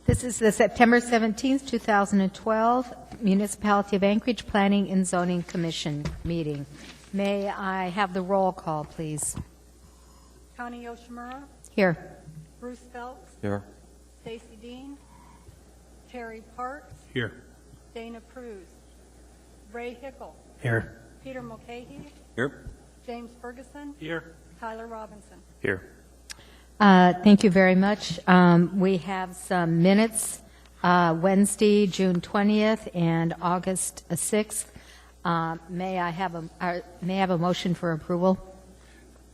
This is the September 17th, 2012 Municipality of Anchorage Planning and Zoning Commission meeting. May I have the roll call, please? Connie Yoshimura, Here. Bruce Phelps, Here. Stacy Dean, Terry Parks, Here. Dana Cruz, Ray Hickle, Here. Peter Mulcahy, Here. James Ferguson, Here. Tyler Robinson. Here. Thank you very much. We have some minutes, Wednesday, June 20th, and August 6th. May I have a motion for approval?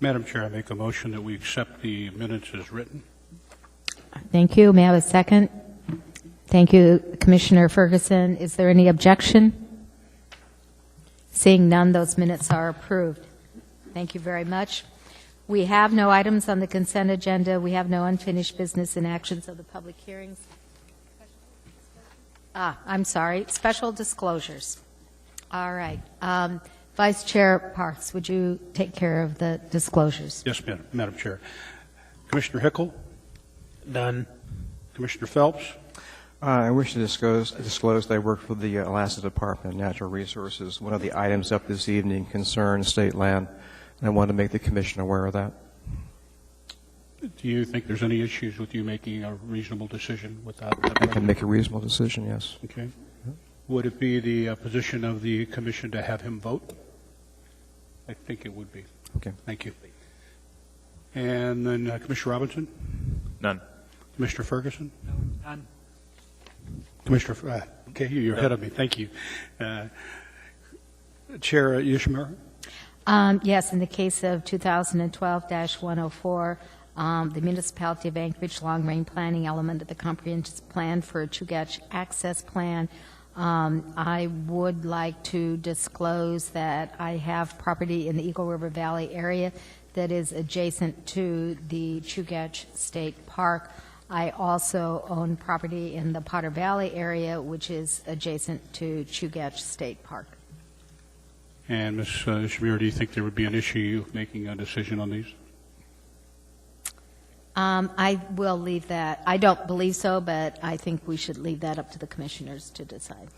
Madam Chair, I make a motion that we accept the minutes as written. Thank you. May I have a second? Thank you, Commissioner Ferguson. Is there any objection? Seeing none, those minutes are approved. Thank you very much. We have no items on the consent agenda. We have no unfinished business and actions of the public hearings. I'm sorry, special disclosures. All right. Vice Chair Parks, would you take care of the disclosures? Yes, Madam Chair. Commissioner Hickle? None. Commissioner Phelps? I wish to disclose that I work for the Alaska Department of Natural Resources. One of the items up this evening concerns state land, and I want to make the Commission aware of that. Do you think there's any issues with you making a reasonable decision without that? I can make a reasonable decision, yes. Okay. Would it be the position of the Commission to have him vote? I think it would be. Okay. Thank you. And then Commissioner Robinson? None. Commissioner Ferguson? No. None. Commissioner, okay, you're ahead of me. Thank you. Chair Yoshimura? Yes, in the case of 2012-104, the Municipality of Anchorage long-range planning element of the comprehensive plan for a Chugach access plan, I would like to disclose that I have property in the Eagle River Valley area that is adjacent to the Chugach State Park. I also own property in the Potter Valley area, which is adjacent to Chugach State Park. And Ms. Shamir, do you think there would be an issue making a decision on these? I will leave that. I don't believe so, but I think we should leave that up to the commissioners to decide.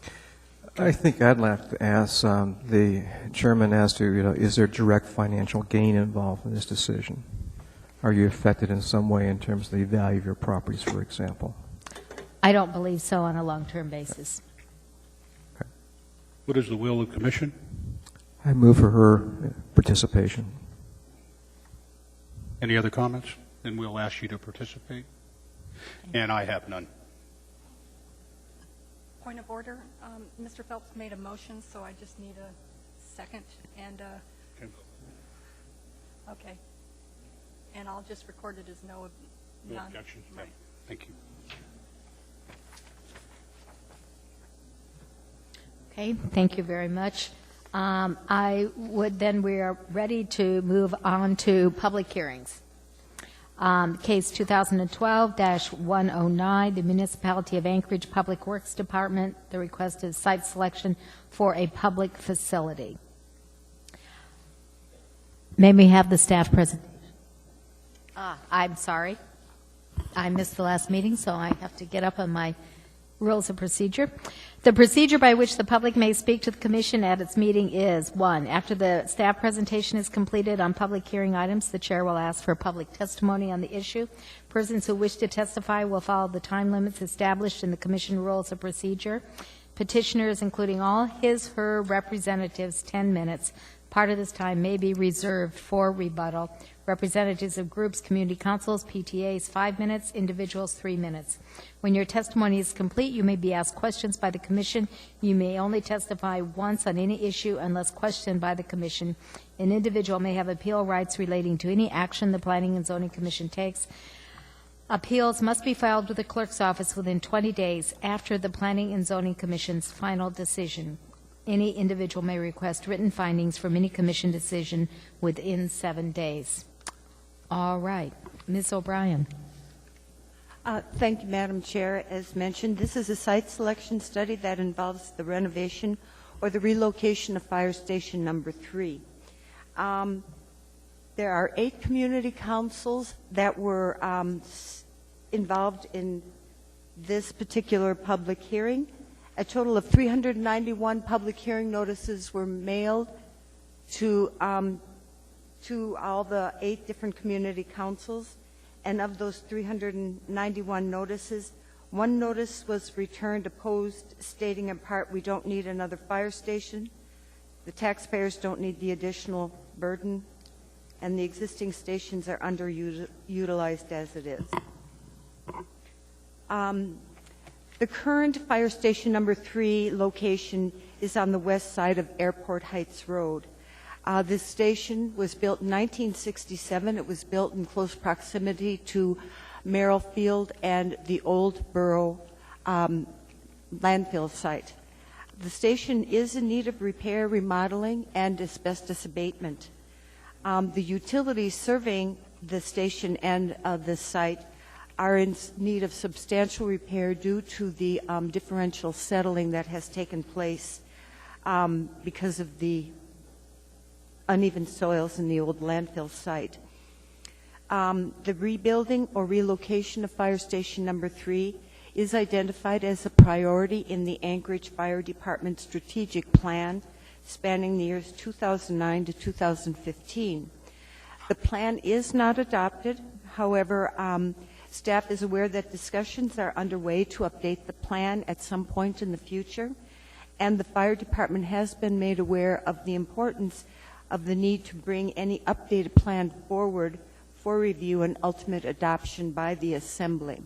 I think I'd like to ask the chairman as to, is there direct financial gain involved in this decision? Are you affected in some way in terms of the value of your properties, for example? I don't believe so on a long-term basis. What is the will of the Commission? I move for her participation. Any other comments? Then we'll ask you to participate. And I have none. Point of order. Mr. Phelps made a motion, so I just need a second. And okay. And I'll just record it as none. No objection. Right. Thank you. Okay, thank you very much. We are ready to move on to public hearings. Case 2012-109, the Municipality of Anchorage Public Works Department. The request is site selection for a public facility. May we have the staff presentation? I'm sorry. I missed the last meeting, so I have to get up on my rules of procedure. The procedure by which the public may speak to the Commission at its meeting is, 1, after the staff presentation is completed on public hearing items, the Chair will ask for public testimony on the issue. Persons who wish to testify will follow the time limits established in the Commission rules of procedure. Petitioners, including all his/her representatives, 10 minutes. Part of this time may be reserved for rebuttal. Representatives of groups, community councils, PTAs, 5 minutes, individuals, 3 minutes. When your testimony is complete, you may be asked questions by the Commission. You may only testify once on any issue unless questioned by the Commission. An individual may have appeal rights relating to any action the Planning and Zoning Commission takes. Appeals must be filed with the clerk's office within 20 days after the Planning and Zoning Commission's final decision. Any individual may request written findings from any Commission decision within 7 days. All right. Ms. O'Brien. Thank you, Madam Chair. As mentioned, this is a site selection study that involves the renovation or the relocation of Fire Station Number 3. There are 8 community councils that were involved in this particular public hearing. A total of 391 public hearing notices were mailed to all the 8 different community councils, and of those 391 notices, 1 notice was returned opposed, stating in part, we don't need another fire station, the taxpayers don't need the additional burden, and the existing stations are underutilized as it is. The current fire station number 3 location is on the west side of Airport Heights Road. This station was built in 1967. It was built in close proximity to Merrill Field and the old borough landfill site. The station is in need of repair, remodeling, and asbestos abatement. The utilities serving the station and this site are in need of substantial repair due to the differential settling that has taken place because of the uneven soils in the old landfill site. The rebuilding or relocation of Fire Station number 3 is identified as a priority in the Anchorage Fire Department strategic plan spanning the years 2009 to 2015. The plan is not adopted. However, staff is aware that discussions are underway to update the plan at some point in the future, and the fire department has been made aware of the importance of the need to bring any updated plan forward for review and ultimate adoption by the Assembly.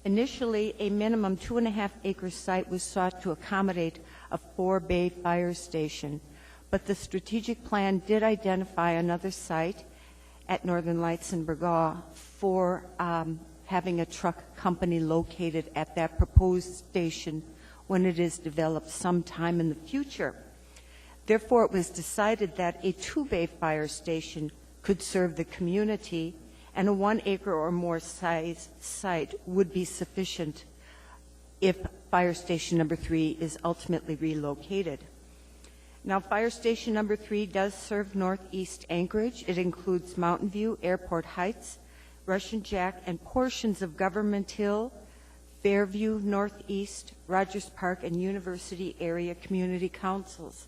Initially, a minimum 2.5-acre site was sought to accommodate a 4-bay fire station, but the strategic plan did identify another site at Northern Lights in Burgaw for having a truck company located at that proposed station when it is developed sometime in the future. Therefore, it was decided that a 2-bay fire station could serve the community, and a 1-acre or more size site would be sufficient if Fire Station number 3 is ultimately relocated. Now, Fire Station number 3 does serve northeast Anchorage. It includes Mountain View, Airport Heights, Russian Jack, and portions of Government Hill, Fairview, Northeast, Rogers Park, and University area community councils.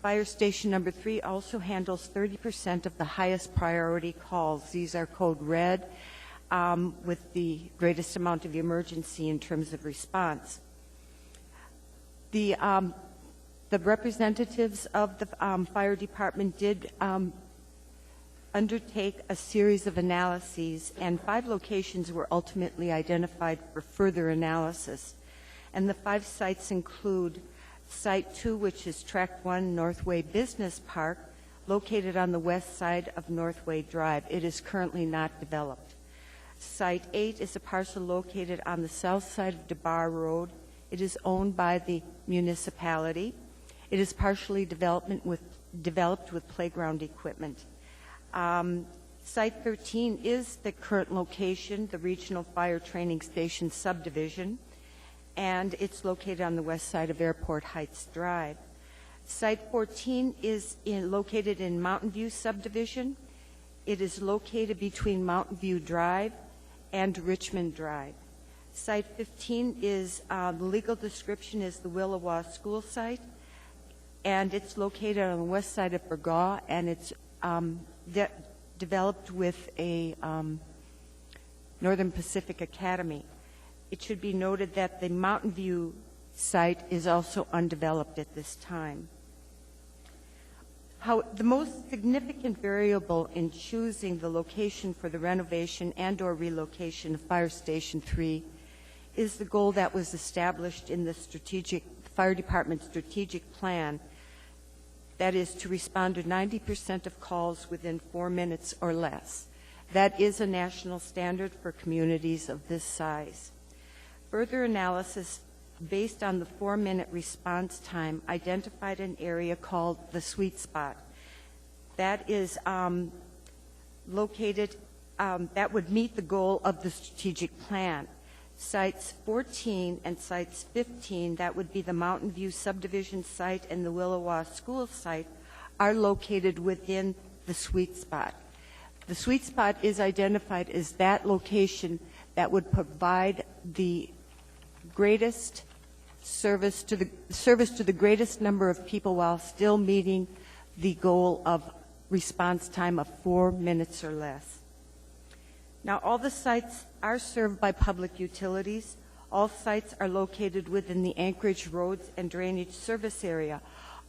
Fire Station number 3 also handles 30% of the highest priority calls. These are code red, with the greatest amount of emergency in terms of response. The representatives of the fire department did undertake a series of analyses, and 5 locations were ultimately identified for further analysis. And the 5 sites include Site 2, which is Tract 1 Northway Business Park, located on the west side of Northway Drive. It is currently not developed. Site 8 is a parcel located on the south side of DeBar Road. It is owned by the municipality. It is partially developed with playground equipment. Site 13 is the current location, the Regional Fire Training Station subdivision, and it's located on the west side of Airport Heights Drive. Site 14 is located in Mountain View subdivision. It is located between Mountain View Drive and Richmond Drive. Site 15 is, the legal description is the Willowa School site, and it's located on the west side of Burgaw, and it's developed with a Northern Pacific Academy. It should be noted that the Mountain View site is also undeveloped at this time. The most significant variable in choosing the location for the renovation and/or relocation of Fire Station 3 is the goal that was established in the Fire Department strategic plan, that is to respond to 90% of calls within 4 minutes or less. That is a national standard for communities of this size. Further analysis based on the 4-minute response time identified an area called the sweet spot. That is located, that would meet the goal of the strategic plan. Sites 14 and sites 15, that would be the Mountain View subdivision site and the Willowa School site, are located within the sweet spot. The sweet spot is identified as that location that would provide the greatest service to the greatest number of people while still meeting the goal of response time of 4 minutes or less. Now, all the sites are served by public utilities. All sites are located within the Anchorage Roads and Drainage Service Area.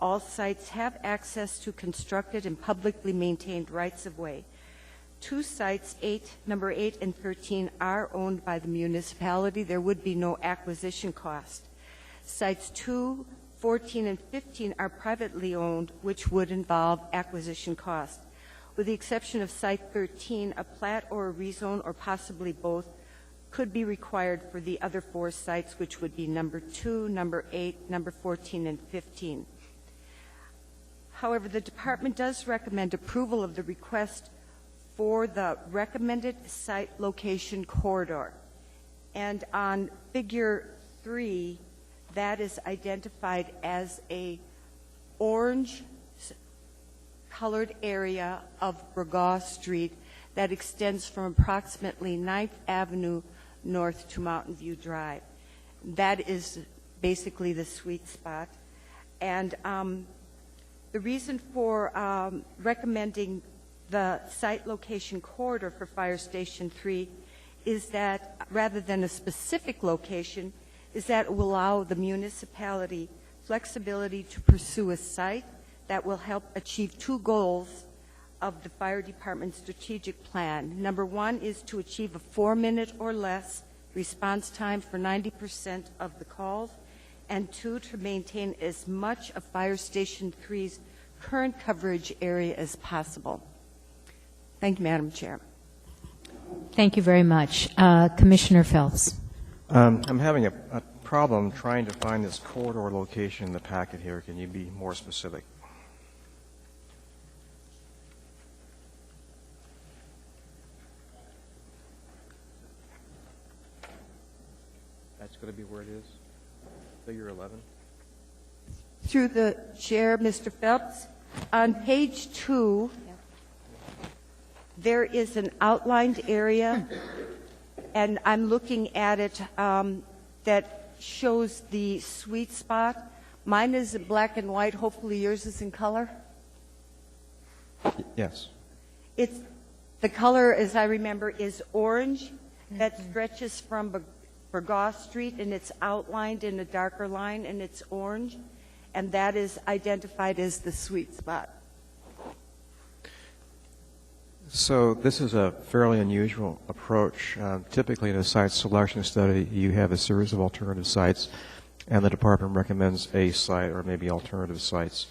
All sites have access to constructed and publicly maintained rights-of-way. 2 sites, number 8 and 13, are owned by the municipality. There would be no acquisition cost. Sites 2, 14, and 15 are privately owned, which would involve acquisition cost. With the exception of Site 13, a plat or a rezone, or possibly both, could be required for the other 4 sites, which would be number 2, number 8, number 14, and 15. However, the department does recommend approval of the request for the recommended site location corridor. And on Figure 3, that is identified as a orange colored area of Burgaw Street that extends from approximately 9th Avenue north to Mountain View Drive. That is basically the sweet spot. And the reason for recommending the site location corridor for Fire Station 3 is that, rather than a specific location, is that it will allow the municipality flexibility to pursue a site that will help achieve 2 goals of the fire department's strategic plan. Number 1 is to achieve a 4-minute or less response time for 90% of the calls, and 2, to maintain as much of Fire Station 3's current coverage area as possible. Thank you, Madam Chair. Thank you very much. Commissioner Phelps. I'm having a problem trying to find this corridor location in the packet here. Can you be more specific? That's going to be where it is? Figure 11? Through the chair, Mr. Phelps, on page 2, there is an outlined area, and I'm looking at it that shows the sweet spot. Mine is in black and white. Hopefully yours is in color. Yes. It's the color, as I remember, is orange. That stretches from Burgaw Street, and it's outlined in a darker line, and it's orange, and that is identified as the sweet spot. So this is a fairly unusual approach. Typically in a site selection study, you have a series of alternative sites, and the department recommends a site or maybe alternative sites.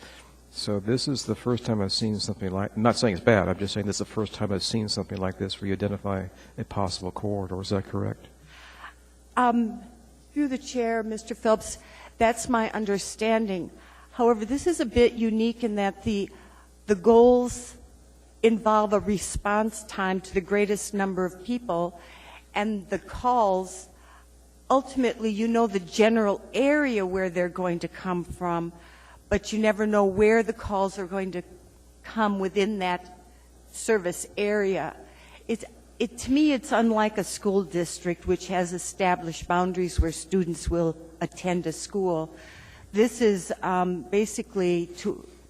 So this is the first time I've seen something like, I'm not saying it's bad, I'm just saying this is the first time I've seen something like this where you identify a possible corridor. Is that correct? Through the chair, Mr. Phelps, that's my understanding. However, this is a bit unique in that the goals involve a response time to the greatest number of people, and the calls, ultimately, you know the general area where they're going to come from, but you never know where the calls are going to come within that service area. To me, it's unlike a school district which has established boundaries where students will attend a school. This is basically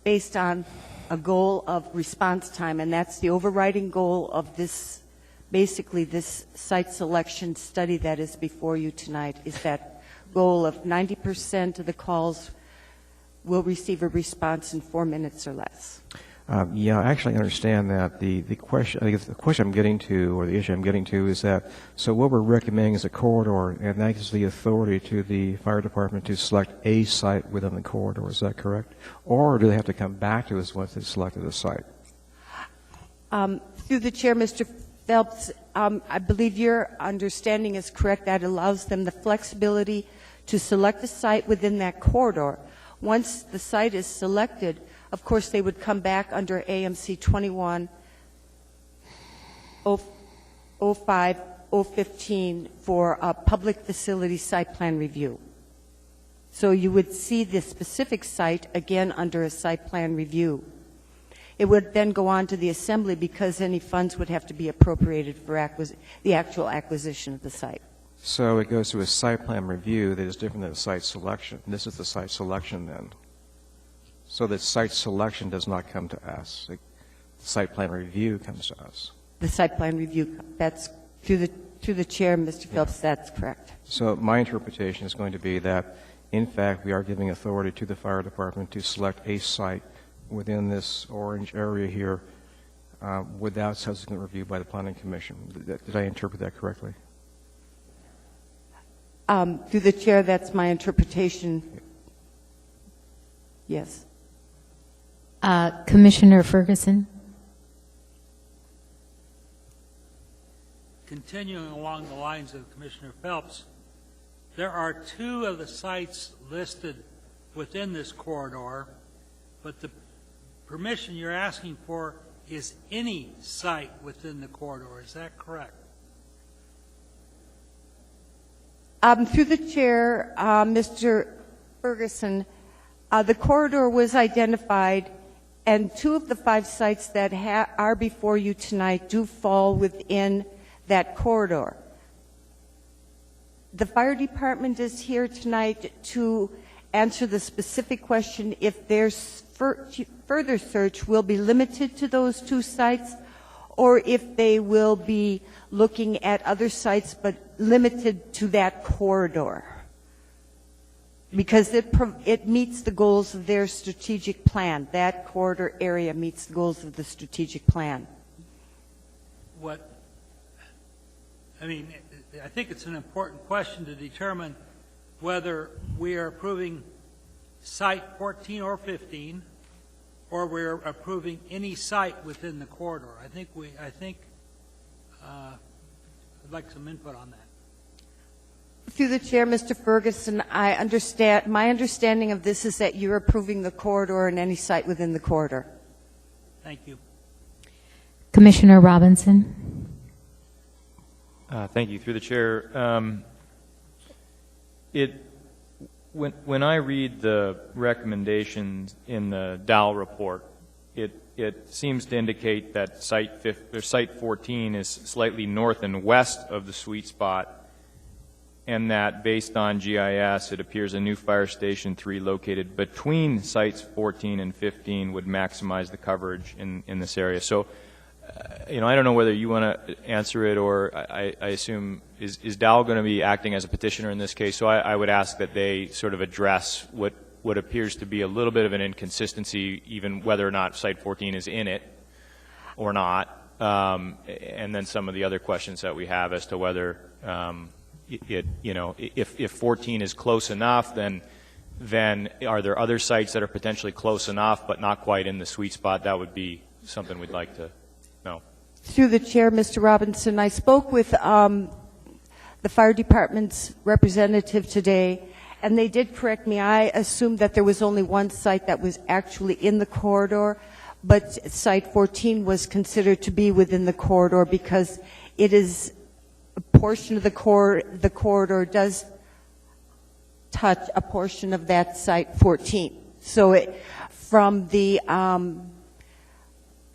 based on a goal of response time, and that's the overriding goal of this, basically this site selection study that is before you tonight, is that goal of 90% of the calls will receive a response in 4 minutes or less. Yeah, I actually understand that. The question, I guess the question I'm getting to, or the issue I'm getting to, is that, so what we're recommending is a corridor, and that gives the authority to the fire department to select a site within the corridor. Is that correct? Or do they have to come back to us once they've selected a site? Through the chair, Mr. Phelps, I believe your understanding is correct. That allows them the flexibility to select a site within that corridor. Once the site is selected, of course, they would come back under AMC 21-05-015 for a public facility site plan review. So you would see the specific site again under a site plan review. It would then go on to the assembly because any funds would have to be appropriated for the actual acquisition of the site. So it goes to a site plan review that is different than a site selection. This is the site selection then. So that site selection does not come to us. The site plan review comes to us. The site plan review, that's through the chair, Mr. Phelps, that's correct. So my interpretation is going to be that, in fact, we are giving authority to the fire department to select a site within this orange area here without subsequent review by the planning commission. Did I interpret that correctly? Through the chair, that's my interpretation. Yes. Commissioner Ferguson? Continuing along the lines of Commissioner Phelps, there are 2 of the sites listed within this corridor, but the permission you're asking for is any site within the corridor. Is that correct? Through the chair, Mr. Ferguson, the corridor was identified, and 2 of the 5 sites that are before you tonight do fall within that corridor. The fire department is here tonight to answer the specific question if there's further search will be limited to those 2 sites, or if they will be looking at other sites but limited to that corridor, because it meets the goals of their strategic plan. That corridor area meets the goals of the strategic plan. I think it's an important question to determine whether we are approving site 14 or 15, or we're approving any site within the corridor. I'd like some input on that. Through the chair, Mr. Ferguson, my understanding of this is that you're approving the corridor and any site within the corridor. Thank you. Commissioner Robinson? Thank you. Through the chair, when I read the recommendations in the Dow report, it seems to indicate that site 14 is slightly north and west of the sweet spot, and that based on GIS, it appears a new fire station 3 located between sites 14 and 15 would maximize the coverage in this area. So, I don't know whether you want to answer it, or I assume, is Dow going to be acting as a petitioner in this case? So I would ask that they sort of address what appears to be a little bit of an inconsistency, even whether or not Site 14 is in it or not, and then some of the other questions that we have as to whether if 14 is close enough, then are there other sites that are potentially close enough but not quite in the sweet spot? That would be something we'd like to know. Through the chair, Mr. Robinson, I spoke with the fire department's representative today, and they did correct me. I assumed that there was only 1 site that was actually in the corridor, but site 14 was considered to be within the corridor because it is a portion of the corridor does touch a portion of that site 14. So from the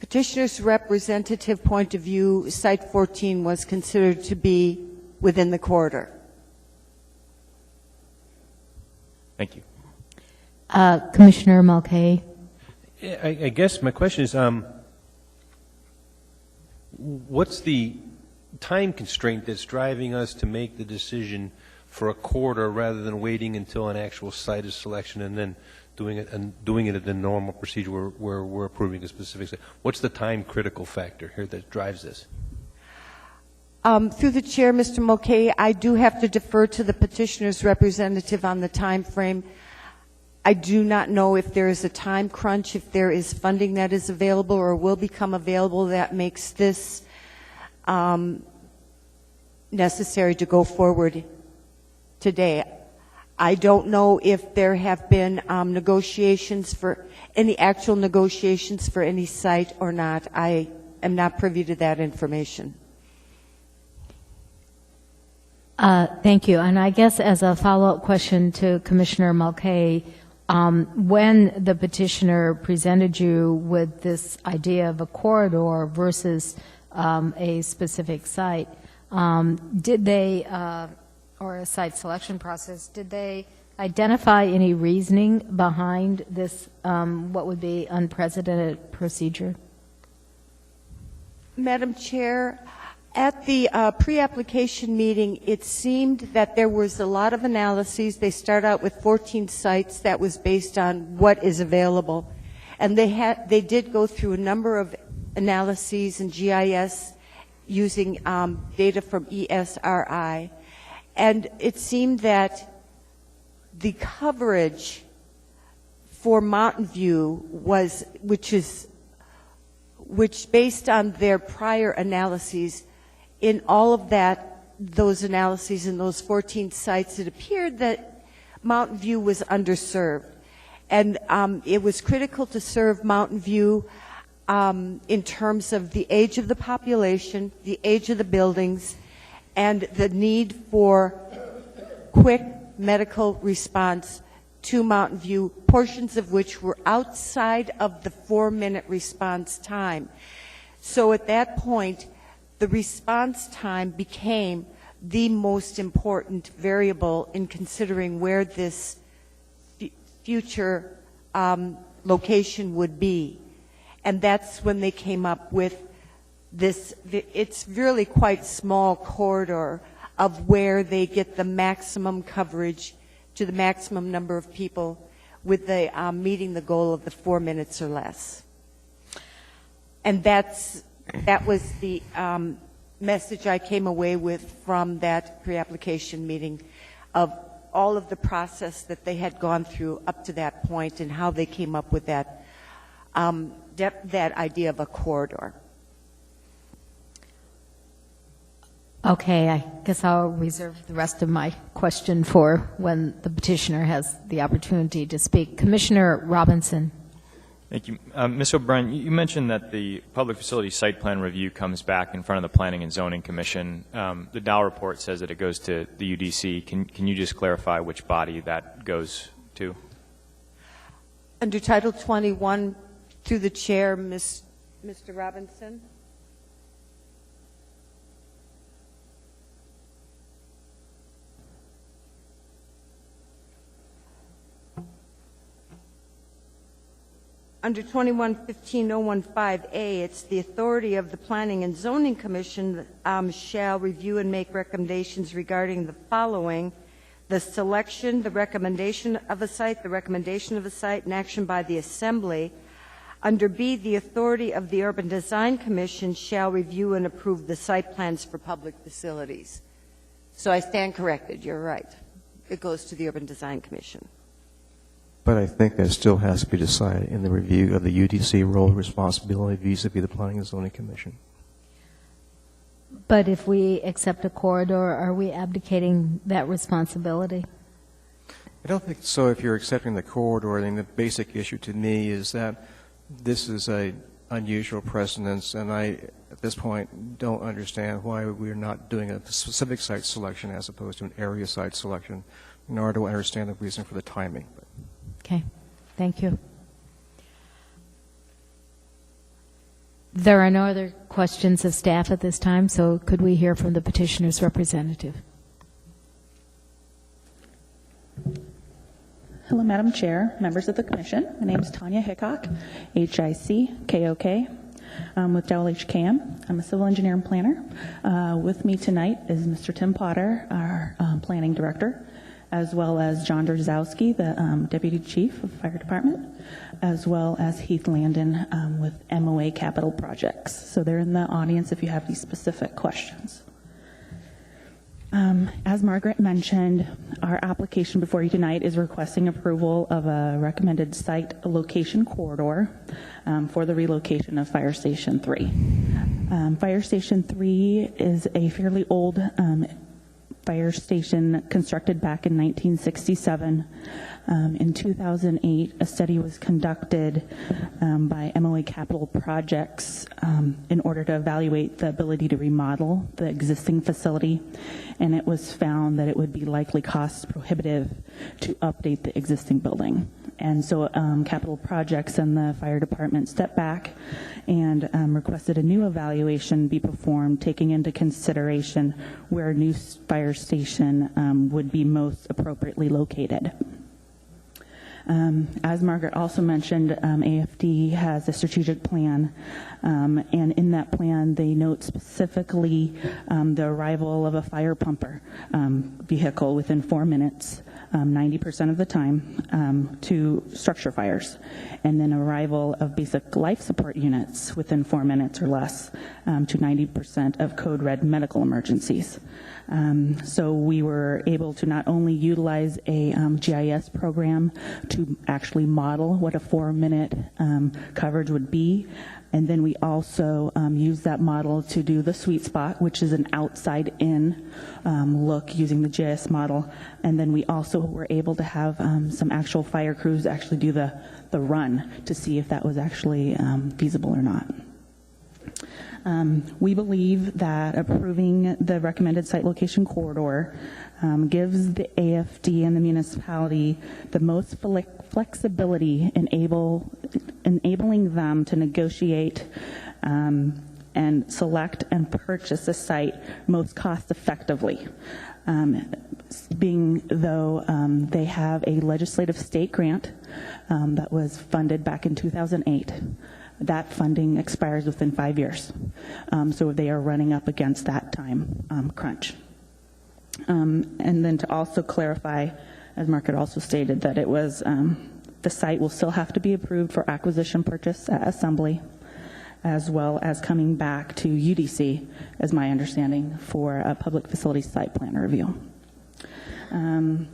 petitioner's representative point of view, site 14 was considered to be within the corridor. Thank you. Commissioner Mulcahy? I guess my question is, what's the time constraint that's driving us to make the decision for a corridor rather than waiting until an actual site is selection and then doing it at the normal procedure where we're approving a specific site? What's the time critical factor here that drives this? Through the chair, Mr. Mulcahy, I do have to defer to the petitioner's representative on the time frame. I do not know if there is a time crunch, if there is funding that is available or will become available that makes this necessary to go forward today. I don't know if there have been negotiations for any actual negotiations for any site or not. I am not privy to that information. Thank you. And I guess as a follow-up question to Commissioner Mulcahy, When the petitioner presented you with this idea of a corridor versus a specific site, did they, or a site selection process, did they identify any reasoning behind this, what would be unprecedented procedure? Madam Chair, at the pre-application meeting, it seemed that there was a lot of analyses. They start out with 14 sites. That was based on what is available. And they did go through a number of analyses and GIS using data from ESRI. And it seemed that the coverage for Mountain View was, which based on their prior analyses, in all of those analyses in those 14 sites, it appeared that Mountain View was underserved. And it was critical to serve Mountain View in terms of the age of the population, the age of the buildings, and the need for quick medical response to Mountain View, portions of which were outside of the 4-minute response time. So at that point, the response time became the most important variable in considering where this future location would be. And that's when they came up with this, it's really quite small corridor of where they get the maximum coverage to the maximum number of people with the meeting the goal of the 4 minutes or less. And that was the message I came away with from that pre-application meeting, of all of the process that they had gone through up to that point and how they came up with that idea of a corridor. Okay, I guess I'll reserve the rest of my question for when the petitioner has the opportunity to speak. Commissioner Robinson. Thank you. Ms. O'Brien, you mentioned that the public facility site plan review comes back in front of the Planning and Zoning Commission. The Dow report says that it goes to the UDC. Can you just clarify which body that goes to? Under Title 21, through the chair, Mr. Robinson. Under 21-15-015A, it's the authority of the Planning and Zoning Commission shall review and make recommendations regarding the following: the selection, the recommendation of a site, and action by the Assembly. Under B, the authority of the Urban Design Commission shall review and approve the site plans for public facilities. So I stand corrected. You're right. It goes to the Urban Design Commission. But I think that still has to be decided in the review of the UDC role and responsibility vis-a-vis the Planning and Zoning Commission. But if we accept a corridor, are we abdicating that responsibility? I don't think so. If you're accepting the corridor, then the basic issue to me is that this is a unusual precedence, and I, at this point, don't understand why we're not doing a specific site selection as opposed to an area site selection, nor do I understand the reason for the timing. Okay, thank you. There are no other questions of staff at this time, so could we hear from the petitioner's representative? Hello, Madam Chair, members of the Commission. My name is Tanya Hickok, H-I-C-K-O-K. With Dowell HKM. I'm a civil engineer and planner. With me tonight is Mr. Tim Potter, our planning director, as well as John Drzowski, the Deputy Chief of the Fire Department, as well as Heath Landon with MOA Capital Projects. So they're in the audience if you have these specific questions. As Margaret mentioned, our application before you tonight is requesting approval of a recommended site location corridor for the relocation of Fire Station 3. Fire Station 3 is a fairly old fire station constructed back in 1967. In 2008, a study was conducted by MOA Capital Projects in order to evaluate the ability to remodel the existing facility, and it was found that it would be likely cost prohibitive to update the existing building. And so Capital Projects and the fire department stepped back and requested a new evaluation be performed, taking into consideration where a new fire station would be most appropriately located. As Margaret also mentioned, AFD has a strategic plan, and in that plan they note specifically the arrival of a fire pumper vehicle within 4 minutes, 90% of the time, to structure fires, and then arrival of basic life support units within 4 minutes or less to 90% of code red medical emergencies. So we were able to not only utilize a GIS program to actually model what a 4-minute coverage would be, and then we also use that model to do the sweet spot, which is an outside-in look using the GIS model. And then we also were able to have some actual fire crews actually do the run to see if that was actually feasible or not. We believe that approving the recommended site location corridor gives the AFD and the municipality the most flexibility, enabling them to negotiate and select and purchase a site most cost effectively. Being though they have a legislative state grant that was funded back in 2008. That funding expires within 5 years. So they are running up against that time crunch. And then to also clarify, as Margaret also stated, that it was the site will still have to be approved for acquisition purchase at Assembly, as well as coming back to UDC, as my understanding, for a public facility site plan review. I'd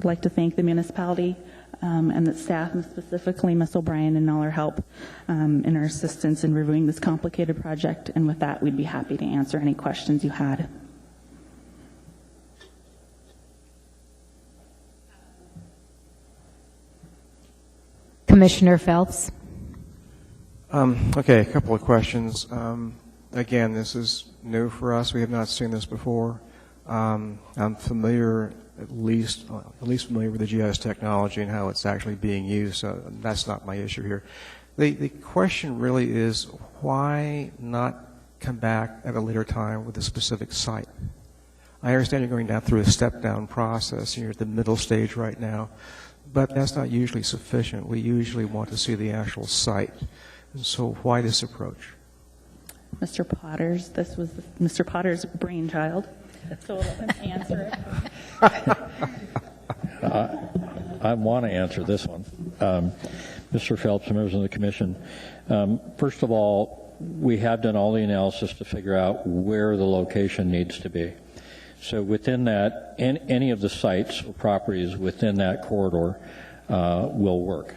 like to thank the municipality and the staff, and specifically Ms. O'Brien and all her help in her assistance in reviewing this complicated project. And with that, we'd be happy to answer any questions you had. Commissioner Phelps. Okay, a couple of questions. Again, this is new for us. We have not seen this before. I'm familiar, at least familiar with the GIS technology and how it's actually being used, so that's not my issue here. The question really is, why not come back at a later time with a specific site? I understand you're going down through a step-down process, and you're at the middle stage right now, but that's not usually sufficient. We usually want to see the actual site. And so why this approach? Mr. Potters, this was Mr. Potter's brainchild, so I'll let him answer it. I want to answer this one. Mr. Phelps, members of the commission, first of all, we have done all the analysis to figure out where the location needs to be. So within that, any of the sites or properties within that corridor will work.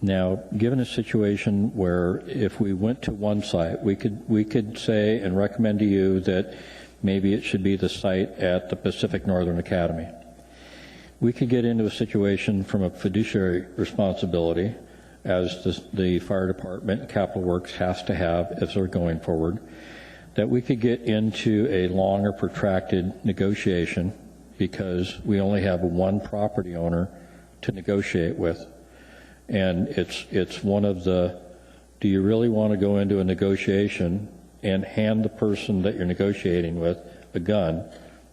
Now, given a situation where if we went to one site, we could say and recommend to you that maybe it should be the site at the Pacific Northern Academy. We could get into a situation from a fiduciary responsibility, as the fire department, Capital Works has to have as they're going forward, that we could get into a longer protracted negotiation because we only have one property owner to negotiate with. And it's one of the, do you really want to go into a negotiation and hand the person that you're negotiating with a gun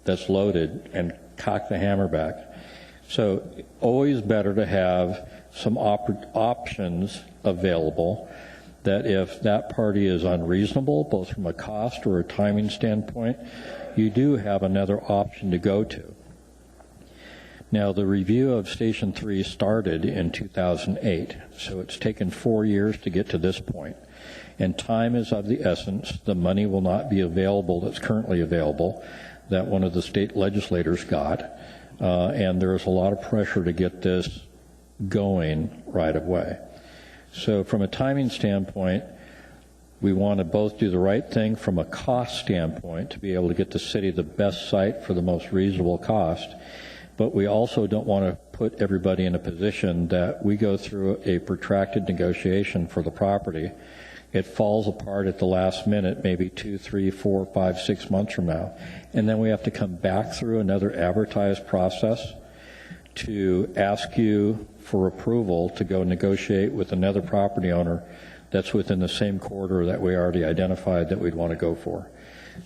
that's loaded and cock the hammer back? So always better to have some options available, that if that party is unreasonable, both from a cost or a timing standpoint, you do have another option to go to. Now, the review of Station 3 started in 2008, so it's taken 4 years to get to this point. And time is of the essence. The money will not be available that's currently available, that one of the state legislators got. And there's a lot of pressure to get this going right away. So from a timing standpoint, we want to both do the right thing from a cost standpoint to be able to get the city the best site for the most reasonable cost, but we also don't want to put everybody in a position that we go through a protracted negotiation for the property. It falls apart at the last minute, maybe 2, 3, 4, 5, 6 months from now. And then we have to come back through another advertised process to ask you for approval to go negotiate with another property owner that's within the same corridor that we already identified that we'd want to go for.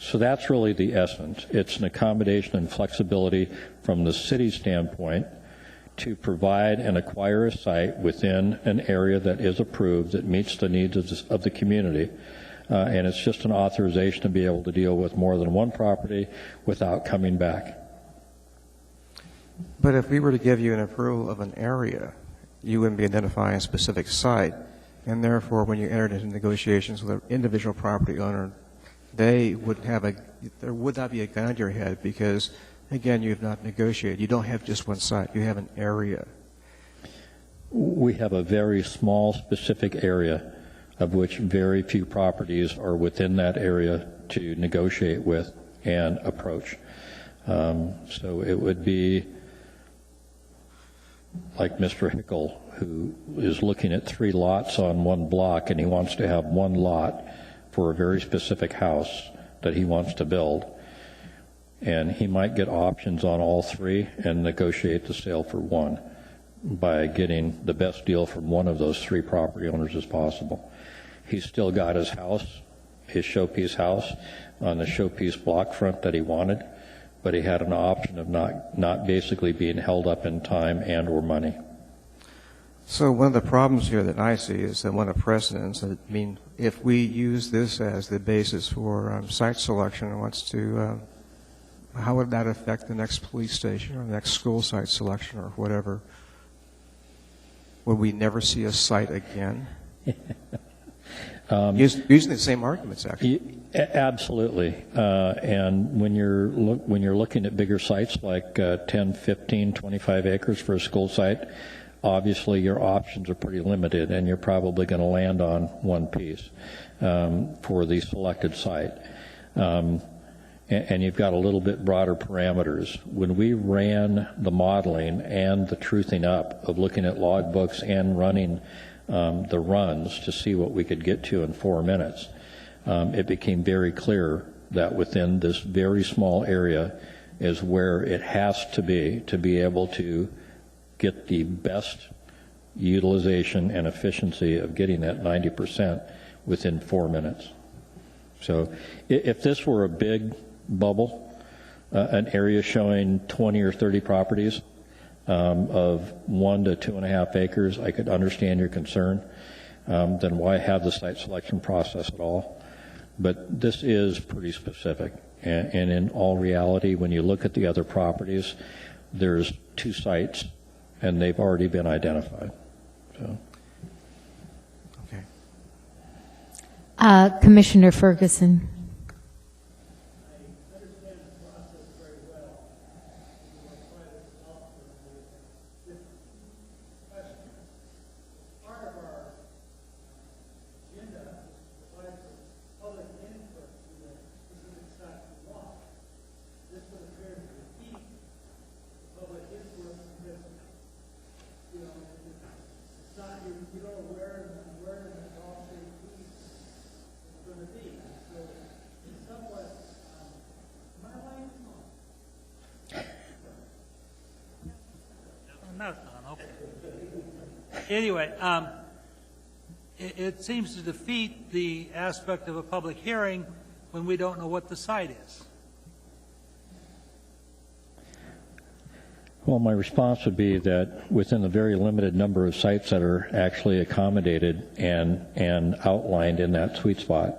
So that's really the essence. It's an accommodation and flexibility from the city's standpoint to provide and acquire a site within an area that is approved, that meets the needs of the community. And it's just an authorization to be able to deal with more than one property without coming back. But if we were to give you an approval of an area, you wouldn't be identifying a specific site, and therefore when you entered into negotiations with an individual property owner, there would not be a gun to your head because, again, you have not negotiated. You don't have just one site. You have an area. We have a very small specific area of which very few properties are within that area to negotiate with and approach. So it would be like Mr. Hickel, who is looking at 3 lots on one block, and he wants to have one lot for a very specific house that he wants to build. And he might get options on all 3 and negotiate the sale for one by getting the best deal from one of those 3 property owners as possible. He's still got his house, his showpiece house, on the showpiece block front that he wanted, but he had an option of not basically being held up in time and or money. So one of the problems here that I see is that one of the precedents, I mean, if we use this as the basis for site selection, how would that affect the next police station or the next school site selection or whatever? Would we never see a site again? Using the same arguments, actually. Absolutely. And when you're looking at bigger sites like 10, 15, 25 acres for a school site, obviously your options are pretty limited, and you're probably going to land on one piece for the selected site. And you've got a little bit broader parameters. When we ran the modeling and the truthing up of looking at logbooks and running the runs to see what we could get to in 4 minutes, it became very clear that within this very small area is where it has to be able to get the best utilization and efficiency of getting that 90% within 4 minutes. So if this were a big bubble, an area showing 20 or 30 properties of 1 to 2.5 acres, I could understand your concern. Then why have the site selection process at all? But this is pretty specific. And in all reality, when you look at the other properties, there's 2 sites, and they've already been identified. So. Okay. Commissioner Ferguson. Anyway, it seems to defeat the aspect of a public hearing when we don't know what the site is. Well, my response would be that within the very limited number of sites that are actually accommodated and outlined in that sweet spot,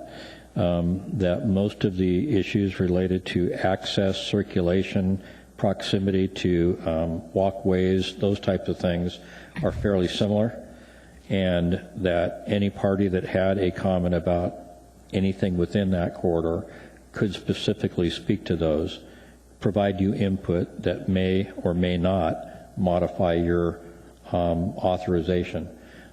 that most of the issues related to access, circulation, proximity to walkways, those types of things are fairly similar, and that any party that had a comment about anything within that corridor could specifically speak to those, provide you input that may or may not modify your authorization.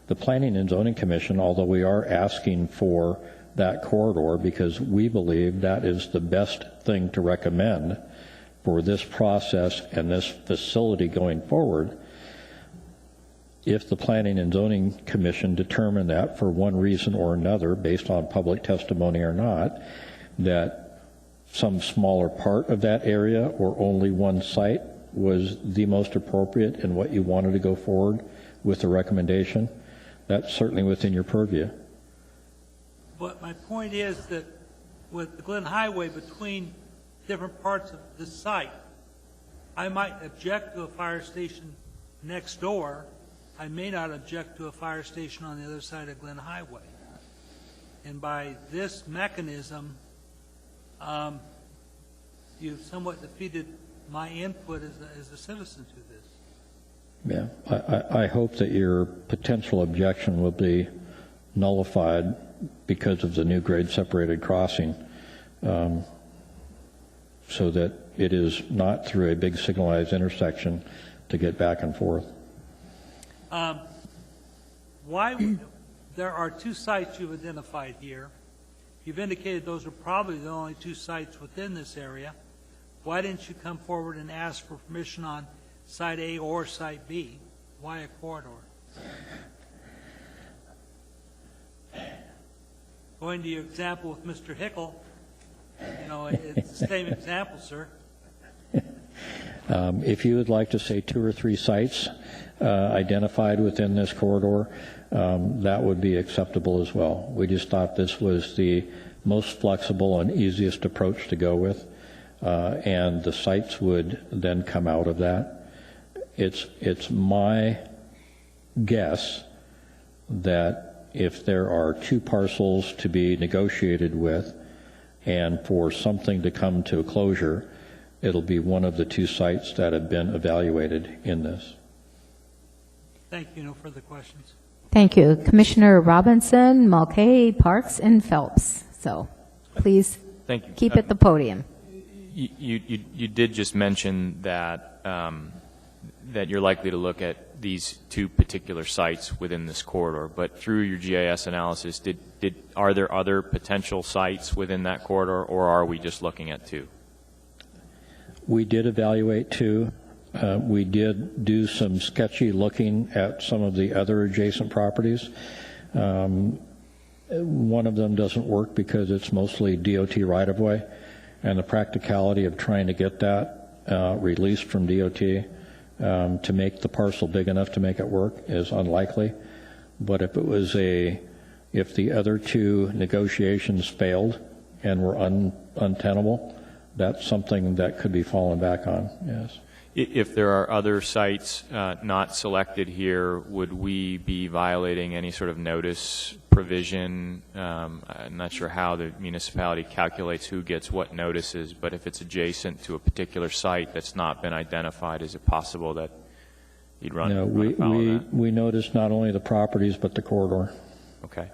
The Planning and Zoning Commission, although we are asking for that corridor because we believe that is the best thing to recommend for this process and this facility going forward, if the Planning and Zoning Commission determined that for one reason or another, based on public testimony or not, that some smaller part of that area or only one site was the most appropriate and what you wanted to go forward with the recommendation, that's certainly within your purview. But my point is that with the Glen Highway between different parts of the site, I might object to a fire station next door. I may not object to a fire station on the other side of Glen Highway. And by this mechanism, you've somewhat defeated my input as a citizen to this. Yeah, I hope that your potential objection will be nullified because of the new grade separated crossing, so that it is not through a big signalized intersection to get back and forth. There are two sites you've identified here. You've indicated those are probably the only two sites within this area. Why didn't you come forward and ask for permission on Site A or Site B? Why a corridor? Going to your example with Mr. Hickel, it's the same example, sir. If you would like to say 2 or 3 sites identified within this corridor, that would be acceptable as well. We just thought this was the most flexible and easiest approach to go with, and the sites would then come out of that. It's my guess that if there are 2 parcels to be negotiated with, and for something to come to a closure, it'll be one of the 2 sites that have been evaluated in this. Thank you. No further questions. Thank you. Commissioner Robinson, Mulcahy, Parks, and Phelps. So please Thank you. keep at the podium. You did just mention that that you're likely to look at these 2 particular sites within this corridor, but through your GIS analysis, are there other potential sites within that corridor, or are we just looking at 2? We did evaluate 2. We did do some sketchy looking at some of the other adjacent properties. One of them doesn't work because it's mostly DOT right-of-way, and the practicality of trying to get that released from DOT to make the parcel big enough to make it work is unlikely. But if if the other 2 negotiations failed and were untenable, that's something that could be fallen back on, yes. If there are other sites not selected here, would we be violating any sort of notice provision? I'm not sure how the municipality calculates who gets what notices, but if it's adjacent to a particular site that's not been identified, is it possible that you'd run afoul of that? We noticed not only the properties but the corridor. Okay.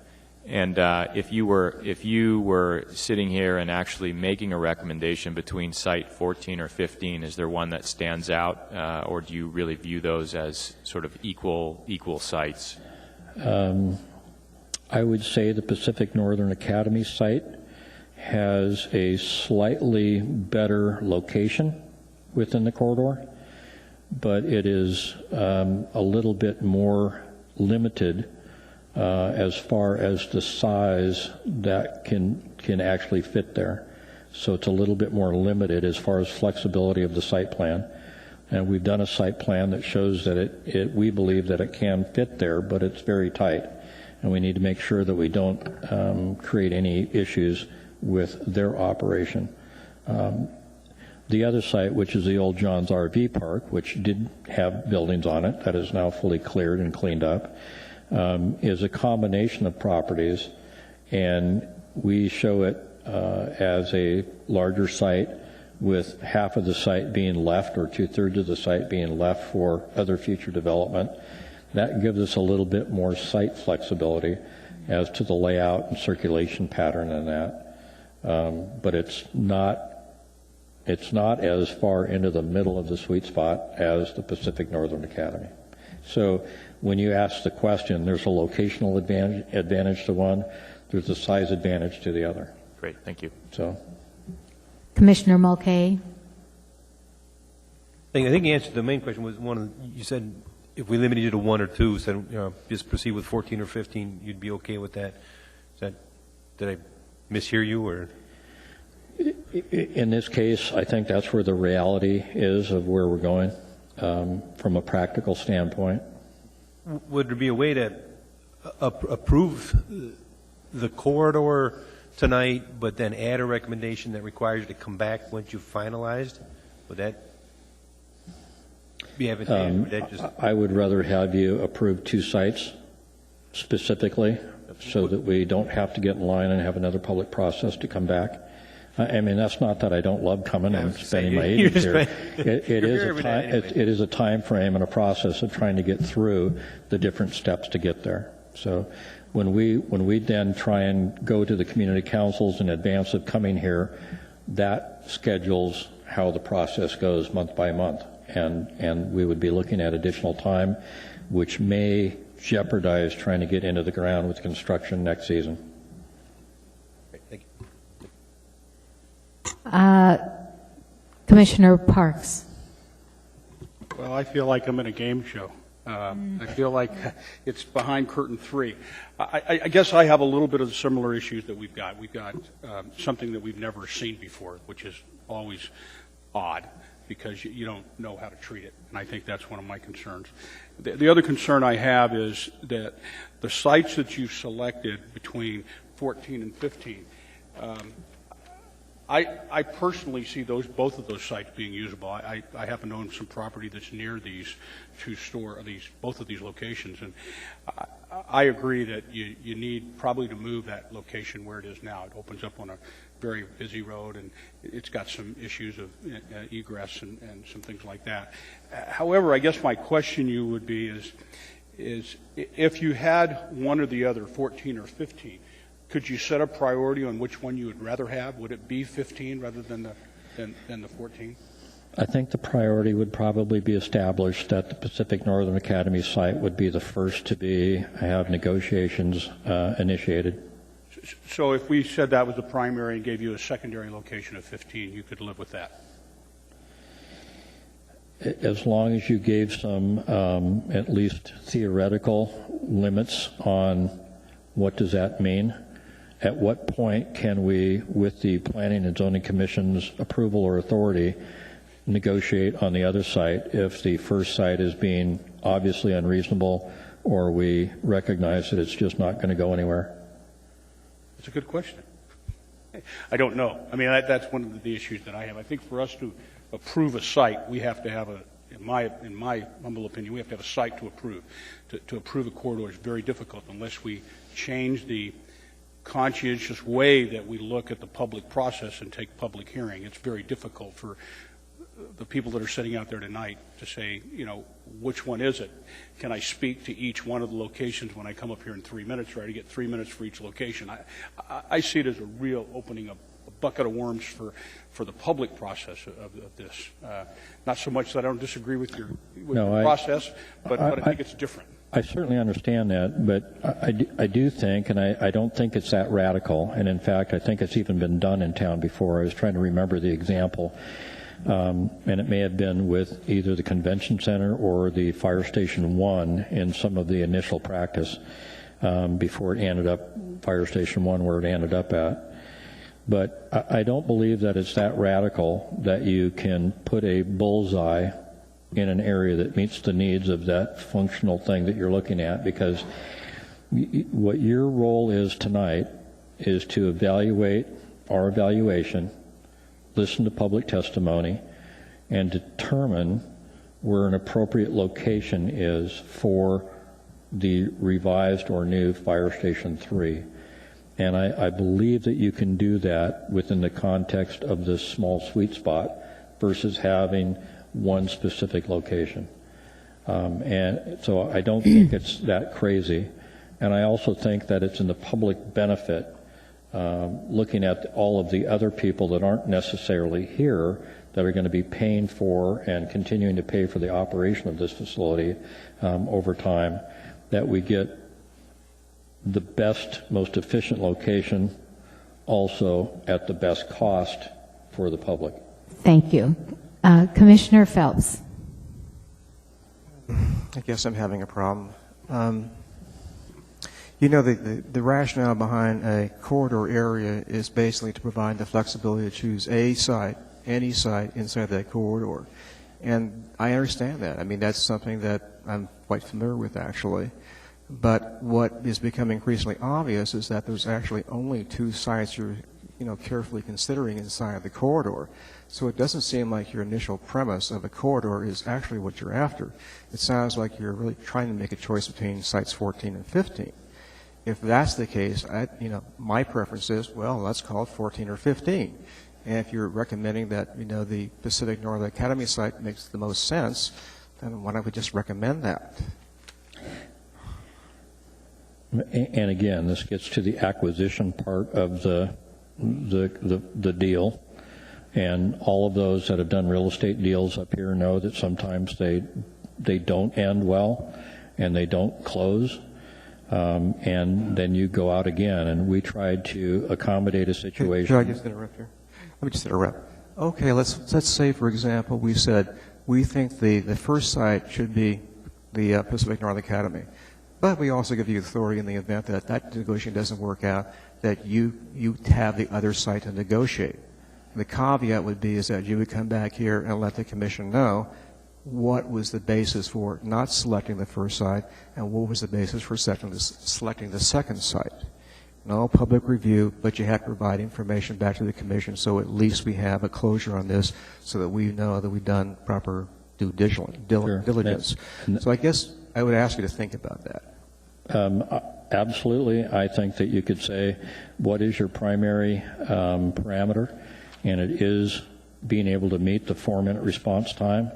And if you were sitting here and actually making a recommendation between Site 14 or 15, is there one that stands out, or do you really view those as sort of equal sites? I would say the Pacific Northern Academy site has a slightly better location within the corridor, but it is a little bit more limited as far as the size that can actually fit there. So it's a little bit more limited as far as flexibility of the site plan. And we've done a site plan that shows that we believe that it can fit there, but it's very tight. And we need to make sure that we don't create any issues with their operation. The other site, which is the old John's RV Park, which did have buildings on it, that is now fully cleared and cleaned up, is a combination of properties, and we show it as a larger site with half of the site being left or 2/3 of the site being left for other future development. That gives us a little bit more site flexibility as to the layout and circulation pattern in that. But it's not as far into the middle of the sweet spot as the Pacific Northern Academy. So when you ask the question, there's a locational advantage to one, there's a size advantage to the other. Great, thank you. So, Commissioner Mulcahy. I think the answer to the main question was you said if we limited you to 1 or 2, said, just proceed with 14 or 15, you'd be okay with that? Did I mishear you, or? In this case, I think that's where the reality is of where we're going from a practical standpoint. Would there be a way to approve the corridor tonight, but then add a recommendation that requires you to come back once you've finalized? Would that be advantageous? I would rather have you approve 2 sites specifically so that we don't have to get in line and have another public process to come back. I mean, that's not that I don't love coming and spending my evenings here. It is a time frame and a process of trying to get through the different steps to get there. So when we then try and go to the community councils in advance of coming here, that schedules how the process goes month by month. And we would be looking at additional time, which may jeopardize trying to get into the ground with construction next season. Thank you. Commissioner Parks. Well, I feel like I'm in a game show. I feel like it's behind curtain 3. I guess I have a little bit of the similar issues that we've got. We've got something that we've never seen before, which is always odd because you don't know how to treat it, and I think that's one of my concerns. The other concern I have is that the sites that you've selected between 14 and 15, I personally see both of those sites being usable. I happen to own some property that's near these both of these locations, and I agree that you need probably to move that location where it is now. It opens up on a very busy road, and it's got some issues of egress and some things like that. However, I guess my question you would be is if you had one or the other, 14 or 15, could you set a priority on which one you would rather have? Would it be 15 rather than the 14? I think the priority would probably be established that the Pacific Northern Academy site would be the first to have negotiations initiated. So if we said that was the primary and gave you a secondary location of 15, you could live with that? As long as you gave some at least theoretical limits on what does that mean. At what point can we, with the Planning and Zoning Commission's approval or authority, negotiate on the other site if the first site is being obviously unreasonable or we recognize that it's just not going to go anywhere? It's a good question. I don't know. I mean, that's one of the issues that I have. I think for us to approve a site, we have to have in my humble opinion, we have to have a site to approve. To approve a corridor is very difficult unless we change the conscientious way that we look at the public process and take public hearing. It's very difficult for the people that are sitting out there tonight to say, which one is it? Can I speak to each one of the locations when I come up here in 3 minutes, or I get 3 minutes for each location? I see it as a real opening up a bucket of worms for the public process of this. Not so much that I don't disagree with your process, but I think it's different. I certainly understand that, but I do think, and I don't think it's that radical, and in fact, I think it's even been done in town before. I was trying to remember the example, and it may have been with either the convention center or the Fire Station 1 in some of the initial practice before it ended up, Fire Station 1 where it ended up at. But I don't believe that it's that radical that you can put a bullseye in an area that meets the needs of that functional thing that you're looking at, because what your role is tonight is to evaluate our evaluation, listen to public testimony, and determine where an appropriate location is for the revised or new Fire Station 3. And I believe that you can do that within the context of this small sweet spot versus having one specific location. And so I don't think it's that crazy. And I also think that it's in the public benefit, looking at all of the other people that aren't necessarily here that are going to be paying for and continuing to pay for the operation of this facility over time, that we get the best, most efficient location also at the best cost for the public. Thank you. Commissioner Phelps. I guess I'm having a problem. The rationale behind a corridor area is basically to provide the flexibility to choose a site, any site inside that corridor. And I understand that. I mean, that's something that I'm quite familiar with, actually. But what is becoming increasingly obvious is that there's actually only 2 sites you're carefully considering inside the corridor. So it doesn't seem like your initial premise of a corridor is actually what you're after. It sounds like you're really trying to make a choice between sites 14 and 15. If that's the case, my preference is, well, let's call it 14 or 15. And if you're recommending that, the Pacific Northern Academy site makes the most sense, then why don't we just recommend that? And again, this gets to the acquisition part of the deal. And all of those that have done real estate deals up here know that sometimes they don't end well and they don't close. And then you go out again. And we tried to accommodate a situation. Could I just interrupt here? Let me just interrupt. Okay, let's say, for example, we said we think the first site should be the Pacific Northern Academy. But we also give you authority in the event that that negotiation doesn't work out, that you have the other site to negotiate. The caveat would be is that you would come back here and let the commission know what was the basis for not selecting the first site and what was the basis for selecting the second site. No public review, but you have to provide information back to the commission so at least we have a closure on this so that we know that we've done proper due diligence. So I guess I would ask you to think about that. Absolutely. I think that you could say, what is your primary parameter? And it is being able to meet the 4-minute response time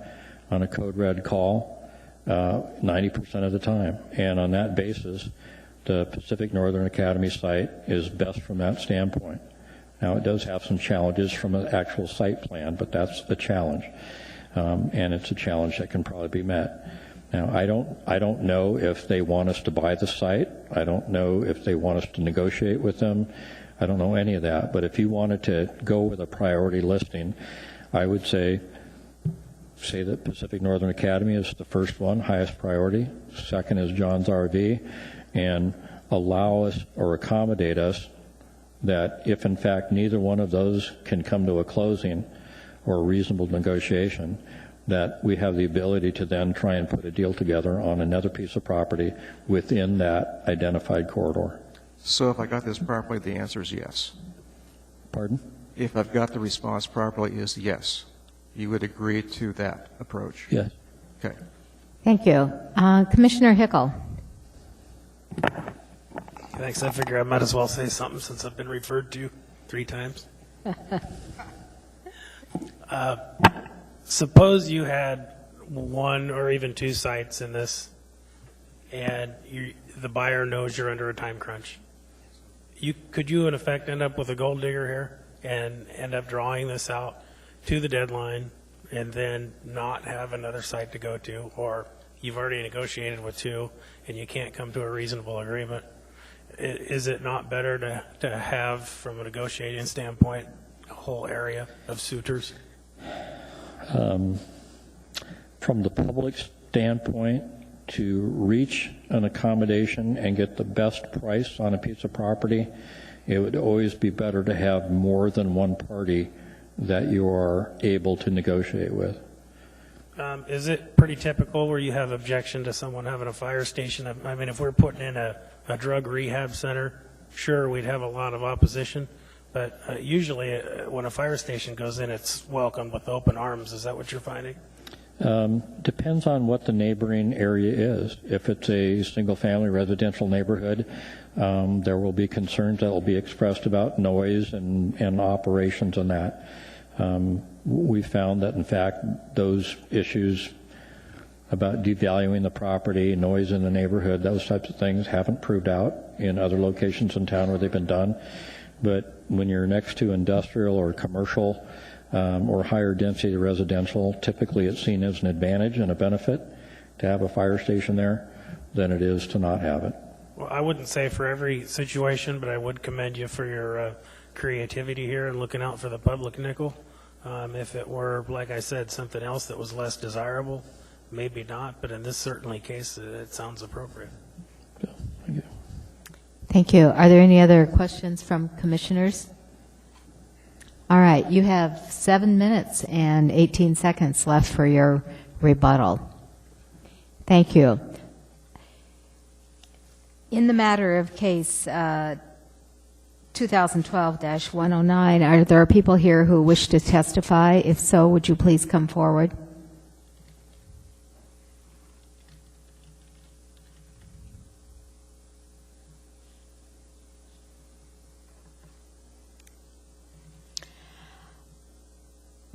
on a code red call 90% of the time. And on that basis, the Pacific Northern Academy site is best from that standpoint. Now, it does have some challenges from an actual site plan, but that's the challenge. And it's a challenge that can probably be met. Now, I don't know if they want us to buy the site. I don't know if they want us to negotiate with them. I don't know any of that. But if you wanted to go with a priority listing, I would say that Pacific Northern Academy is the first one, highest priority. Second is John's RV, and allow us or accommodate us that if in fact neither one of those can come to a closing or a reasonable negotiation, that we have the ability to then try and put a deal together on another piece of property within that identified corridor. So if I got this properly, the answer is yes. Pardon? If I've got the response properly, is yes. You would agree to that approach? Yes. Okay. Thank you. Commissioner Hickel. Thanks. I figure I might as well say something since I've been referred to 3 times. Suppose you had 1 or even 2 sites in this, and the buyer knows you're under a time crunch. Could you, in effect, end up with a gold digger here and end up drawing this out to the deadline and then not have another site to go to, or you've already negotiated with 2 and you can't come to a reasonable agreement? Is it not better to have, from a negotiating standpoint, a whole area of suitors? From the public standpoint, to reach an accommodation and get the best price on a piece of property, it would always be better to have more than one party that you are able to negotiate with. Is it pretty typical where you have objection to someone having a fire station? I mean, if we're putting in a drug rehab center, sure, we'd have a lot of opposition. But usually when a fire station goes in, it's welcomed with open arms. Is that what you're finding? Depends on what the neighboring area is. If it's a single-family residential neighborhood, there will be concerns that will be expressed about noise and operations on that. We found that, in fact, those issues about devaluing the property, noise in the neighborhood, those types of things haven't proved out in other locations in town where they've been done. But when you're next to industrial or commercial or higher density residential, typically it's seen as an advantage and a benefit to have a fire station there than it is to not have it. Well, I wouldn't say for every situation, but I would commend you for your creativity here and looking out for the public nickel. If it were, like I said, something else that was less desirable, maybe not, but in this certainly case, it sounds appropriate. Thank you. Are there any other questions from commissioners? All right, you have 7 minutes and 18 seconds left for your rebuttal. Thank you. In the matter of case 2012-109, are there people here who wish to testify? If so, would you please come forward?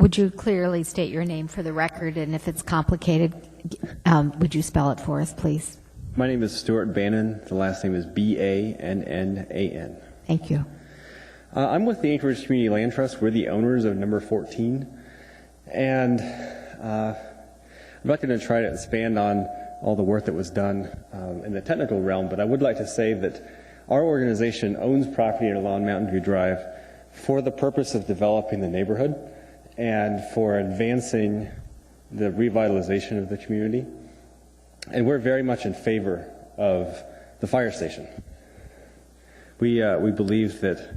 Would you clearly state your name for the record, and if it's complicated, would you spell it for us, please? My name is Stuart Bannon. The last name is Bannan. Thank you. I'm with the Anchorage Community Land Trust. We're the owners of number 14. And I'm not going to try to expand on all the work that was done in the technical realm, but I would like to say that our organization owns property along Mountain View Drive for the purpose of developing the neighborhood and for advancing the revitalization of the community. And we're very much in favor of the fire station. We believe that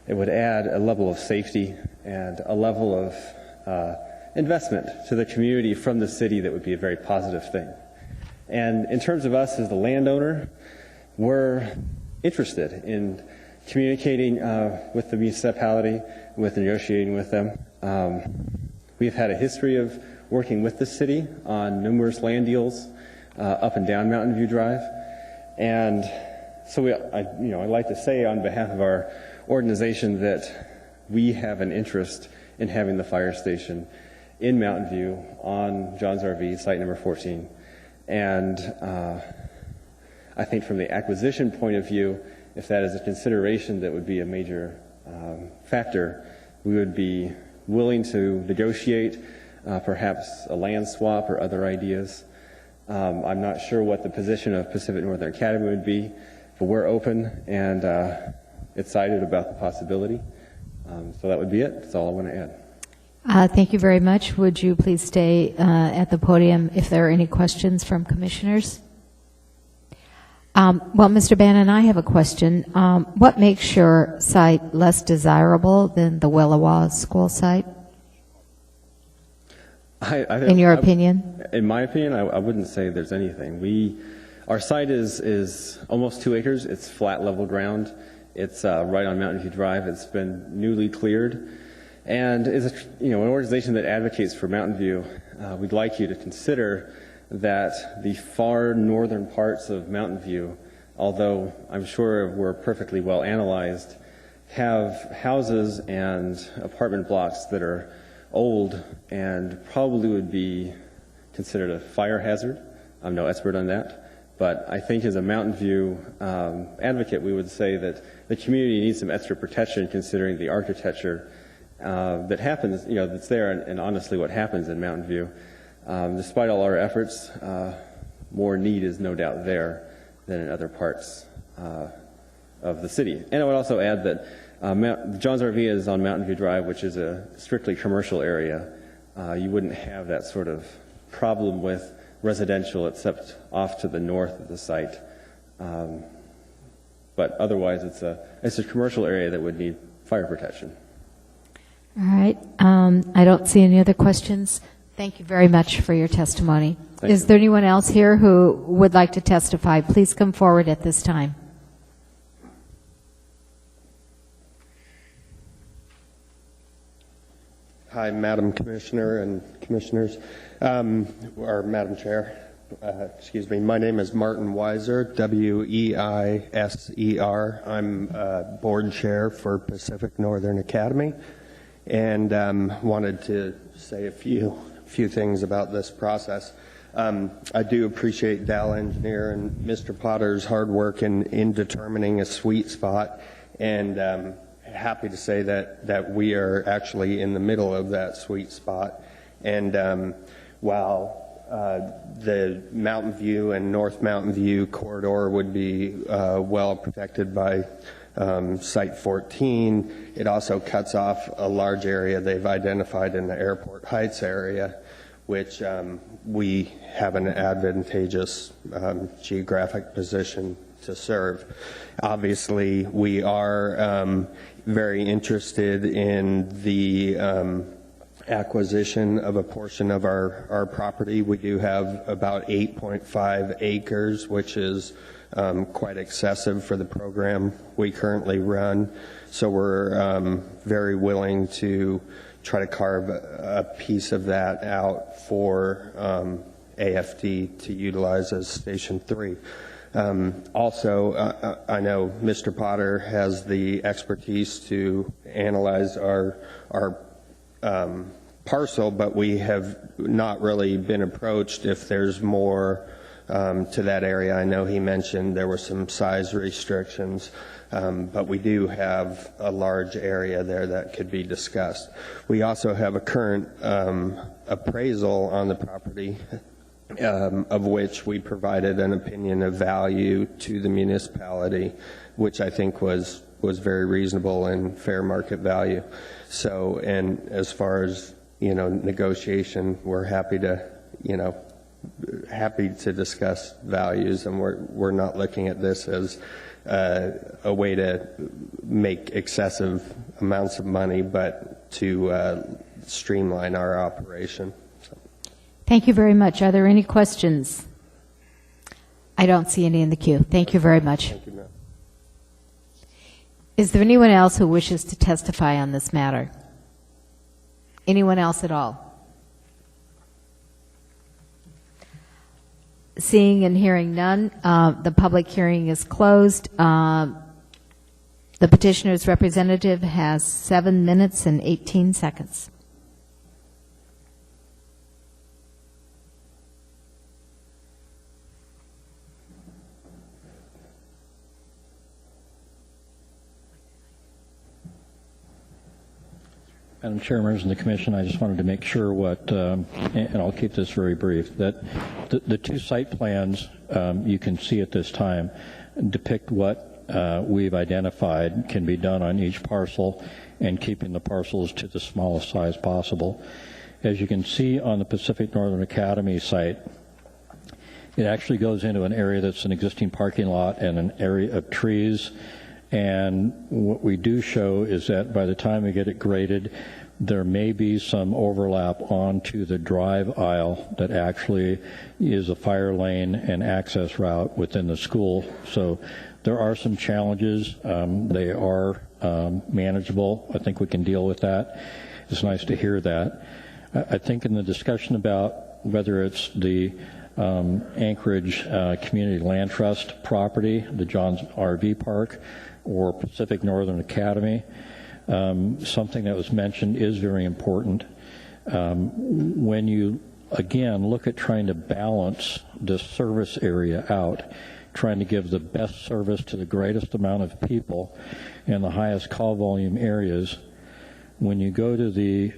it would add a level of safety and a level of investment to the community from the city that would be a very positive thing. And in terms of us as the landowner, we're interested in communicating with the municipality, with negotiating with them. We've had a history of working with the city on numerous land deals up and down Mountain View Drive. And so I'd like to say on behalf of our organization that we have an interest in having the fire station in Mountain View on John's RV, site number 14. And I think from the acquisition point of view, if that is a consideration that would be a major factor, we would be willing to negotiate perhaps a land swap or other ideas. I'm not sure what the position of Pacific Northern Academy would be, but we're open and excited about the possibility. So that would be it. That's all I want to add. Thank you very much. Would you please stay at the podium if there are any questions from commissioners? Well, Mr. Bannon, I have a question. What makes your site less desirable than the Willowa School site, in your opinion? In my opinion, I wouldn't say there's anything. Our site is almost 2 acres. It's flat level ground. It's right on Mountain View Drive. It's been newly cleared. And as an organization that advocates for Mountain View, we'd like you to consider that the far northern parts of Mountain View, although I'm sure we're perfectly well analyzed, have houses and apartment blocks that are old and probably would be considered a fire hazard. I'm no expert on that, but I think as a Mountain View advocate, we would say that the community needs some extra protection considering the architecture that happens, that's there, and honestly what happens in Mountain View. Despite all our efforts, more need is no doubt there than in other parts of the city. And I would also add that John's RV is on Mountain View Drive, which is a strictly commercial area. You wouldn't have that sort of problem with residential except off to the north of the site. But otherwise, it's a commercial area that would need fire protection. All right. I don't see any other questions. Thank you very much for your testimony. Is there anyone else here who would like to testify? Please come forward at this time. Hi, Madam Commissioner and Commissioners, or Madam Chair. Excuse me. My name is Martin Weiser, W-E-I-S-E-R. I'm board chair for Pacific Northern Academy, and wanted to say a few things about this process. I do appreciate Dow Engineer and Mr. Potter's hard work in determining a sweet spot, and happy to say that we are actually in the middle of that sweet spot. And while the Mountain View and North Mountain View corridor would be well protected by Site 14, it also cuts off a large area they've identified in the Airport Heights area, which we have an advantageous geographic position to serve. Obviously, we are very interested in the acquisition of a portion of our property. We do have about 8.5 acres, which is quite excessive for the program we currently run. So we're very willing to try to carve a piece of that out for AFD to utilize as Station 3. Also, I know Mr. Potter has the expertise to analyze our parcel, but we have not really been approached if there's more to that area. I know he mentioned there were some size restrictions, but we do have a large area there that could be discussed. We also have a current appraisal on the property, of which we provided an opinion of value to the municipality, which I think was very reasonable and fair market value. So, and as far as, negotiation, we're happy to, happy to discuss values, and we're not looking at this as a way to make excessive amounts of money, but to streamline our operation. Thank you very much. Are there any questions? I don't see any in the queue. Thank you very much. Thank you, ma'am. Is there anyone else who wishes to testify on this matter? Anyone else at all? Seeing and hearing none, the public hearing is closed. The petitioner's representative has 7 minutes and 18 seconds. Madam Chair, members of the Commission, I just wanted to make sure and I'll keep this very brief, that the two site plans you can see at this time depict what we've identified can be done on each parcel and keeping the parcels to the smallest size possible. As you can see on the Pacific Northern Academy site, it actually goes into an area that's an existing parking lot and an area of trees. And what we do show is that by the time we get it graded, there may be some overlap onto the drive aisle that actually is a fire lane and access route within the school. So there are some challenges. They are manageable. I think we can deal with that. It's nice to hear that. I think in the discussion about whether it's the Anchorage Community Land Trust property, the Johns RV Park, or Pacific Northern Academy, something that was mentioned is very important. When you, again, look at trying to balance the service area out, trying to give the best service to the greatest amount of people in the highest call volume areas, when you go to the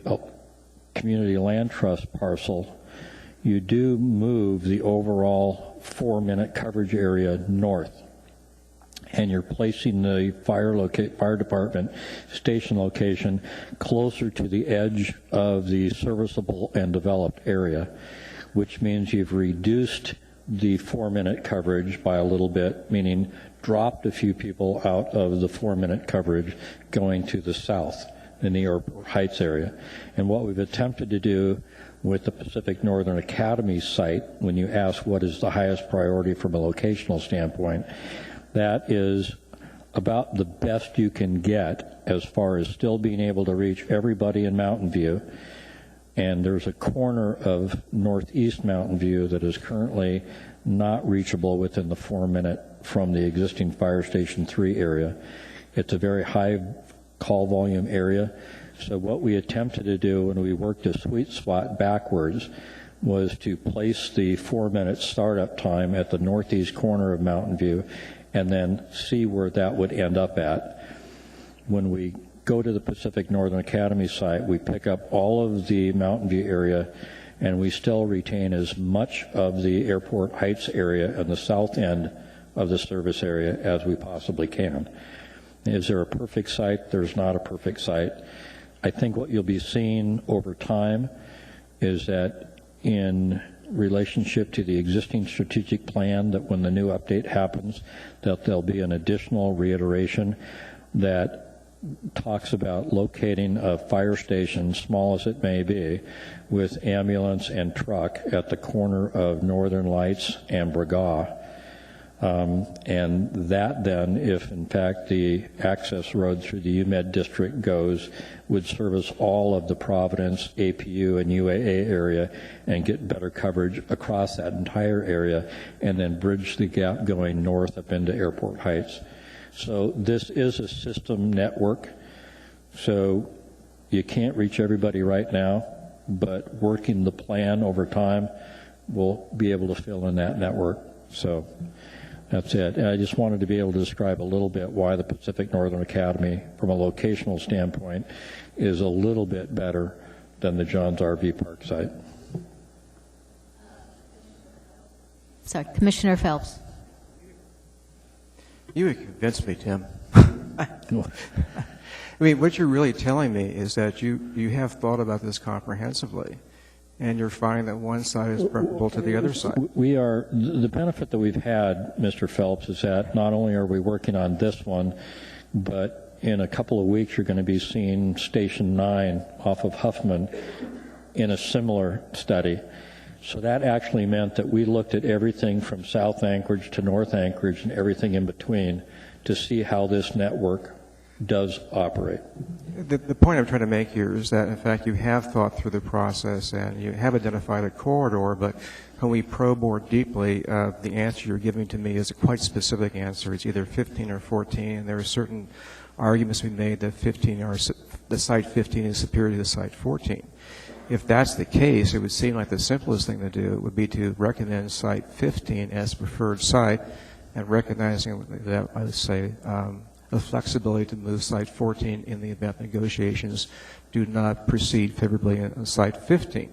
Community Land Trust parcel, you do move the overall 4-minute coverage area north. And you're placing the fire department station location closer to the edge of the serviceable and developed area, which means you've reduced the 4-minute coverage by a little bit, meaning dropped a few people out of the 4-minute coverage going to the south in the Airport Heights area. And what we've attempted to do with the Pacific Northern Academy site, when you ask what is the highest priority from a locational standpoint, that is about the best you can get as far as still being able to reach everybody in Mountain View. And there's a corner of northeast Mountain View that is currently not reachable within the 4-minute from the existing Fire Station 3 area. It's a very high call volume area. So what we attempted to do when we worked a sweet spot backwards was to place the 4-minute startup time at the northeast corner of Mountain View and then see where that would end up at. When we go to the Pacific Northern Academy site, we pick up all of the Mountain View area, and we still retain as much of the Airport Heights area and the south end of the service area as we possibly can. Is there a perfect site? There's not a perfect site. I think what you'll be seeing over time is that in relationship to the existing strategic plan, that when the new update happens, that there'll be an additional reiteration that talks about locating a fire station, small as it may be, with ambulance and truck at the corner of Northern Lights and Bragaw. And that then, if in fact the access road through the UMed district goes, would service all of the Providence, APU, and UAA area and get better coverage across that entire area, and then bridge the gap going north up into Airport Heights. So this is a system network, so you can't reach everybody right now, but working the plan over time, we'll be able to fill in that network. So that's it. And I just wanted to be able to describe a little bit why the Pacific Northern Academy, from a locational standpoint, is a little bit better than the Johns RV Park site. Sorry, Commissioner Phelps. You would convince me, Tim. I mean, what you're really telling me is that you have thought about this comprehensively, and you're finding that one side is preferable to the other side. The benefit that we've had, Mr. Phelps, is that not only are we working on this one, but in a couple of weeks you're going to be seeing Station 9 off of Huffman in a similar study. So that actually meant that we looked at everything from South Anchorage to North Anchorage and everything in between to see how this network does operate. The point I'm trying to make here is that, in fact, you have thought through the process and you have identified a corridor, but when we probe more deeply, the answer you're giving to me is a quite specific answer. It's either 15 or 14, and there are certain arguments we made that the site 15 is superior to the site 14. If that's the case, it would seem like the simplest thing to do would be to recommend site 15 as preferred site, and recognizing that, I would say, the flexibility to move site 14 in the event negotiations do not proceed favorably on site 15.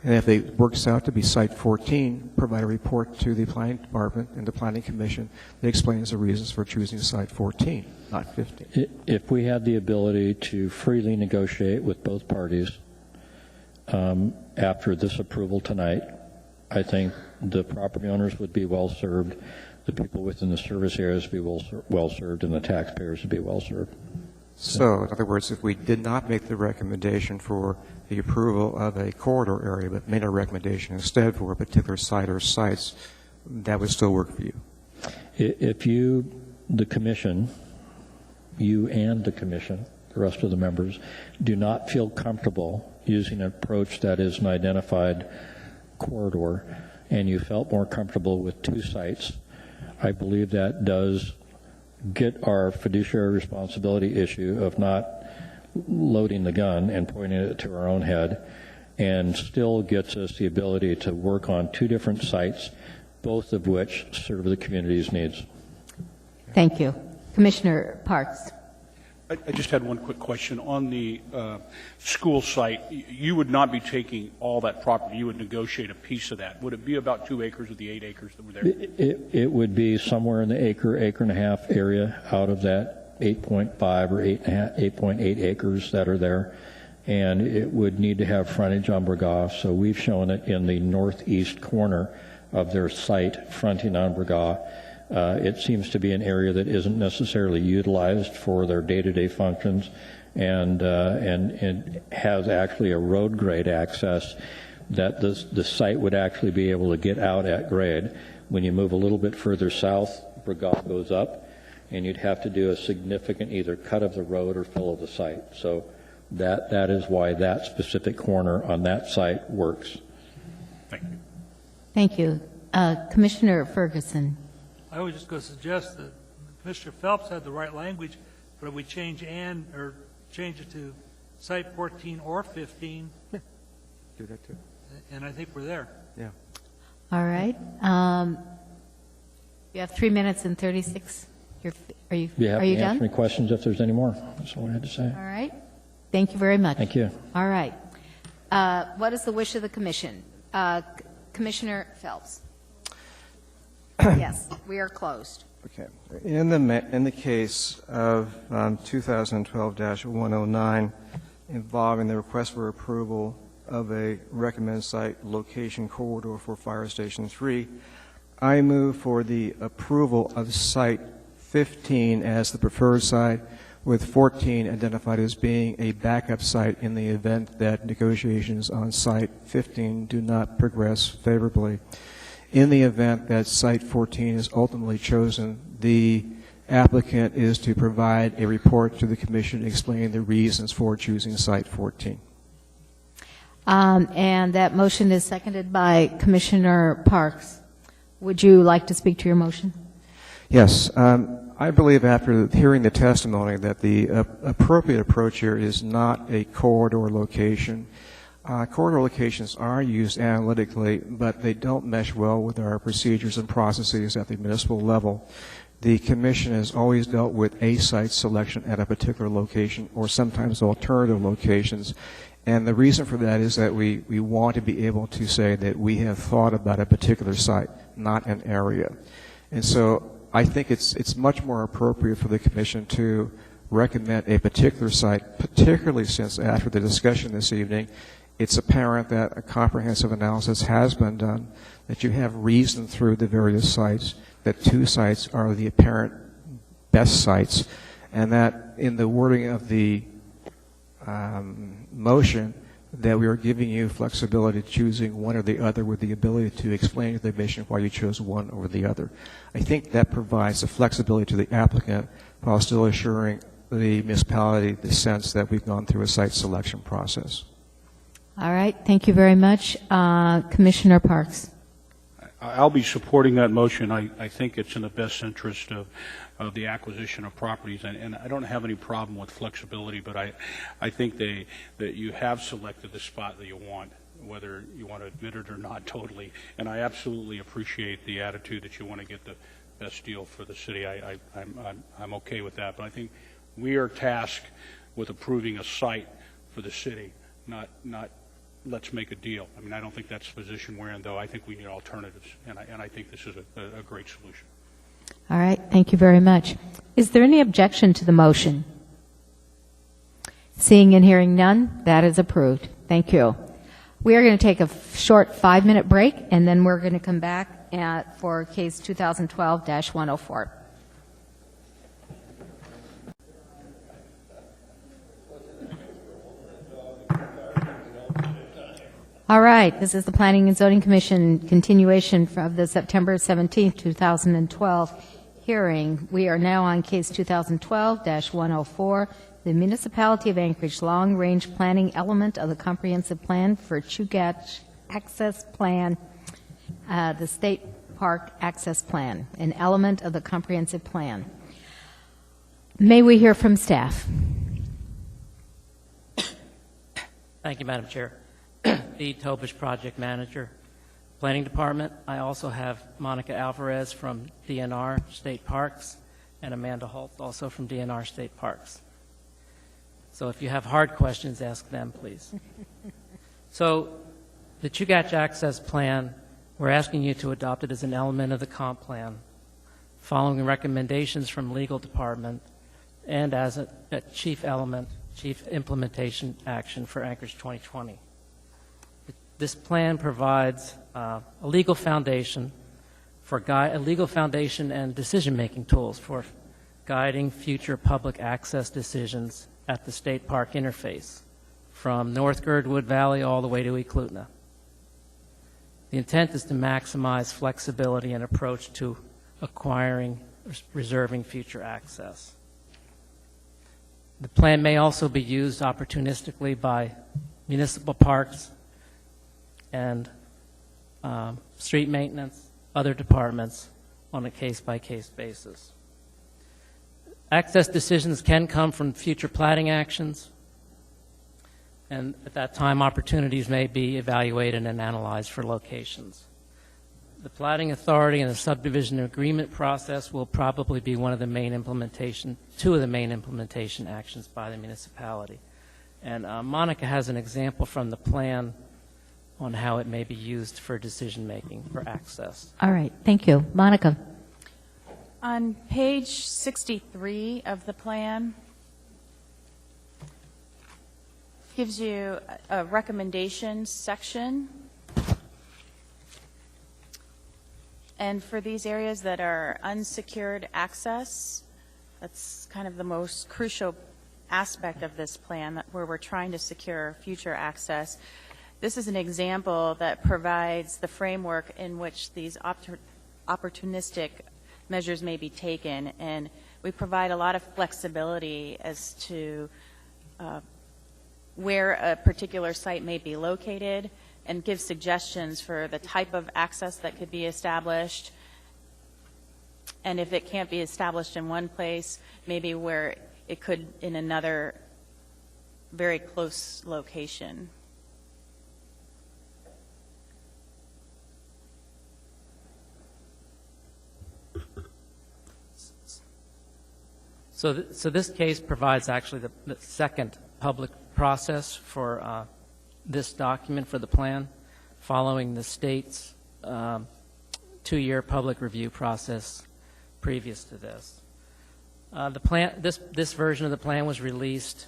And if it works out to be site 14, provide a report to the planning department and the planning commission that explains the reasons for choosing site 14, not 15. If we had the ability to freely negotiate with both parties after this approval tonight, I think the property owners would be well served, the people within the service areas would be well served, and the taxpayers would be well served. So, in other words, if we did not make the recommendation for the approval of a corridor area, but made a recommendation instead for a particular site or sites, that would still work for you? If you, the commission, you and the commission, the rest of the members, do not feel comfortable using an approach that is an identified corridor, and you felt more comfortable with two sites, I believe that does get our fiduciary responsibility issue of not loading the gun and pointing it to our own head, and still gets us the ability to work on two different sites, both of which serve the community's needs. Thank you. Commissioner Parks. I just had one quick question. On the school site, you would not be taking all that property. You would negotiate a piece of that. Would it be about 2 acres of the 8 acres that were there? It would be somewhere in the acre and a half area out of that 8.5 or 8.8 acres that are there. And it would need to have frontage on Bragaw. So we've shown it in the northeast corner of their site, fronting on Bragaw. It seems to be an area that isn't necessarily utilized for their day-to-day functions, and it has actually a road grade access that the site would actually be able to get out at grade. When you move a little bit further south, Bragaw goes up, and you'd have to do a significant either cut of the road or fill of the site. So that is why that specific corner on that site works. Thank you. Thank you. Commissioner Ferguson. I was just going to suggest that Commissioner Phelps had the right language, but if we change it to site 14 or 15, do that too. And I think we're there. Yeah. All right. You have 3 minutes and 36. Are you You have to answer done? any questions if there's any more. That's all I had to say. All right. Thank you very much. Thank you. All right. What is the wish of the commission? Commissioner Phelps. Yes, we are closed. Okay. In the case of 2012-109 involving the request for approval of a recommended site location corridor for Fire Station 3, I move for the approval of Site 15 as the preferred site, with 14 identified as being a backup site in the event that negotiations on Site 15 do not progress favorably. In the event that Site 14 is ultimately chosen, the applicant is to provide a report to the Commission explaining the reasons for choosing Site 14. And that motion is seconded by Commissioner Parks. Would you like to speak to your motion? Yes. I believe after hearing the testimony that the appropriate approach here is not a corridor location. Corridor locations are used analytically, but they don't mesh well with our procedures and processes at the municipal level. The Commission has always dealt with a site selection at a particular location or sometimes alternative locations. And the reason for that is that we want to be able to say that we have thought about a particular site, not an area. And so I think it's much more appropriate for the Commission to recommend a particular site, particularly since after the discussion this evening, it's apparent that a comprehensive analysis has been done, that you have reasoned through the various sites, that 2 sites are the apparent best sites, and that in the wording of the motion, that we are giving you flexibility choosing one or the other with the ability to explain to the Commission why you chose one over the other. I think that provides the flexibility to the applicant while still assuring the municipality the sense that we've gone through a site selection process. All right. Thank you very much. Commissioner Parks. I'll be supporting that motion. I think it's in the best interest of the acquisition of properties, and I don't have any problem with flexibility, but I think that you have selected the spot that you want, whether you want to admit it or not totally, and I absolutely appreciate the attitude that you want to get the best deal for the city. I'm okay with that, but I think we are tasked with approving a site for the city, not let's make a deal. I mean, I don't think that's the position we're in, though. I think we need alternatives, and I think this is a great solution. All right. Thank you very much. Is there any objection to the motion? Seeing and hearing none, that is approved. Thank you. We are going to take a short 5-minute break, and then we're going to come back for case 2012-104. All right, this is the Planning and Zoning Commission continuation of the September 17, 2012 hearing. We are now on case 2012-104, the Municipality of Anchorage Long-Range Planning Element of the Comprehensive Plan for Chugach Access Plan, the State Park Access Plan, an element of the Comprehensive Plan. May we hear from staff? Thank you, Madam Chair. The Tobish Project Manager, Planning Department. I also have Monica Alvarez from DNR State Parks and Amanda Holt also from DNR State Parks. So if you have hard questions, ask them, please. So the Chugach Access Plan, we're asking you to adopt it as an element of the comp plan, following recommendations from Legal Department and as a chief implementation action for Anchorage 2020. This plan provides a legal foundation and decision-making tools for guiding future public access decisions at the state park interface, from North Girdwood Valley all the way to Eklutna. The intent is to maximize flexibility and approach to acquiring, reserving future access. The plan may also be used opportunistically by municipal parks and street maintenance, other departments on a case-by-case basis. Access decisions can come from future platting actions, and at that time opportunities may be evaluated and analyzed for locations. The platting authority and the subdivision agreement process will probably be two of the main implementation actions by the municipality. And Monica has an example from the plan on how it may be used for decision-making for access. All right, thank you. Monica. On page 63 of the plan, gives you a recommendations section. And for these areas that are unsecured access, that's kind of the most crucial aspect of this plan, where we're trying to secure future access. This is an example that provides the framework in which these opportunistic measures may be taken, and we provide a lot of flexibility as to where a particular site may be located, and give suggestions for the type of access that could be established, and if it can't be established in one place, maybe where it could in another very close location. So this case provides actually the second public process for this document for the plan, following the state's 2-year public review process previous to this. The plan, this version of the plan was released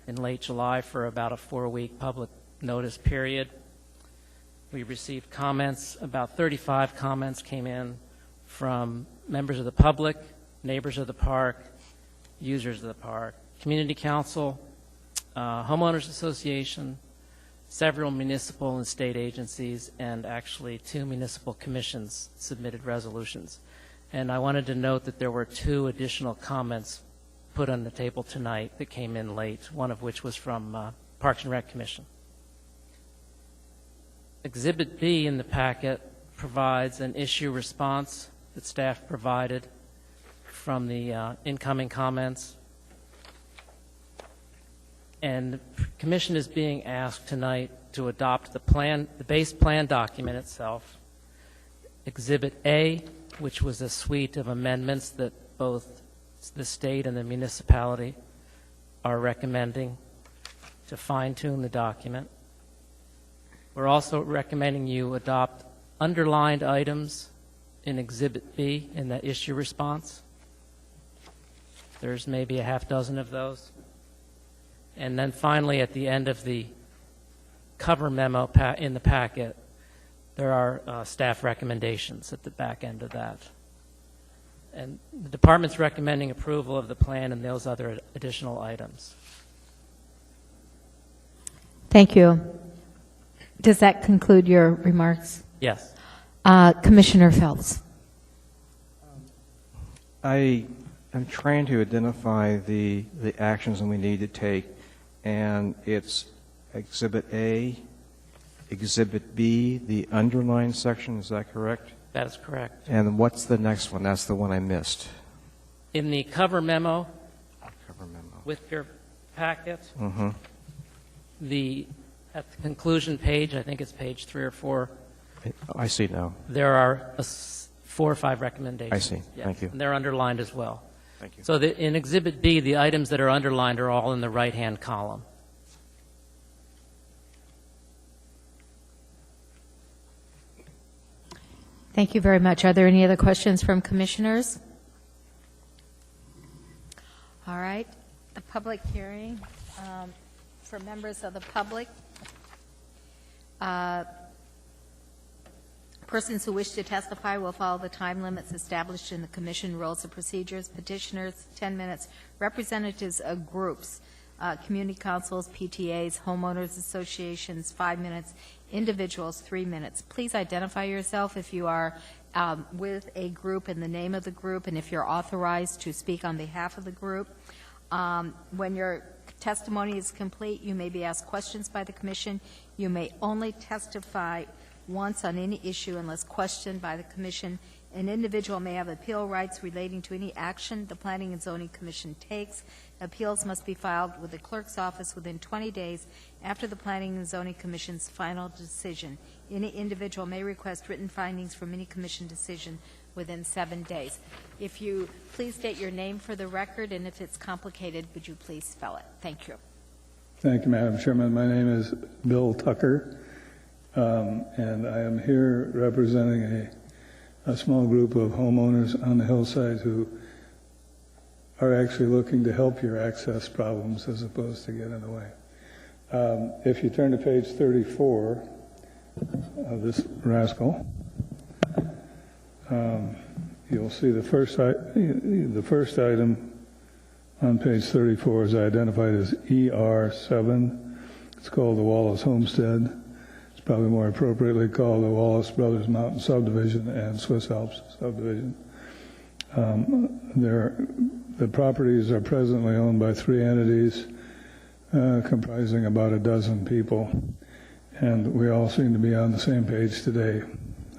in late July for about a 4-week public notice period. We received comments, about 35 comments came in from members of the public, neighbors of the park, users of the park, community council, homeowners association, several municipal and state agencies, and actually 2 municipal commissions submitted resolutions. And I wanted to note that there were 2 additional comments put on the table tonight that came in late, one of which was from Parks and Rec Commission. Exhibit B in the packet provides an issue response that staff provided from the incoming comments. And the Commission is being asked tonight to adopt the plan, the base plan document itself. Exhibit A, which was a suite of amendments that both the state and the municipality are recommending to fine-tune the document. We're also recommending you adopt underlined items in Exhibit B in the issue response. There's maybe a half dozen of those. And then finally, at the end of the cover memo in the packet, there are staff recommendations at the back end of that. And the department's recommending approval of the plan and those other additional items. Thank you. Does that conclude your remarks? Yes. Commissioner Phelps. I am trying to identify the actions that we need to take, and it's Exhibit A, Exhibit B, the underlined section, is that correct? That is correct. And what's the next one? That's the one I missed. In the cover memo, with your packet, at the conclusion page, I think it's page 3 or 4. I see now. There are 4 or 5 recommendations. I see. Yes. Thank you. And they're underlined as well. Thank you. So in Exhibit B, the items that are underlined are all in the right-hand column. Thank you very much. Are there any other questions from commissioners? All right. The public hearing for members of the public. Persons who wish to testify will follow the time limits established in the commission rules of procedures. Petitioners, 10 minutes. Representatives of groups, community councils, PTAs, homeowners associations, 5 minutes. Individuals, 3 minutes. Please identify yourself if you are with a group and the name of the group, and if you're authorized to speak on behalf of the group. When your testimony is complete, you may be asked questions by the commission. You may only testify once on any issue unless questioned by the commission. An individual may have appeal rights relating to any action the Planning and Zoning Commission takes. Appeals must be filed with the clerk's office within 20 days after the Planning and Zoning Commission's final decision. Any individual may request written findings from any commission decision within 7 days. If you please state your name for the record, and if it's complicated, would you please spell it? Thank you. Thank you, Madam Chairman. My name is Bill Tucker, and I am here representing a small group of homeowners on the hillside who are actually looking to help your access problems as opposed to get in the way. If you turn to page 34 of this rascal, you'll see the first item on page 34 is identified as ER7. It's called the Wallace Homestead. It's probably more appropriately called the Wallace Brothers Mountain Subdivision and Swiss Alps Subdivision. The properties are presently owned by 3 entities comprising about a dozen people, and we all seem to be on the same page today.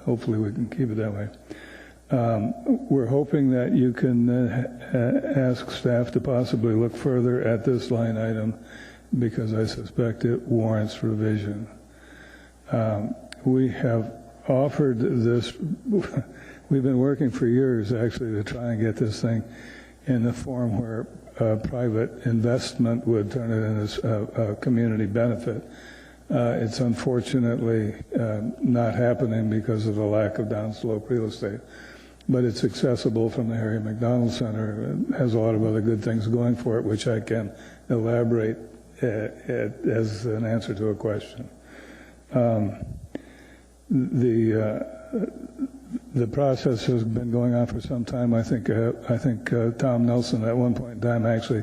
Hopefully we can keep it that way. We're hoping that you can ask staff to possibly look further at this line item because I suspect it warrants revision. We have offered this, we've been working for years actually to try and get this thing in the form where private investment would turn it into a community benefit. It's unfortunately not happening because of the lack of downslope real estate. But it's accessible from the Harry McDonald Center. It has a lot of other good things going for it, which I can elaborate as an answer to a question. The process has been going on for some time. I think Tom Nelson at one point in time actually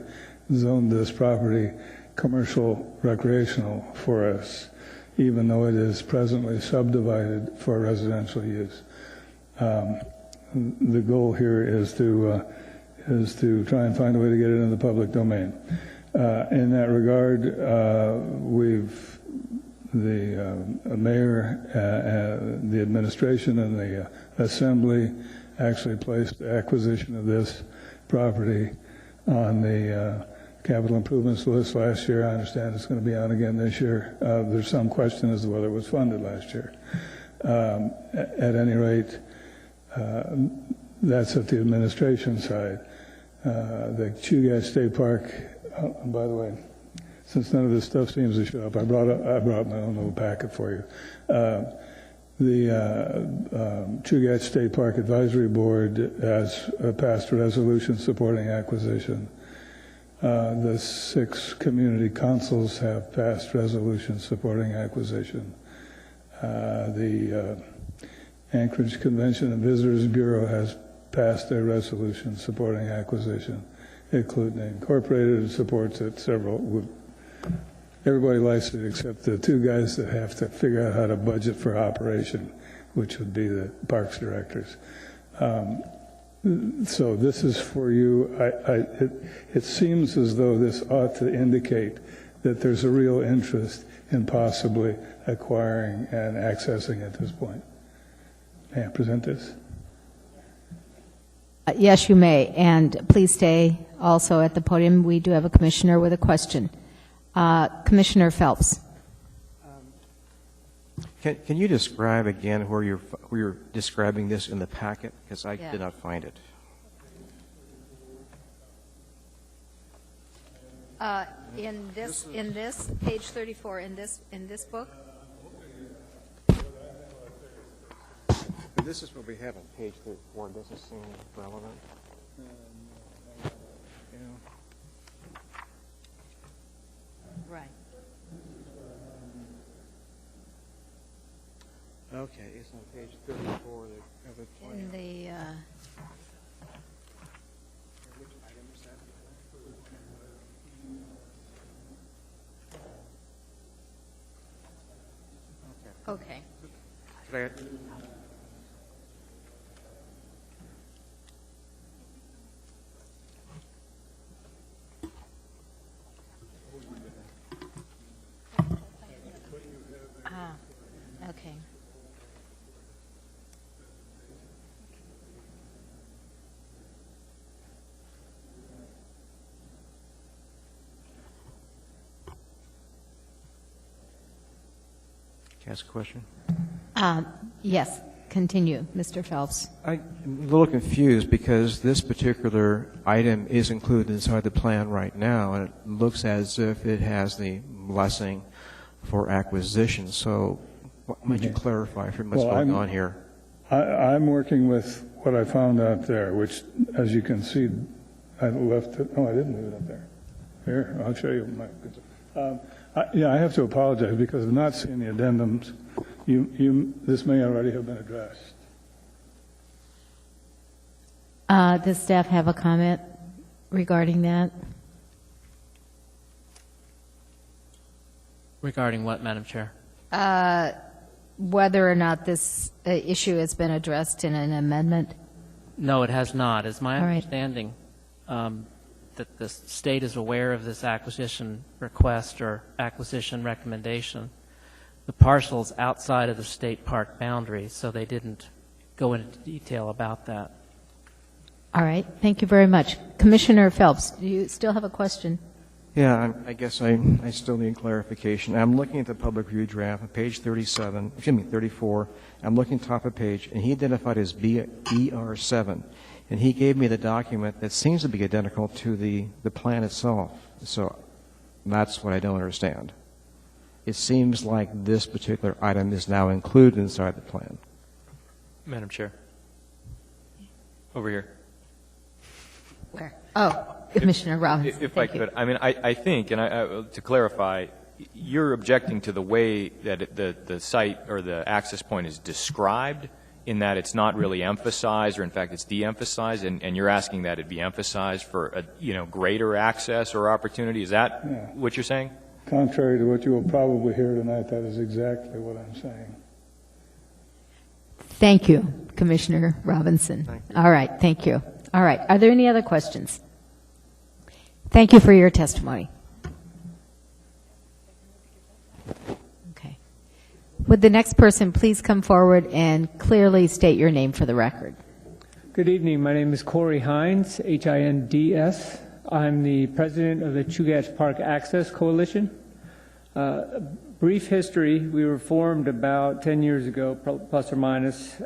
zoned this property commercial recreational for us, even though it is presently subdivided for residential use. The goal here is to try and find a way to get it in the public domain. In that regard, the mayor, the administration, and the assembly actually placed the acquisition of this property on the capital improvements list last year. I understand it's going to be on again this year. There's some question as to whether it was funded last year. At any rate, that's at the administration side. The Chugach State Park, by the way, since none of this stuff seems to show up, I brought my own little packet for you. The Chugach State Park Advisory Board has passed a resolution supporting acquisition. The 6 community councils have passed resolutions supporting acquisition. The Anchorage Convention and Visitors Bureau has passed a resolution supporting acquisition. Eklutna Incorporated supports it. Everybody likes it except the 2 guys that have to figure out how to budget for operation, which would be the parks directors. So this is for you. It seems as though this ought to indicate that there's a real interest in possibly acquiring and accessing at this point. May I present this? Yes, you may, and please stay also at the podium. We do have a commissioner with a question. Commissioner Phelps. Can you describe again where you're describing this in the packet? Because I did not find it. In this page 34 in this book. This is what we have on page 34. Does this seem relevant? Right. Okay, it's on page 34 of the plan. In the okay. Could I Okay. Can I ask a question? Yes, continue, Mr. Phelps. I'm a little confused because this particular item is included inside the plan right now, and it looks as if it has the blessing for acquisition. So what might you clarify for what's going on here? I'm working with what I found out there, which, as you can see, I left it. Oh, I didn't leave it up there. Here, I'll show you. Yeah, I have to apologize because I've not seen the addendums. This may already have been addressed. Does staff have a comment regarding that? Regarding what, Madam Chair? Whether or not this issue has been addressed in an amendment? No, it has not. It's my All right. understanding that the state is aware of this acquisition request or acquisition recommendation. The parcel's outside of the state park boundary, so they didn't go into detail about that. All right. Thank you very much. Commissioner Phelps, do you still have a question? Yeah, I guess I still need clarification. I'm looking at the public review draft on page 34. I'm looking top of page, and he identified as BER7. And he gave me the document that seems to be identical to the plan itself. So that's what I don't understand. It seems like this particular item is now included inside the plan. Madam Chair. Over here. Where? Oh, Commissioner Robinson. If I could, I mean, I think, and to clarify, you're objecting to the way that the site or the access point is described, in that it's not really emphasized, or in fact it's de-emphasized, and you're asking that it be emphasized for a greater access or opportunity. Is that what you're saying? Contrary to what you will probably hear tonight, that is exactly what I'm saying. Thank you, Commissioner Robinson. All right, thank you. All right, are there any other questions? Thank you for your testimony. Okay. Would the next person please come forward and clearly state your name for the record? Good evening. My name is Corey Hines, Hinds. I'm the president of the Chugach Park Access Coalition. Brief history, we were formed about 10 years ago, plus or minus,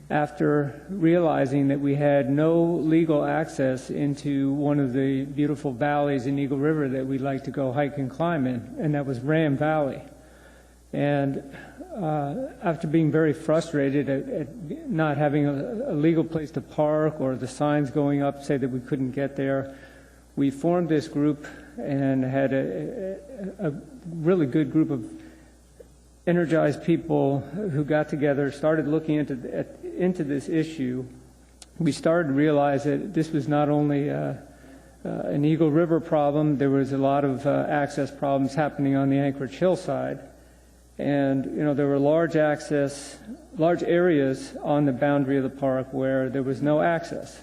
after realizing that we had no legal access into one of the beautiful valleys in Eagle River that we'd like to go hike and climb in, and that was Ram Valley. And after being very frustrated at not having a legal place to park, or the signs going up say that we couldn't get there, we formed this group and had a really good group of energized people who got together, started looking into this issue. We started to realize that this was not only an Eagle River problem, there was a lot of access problems happening on the Anchorage hillside. And, there were large areas on the boundary of the park where there was no access.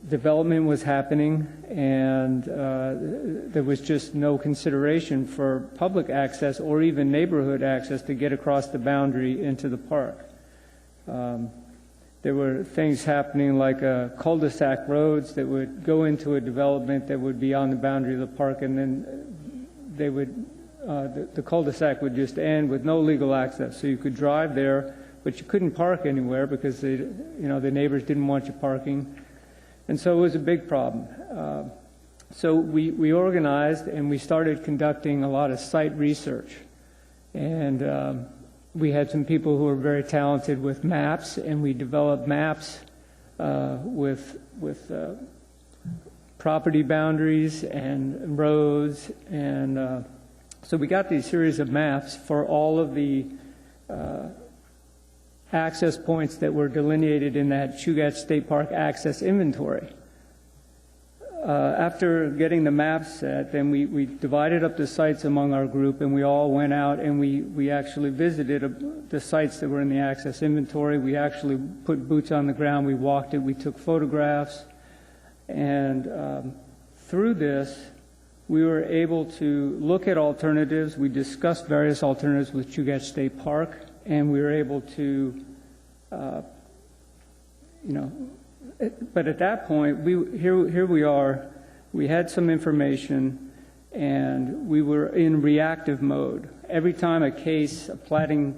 Development was happening, and there was just no consideration for public access or even neighborhood access to get across the boundary into the park. There were things happening like cul-de-sac roads that would go into a development that would be on the boundary of the park, and then they would the cul-de-sac would just end with no legal access. So you could drive there, but you couldn't park anywhere because the neighbors didn't want you parking. And so it was a big problem. So we organized and we started conducting a lot of site research. And we had some people who were very talented with maps, and we developed maps with property boundaries and roads. And so we got these series of maps for all of the access points that were delineated in that Chugach State Park access inventory. After getting the maps set, then we divided up the sites among our group, and we all went out and we actually visited the sites that were in the access inventory. We actually put boots on the ground. We walked it. We took photographs. And through this, we were able to look at alternatives. We discussed various alternatives with Chugach State Park, and we were able to, but at that point, here we are. We had some information, and we were in reactive mode. Every time a platting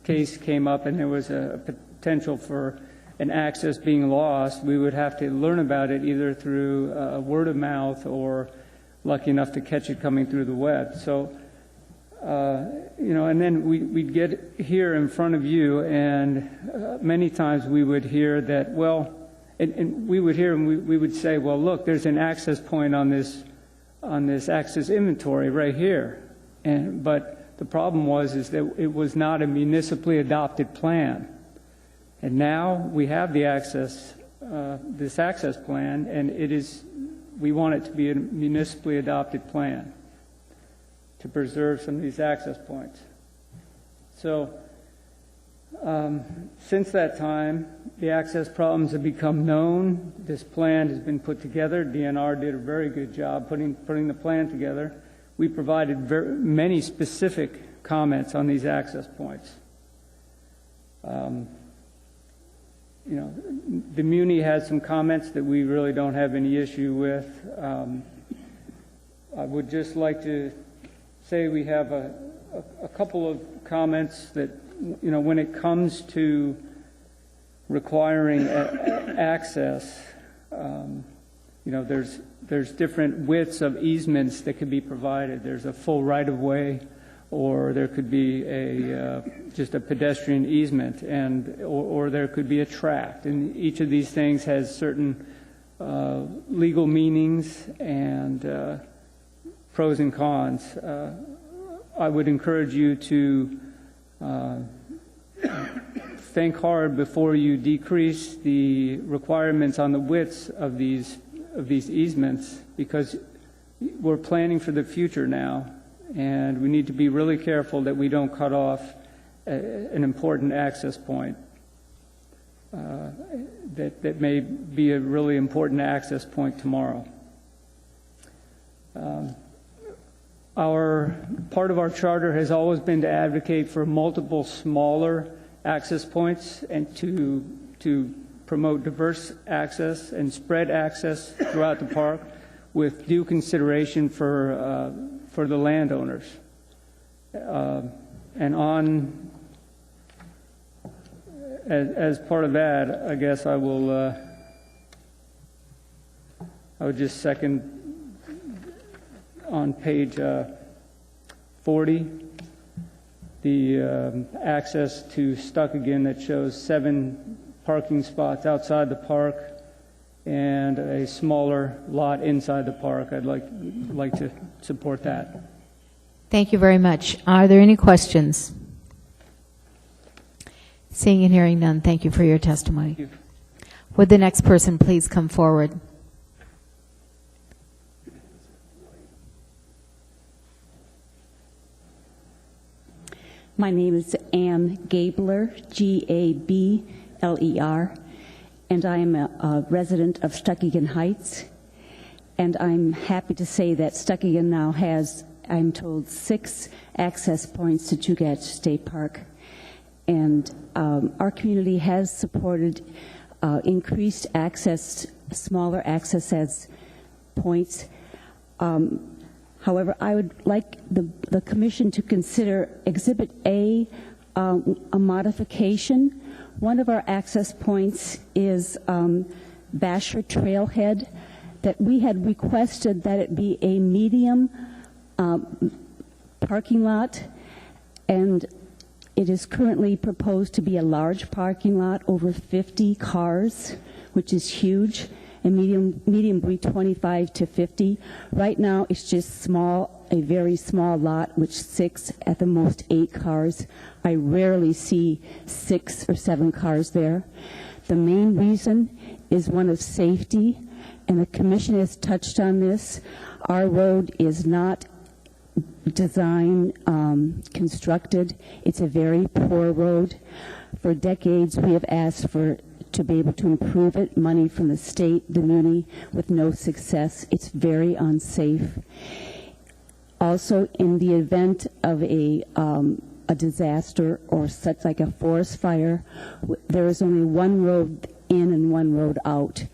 case came up, and there was a potential for an access being lost, we would have to learn about it either through word of mouth or lucky enough to catch it coming through the web. So, and then we'd get here in front of you, and many times we would hear that, well, and we would hear and we would say, well, look, there's an access point on this on this access inventory right here. But the problem is that it was not a municipally adopted plan. And now we have the access, this access plan, and we want it to be a municipally adopted plan to preserve some of these access points. So since that time, the access problems have become known. This plan has been put together. DNR did a very good job putting the plan together. We provided many specific comments on these access points. The Muni has some comments that we really don't have any issue with. I would just like to say we have a couple of comments that, when it comes to requiring access, there's different widths of easements that could be provided. There's a full right-of-way, or there could be just a pedestrian easement, or there could be a tract. And each of these things has certain legal meanings and pros and cons. I would encourage you to think hard before you decrease the requirements on the widths of these easements, because we're planning for the future now, and we need to be really careful that we don't cut off an important access point that may be a really important access point tomorrow. Part of our charter has always been to advocate for multiple smaller access points and to promote diverse access and spread access throughout the park with due consideration for the landowners. And as part of that, I guess I would just second on page 40, the access to Stuckagon that shows 7 parking spots outside the park and a smaller lot inside the park. I'd like to support that. Thank you very much. Are there any questions? Seeing and hearing none, thank you for your testimony. Thank you. Would the next person please come forward? My name is Ann Gabler, Gabler, and I am a resident of Stuckagon Heights. And I'm happy to say that Stuckagon now has, I'm told, 6 access points to Chugach State Park. And our community has supported increased access, smaller access points. However, I would like the Commission to consider Exhibit A a modification. One of our access points is Basher Trailhead, that we had requested that it be a medium parking lot, and it is currently proposed to be a large parking lot, over 50 cars, which is huge. And medium breed 25 to 50. Right now, it's just small, a very small lot, which 6, at the most 8 cars. I rarely see 6 or 7 cars there. The main reason is one of safety, and the Commission has touched on this. Our road is not designed, constructed. It's a very poor road. For decades, we have asked to be able to improve it, money from the state, the Muni, with no success. It's very unsafe. Also, in the event of a disaster or such like a forest fire, there is only one road in and one road out.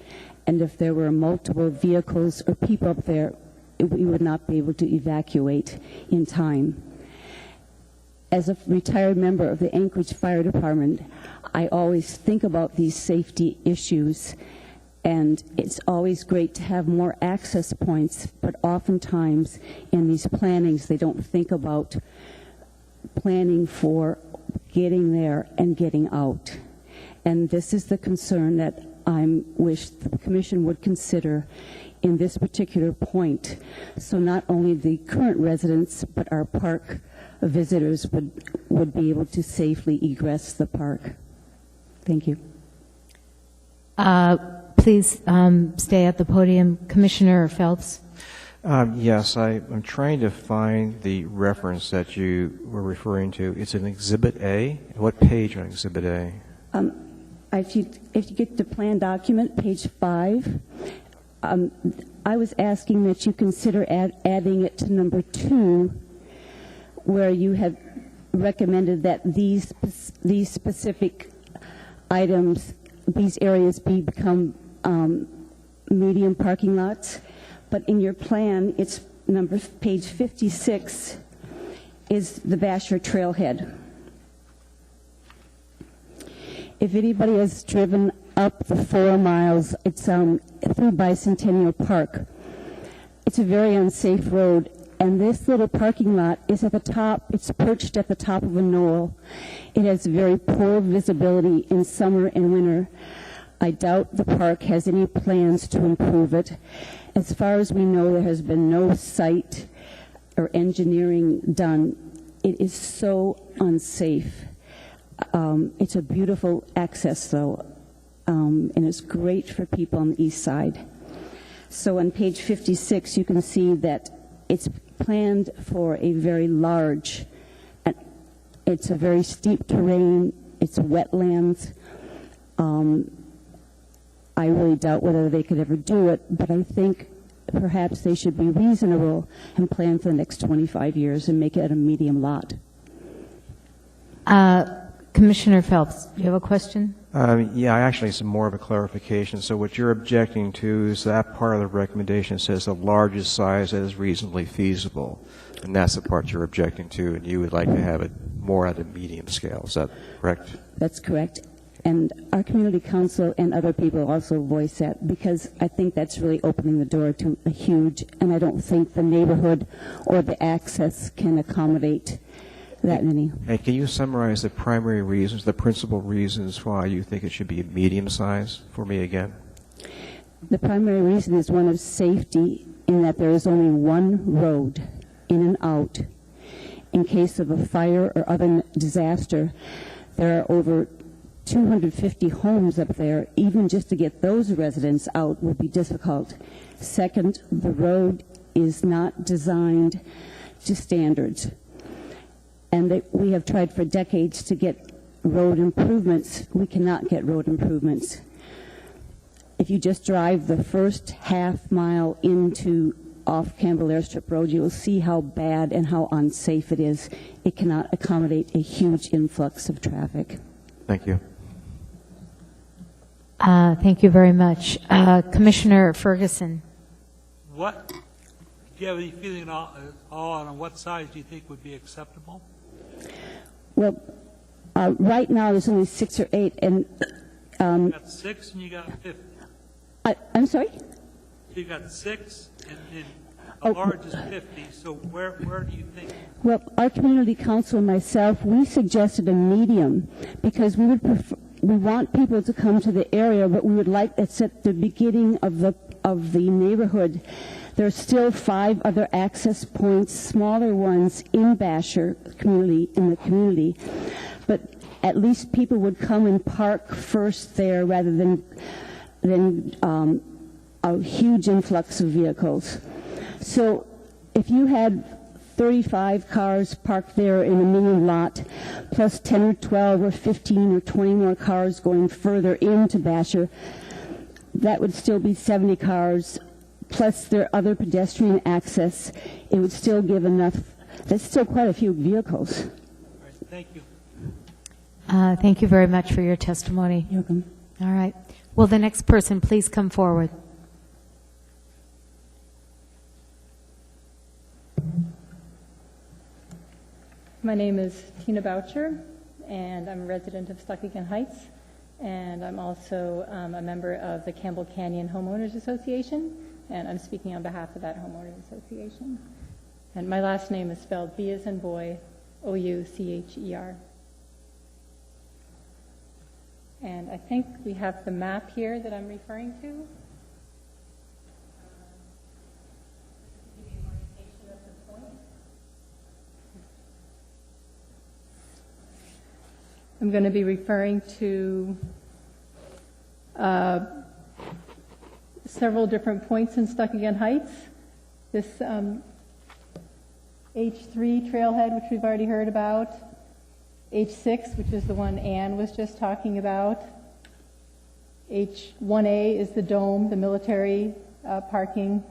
And if there were multiple vehicles or people up there, we would not be able to evacuate in time. As a retired member of the Anchorage Fire Department, I always think about these safety issues, and it's always great to have more access points, but oftentimes in these plannings they don't think about planning for getting there and getting out. And this is the concern that I wish the Commission would consider in this particular point. So not only the current residents, but our park visitors would be able to safely egress the park. Thank you. Please stay at the podium. Commissioner Phelps. Yes, I'm trying to find the reference that you were referring to. It's in Exhibit A. What page on Exhibit A? If you get the plan document, page 5, I was asking that you consider adding it to number 2, where you have recommended that these specific items, these areas become medium parking lots. But in your plan, it's page 56 is the Basher Trailhead. If anybody has driven up the 4 miles, it's through Bicentennial Park. It's a very unsafe road, and this little parking lot is at the top. It's perched at the top of a knoll. It has very poor visibility in summer and winter. I doubt the park has any plans to improve it. As far as we know, there has been no site or engineering done. It is so unsafe. It's a beautiful access, though, and it's great for people on the east side. So on page 56, you can see that it's planned for a very large, it's a very steep terrain, it's wetlands. I really doubt whether they could ever do it, but I think perhaps they should be reasonable and plan for the next 25 years and make it a medium lot. Commissioner Phelps, do you have a question? Yeah, actually, it's more of a clarification. So what you're objecting to is that part of the recommendation says the largest size that is reasonably feasible, and that's the part you're objecting to, and you would like to have it more at a medium scale. Is that correct? That's correct. And our community council and other people also voice that, because I think that's really opening the door to a huge, and I don't think the neighborhood or the access can accommodate that many. And can you summarize the primary reasons, the principal reasons why you think it should be medium size for me again? The primary reason is one of safety, in that there is only one road in and out. In case of a fire or other disaster, there are over 250 homes up there. Even just to get those residents out would be difficult. Second, the road is not designed to standards. And we have tried for decades to get road improvements. We cannot get road improvements. If you just drive the first half mile off Campbell Airstrip Road, you will see how bad and how unsafe it is. It cannot accommodate a huge influx of traffic. Thank you. Thank you very much. Commissioner Ferguson. Do you have any feeling at all on what size do you think would be acceptable? Well, right now there's only 6 or 8, and You got 6 and you got 50. I'm sorry? You got 6 and the large is 50. So where do you think? Well, our community council and myself, we suggested a medium, because we want people to come to the area, but we would like it's at the beginning of the neighborhood. There's still 5 other access points, smaller ones in Basher in the community, but at least people would come and park first there rather than a huge influx of vehicles. So if you had 35 cars parked there in a mini lot, plus 10 or 12 or 15 or 20 more cars going further into Basher, that would still be 70 cars, plus their other pedestrian access. It would still give enough. That's still quite a few vehicles. Thank you. Thank you very much for your testimony. You're welcome. All right. Will the next person please come forward? My name is Tina Boucher, and I'm a resident of Stuckagon Heights, and I'm also a member of the Campbell Canyon Homeowners Association, and I'm speaking on behalf of that homeowners association. And my last name is spelled B as in boy, O-U-C-H-E-R. And I think we have the map here that I'm referring to. I'm going to be referring to several different points in Stuckingen Heights. This H3 trailhead, which we've already heard about, H6, which is the one Ann was just talking about, H1A is the dome, the military parking,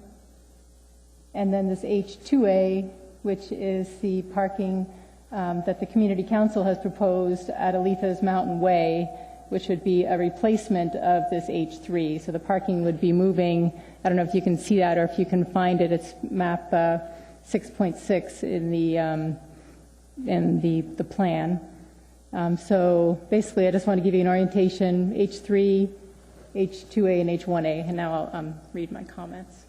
and then this H2A, which is the parking that the Community Council has proposed at Aletha's Mountain Way, which would be a replacement of this H3. So the parking would be moving, I don't know if you can see that or if you can find it, it's map 6.6 in the plan. So basically I just want to give you an orientation, H3, H2A, and H1A, and now I'll read my comments.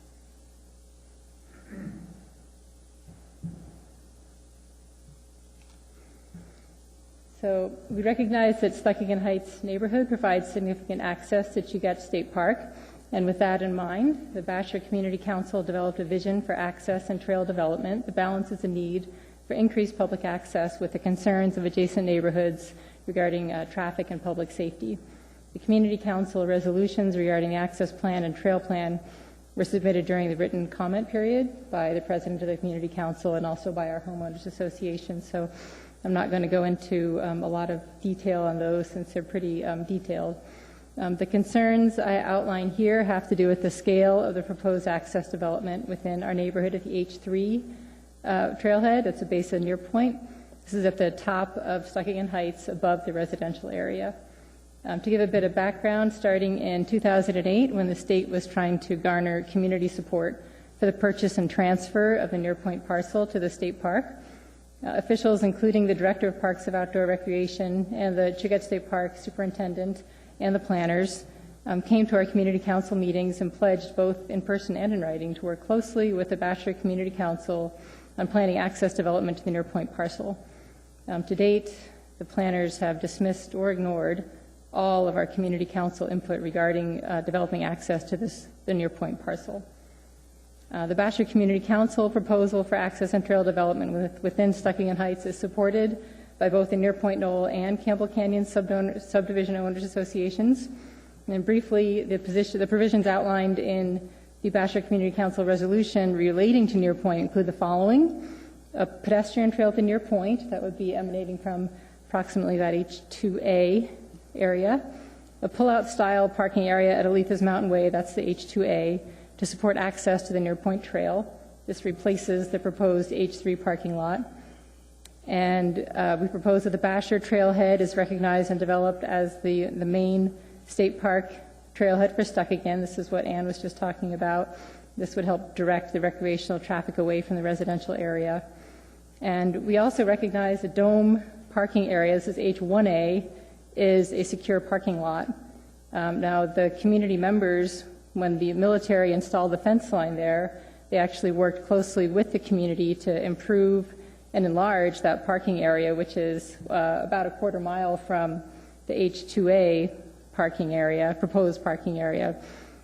So we recognize that Stuckingen Heights neighborhood provides significant access to Chugach State Park, and with that in mind, the Basher Community Council developed a vision for access and trail development that balances the need for increased public access with the concerns of adjacent neighborhoods regarding traffic and public safety. The Community Council resolutions regarding the access plan and trail plan were submitted during the written comment period by the President of the Community Council and also by our Homeowners Association. So I'm not going to go into a lot of detail on those since they're pretty detailed. The concerns I outline here have to do with the scale of the proposed access development within our neighborhood at the H3 trailhead. It's a base of near point. This is at the top of Stuckingen Heights above the residential area. To give a bit of background, starting in 2008, when the state was trying to garner community support for the purchase and transfer of the Near Point parcel to the state park, officials, including the Director of Parks of Outdoor Recreation and the Chugach State Park Superintendent and the planners, came to our Community Council meetings and pledged both in person and in writing to work closely with the Basher Community Council on planning access development to the Near Point parcel. To date, the planners have dismissed or ignored all of our Community Council input regarding developing access to the Near Point parcel. The Basher Community Council proposal for access and trail development within Stuckingen Heights is supported by both the Near Point Knoll and Campbell Canyon Subdivision Owners Associations. And briefly, the provisions outlined in the Basher Community Council resolution relating to Near Point include the following: a pedestrian trail to Near Point that would be emanating from approximately that H2A area, a pull-out style parking area at Aletha's Mountain Way, that's the H2A, to support access to the Near Point Trail. This replaces the proposed H3 parking lot. And we propose that the Basher Trailhead is recognized and developed as the main state park trailhead for Stuckingen. This is what Ann was just talking about. This would help direct the recreational traffic away from the residential area. And we also recognize the dome parking area, this is H1A, is a secure parking lot. Now, the community members, when the military installed the fence line there, they actually worked closely with the community to improve and enlarge that parking area, which is about a quarter mile from the H2A parking area, proposed parking area.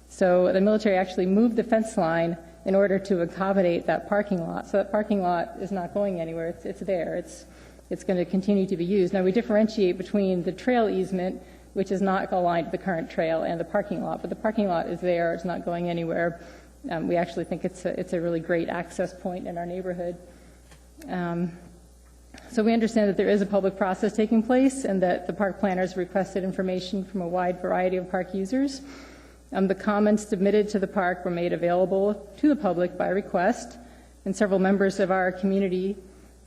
So the military actually moved the fence line in order to accommodate that parking lot. So that parking lot is not going anywhere. It's there. It's going to continue to be used. Now, we differentiate between the trail easement, which is not aligned to the current trail, and the parking lot. But the parking lot is there. It's not going anywhere. We actually think it's a really great access point in our neighborhood. So we understand that there is a public process taking place and that the park planners requested information from a wide variety of park users. The comments submitted to the park were made available to the public by request, and several members of our community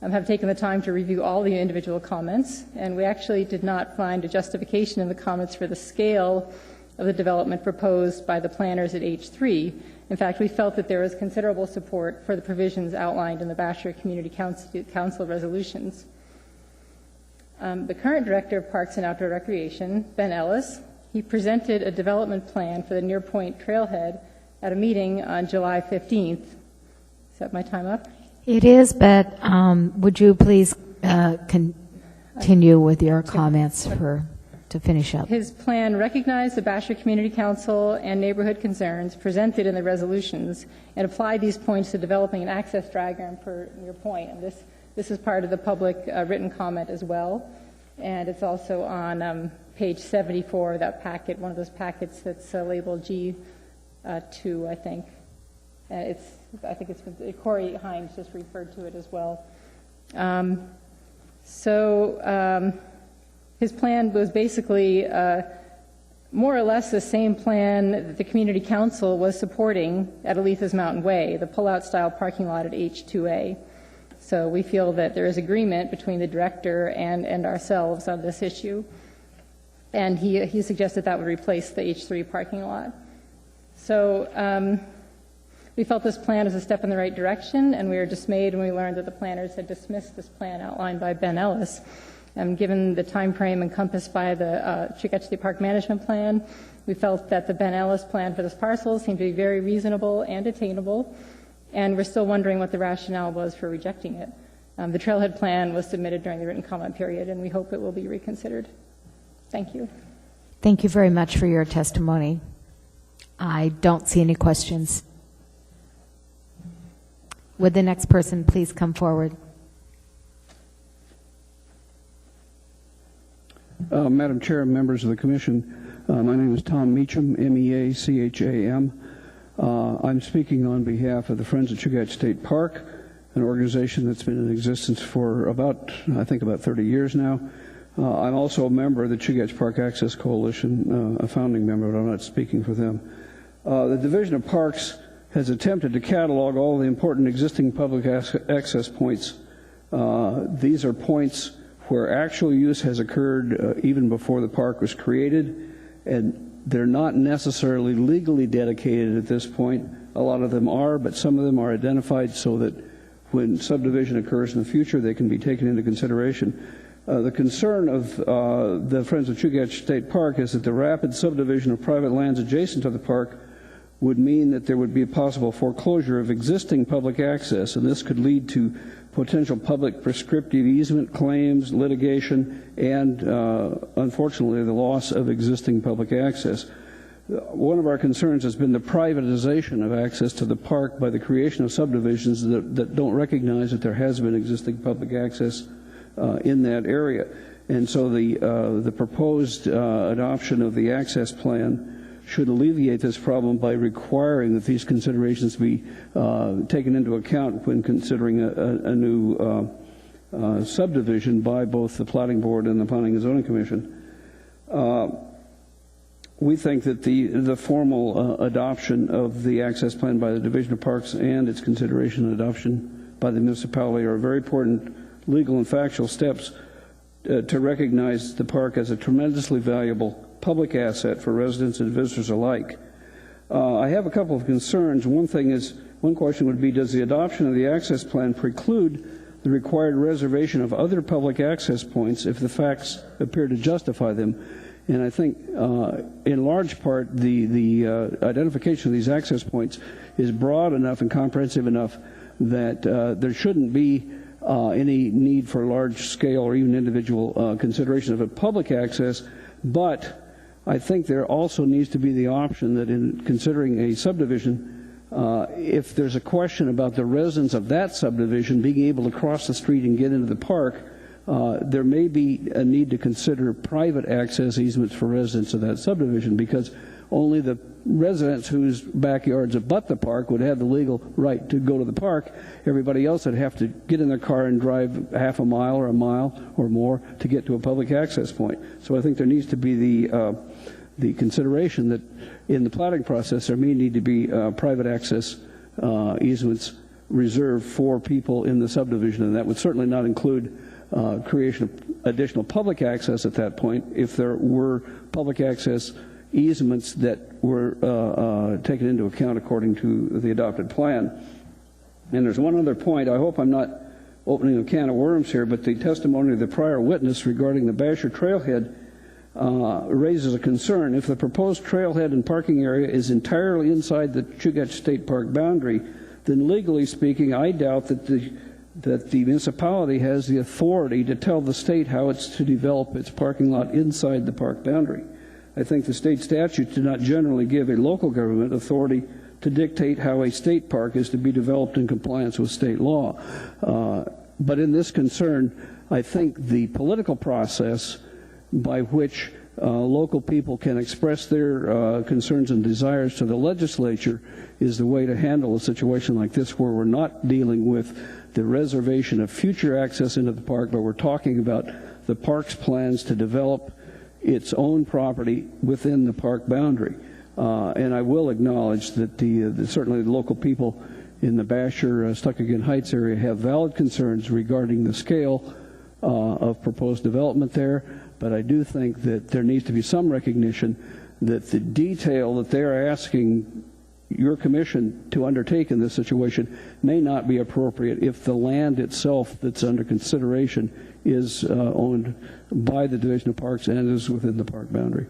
have taken the time to review all the individual comments, and we actually did not find a justification in the comments for the scale of the development proposed by the planners at H3. In fact, we felt that there was considerable support for the provisions outlined in the Basher Community Council resolutions. The current Director of Parks and Outdoor Recreation, Ben Ellis, he presented a development plan for the Near Point Trailhead at a meeting on July 15th. Is that my time up? It is, but would you please continue with your comments to finish up? His plan recognized the Basher Community Council and neighborhood concerns presented in the resolutions and applied these points to developing an access diagram for Near Point. And this is part of the public written comment as well. And it's also on page 74 of that packet, one of those packets that's labeled G2, I think. I think it's Corey Hines just referred to it as well. His plan was basically more or less the same plan that the community council was supporting at Aletha's Mountain Way, the pull-out style parking lot at H2A. So we feel that there is agreement between the director and ourselves on this issue. And he suggested that would replace the H3 parking lot. So we felt this plan was a step in the right direction, and we were dismayed when we learned that the planners had dismissed this plan outlined by Ben Ellis. Given the time frame encompassed by the Chugach Park Management Plan, we felt that the Ben Ellis plan for this parcel seemed to be very reasonable and attainable, and we're still wondering what the rationale was for rejecting it. The trailhead plan was submitted during the written comment period, and we hope it will be reconsidered. Thank you. Thank you very much for your testimony. I don't see any questions. Would the next person please come forward? Madam Chair, members of the Commission, my name is Tom Meacham, M-E-A-C-H-A-M. I'm speaking on behalf of the Friends of Chugach State Park, an organization that's been in existence for about 30 years now. I'm also a member of the Chugach Park Access Coalition, a founding member, but I'm not speaking for them. The Division of Parks has attempted to catalog all the important existing public access points. These are points where actual use has occurred even before the park was created, and they're not necessarily legally dedicated at this point. A lot of them are, but some of them are identified so that when subdivision occurs in the future, they can be taken into consideration. The concern of the Friends of Chugach State Park is that the rapid subdivision of private lands adjacent to the park would mean that there would be a possible foreclosure of existing public access, and this could lead to potential public prescriptive easement claims, litigation, and unfortunately the loss of existing public access. One of our concerns has been the privatization of access to the park by the creation of subdivisions that don't recognize that there has been existing public access in that area. And so the proposed adoption of the access plan should alleviate this problem by requiring that these considerations be taken into account when considering a new subdivision by both the Planning Board and the Planning and Zoning Commission. We think that the formal adoption of the access plan by the Division of Parks and its consideration and adoption by the municipality are very important legal and factual steps to recognize the park as a tremendously valuable public asset for residents and visitors alike. I have a couple of concerns. One question would be, does the adoption of the access plan preclude the required reservation of other public access points if the facts appear to justify them? And I think in large part the identification of these access points is broad enough and comprehensive enough that there shouldn't be any need for large-scale or even individual consideration of a public access, but I think there also needs to be the option that in considering a subdivision, if there's a question about the residents of that subdivision being able to cross the street and get into the park, there may be a need to consider private access easements for residents of that subdivision, because only the residents whose backyards abut the park would have the legal right to go to the park. Everybody else would have to get in their car and drive half a mile or a mile or more to get to a public access point. So I think there needs to be the consideration that in the planning process there may need to be private access easements reserved for people in the subdivision, and that would certainly not include creation of additional public access at that point if there were public access easements that were taken into account according to the adopted plan. And there's one other point. I hope I'm not opening a can of worms here, but the testimony of the prior witness regarding the Basher Trailhead raises a concern. If the proposed trailhead and parking area is entirely inside the Chugach State Park boundary, then legally speaking, I doubt that the municipality has the authority to tell the state how it's to develop its parking lot inside the park boundary. I think the state statutes do not generally give a local government authority to dictate how a state park is to be developed in compliance with state law. But in this concern, I think the political process by which local people can express their concerns and desires to the legislature is the way to handle a situation like this, where we're not dealing with the reservation of future access into the park, but we're talking about the park's plans to develop its own property within the park boundary. And I will acknowledge that certainly the local people in the Basher, Stuckagon Heights area have valid concerns regarding the scale of proposed development there, but I do think that there needs to be some recognition that the detail that they're asking your commission to undertake in this situation may not be appropriate if the land itself that's under consideration is owned by the Division of Parks and is within the park boundary.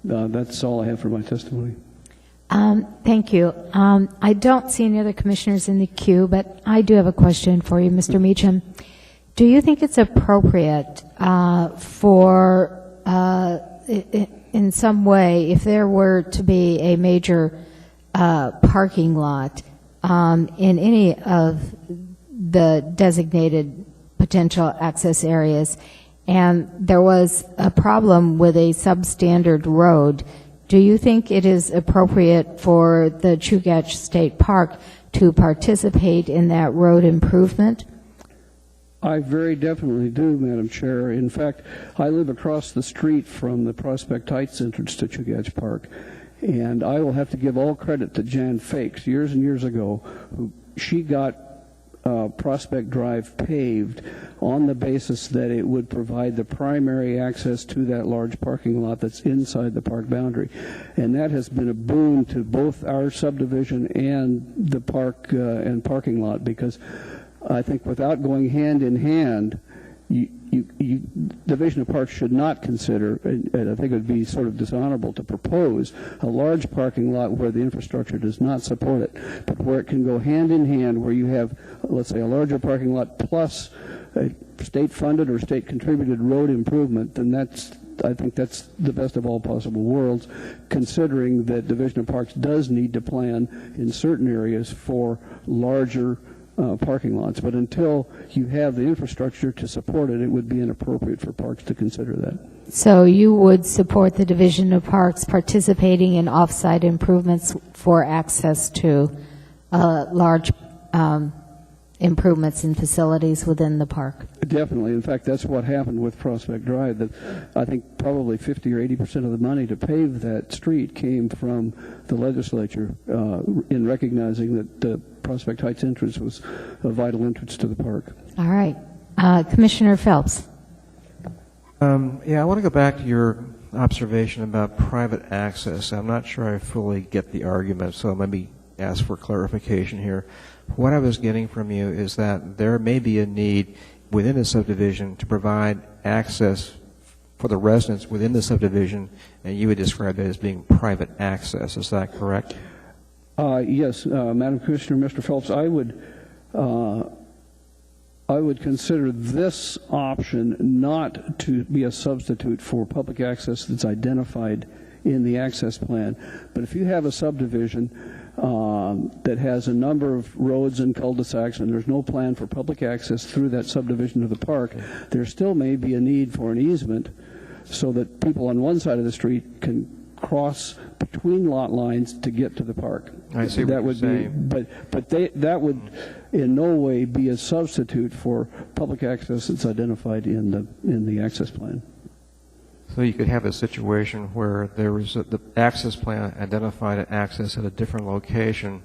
That's all I have for my testimony. Thank you. I don't see any other commissioners in the queue, but I do have a question for you, Mr. Meacham. Do you think it's appropriate for, in some way, if there were to be a major parking lot in any of the designated potential access areas, and there was a problem with a substandard road, do you think it is appropriate for the Chugach State Park to participate in that road improvement? I very definitely do, Madam Chair. In fact, I live across the street from the Prospect Heights entrance to Chugach Park, and I will have to give all credit to Jan Fakes years and years ago. She got Prospect Drive paved on the basis that it would provide the primary access to that large parking lot that's inside the park boundary. And that has been a boon to both our subdivision and the park and parking lot, because I think without going hand in hand, Division of Parks should not consider, and I think it would be sort of dishonorable to propose a large parking lot where the infrastructure does not support it, but where it can go hand in hand, where you have, let's say, a larger parking lot plus a state-funded or state-contributed road improvement, then I think that's the best of all possible worlds, considering that Division of Parks does need to plan in certain areas for larger parking lots. But until you have the infrastructure to support it, it would be inappropriate for parks to consider that. So you would support the Division of Parks participating in off-site improvements for access to large improvements in facilities within the park? Definitely. In fact, that's what happened with Prospect Drive. That I think probably 50 or 80% of the money to pave that street came from the legislature in recognizing that the Prospect Heights entrance was a vital entrance to the park. All right. Commissioner Phelps. Yeah, I want to go back to your observation about private access. I'm not sure I fully get the argument, so let me ask for clarification here. What I was getting from you is that there may be a need within a subdivision to provide access for the residents within the subdivision, and you would describe that as being private access. Is that correct? Yes, Madam Commissioner, Mr. Phelps, I would consider this option not to be a substitute for public access that's identified in the access plan. But if you have a subdivision that has a number of roads and cul-de-sacs and there's no plan for public access through that subdivision of the park, there still may be a need for an easement so that people on one side of the street can cross between lot lines to get to the park. I see what you're saying. But that would in no way be a substitute for public access that's identified in the access plan. So you could have a situation where there was the access plan identified access at a different location,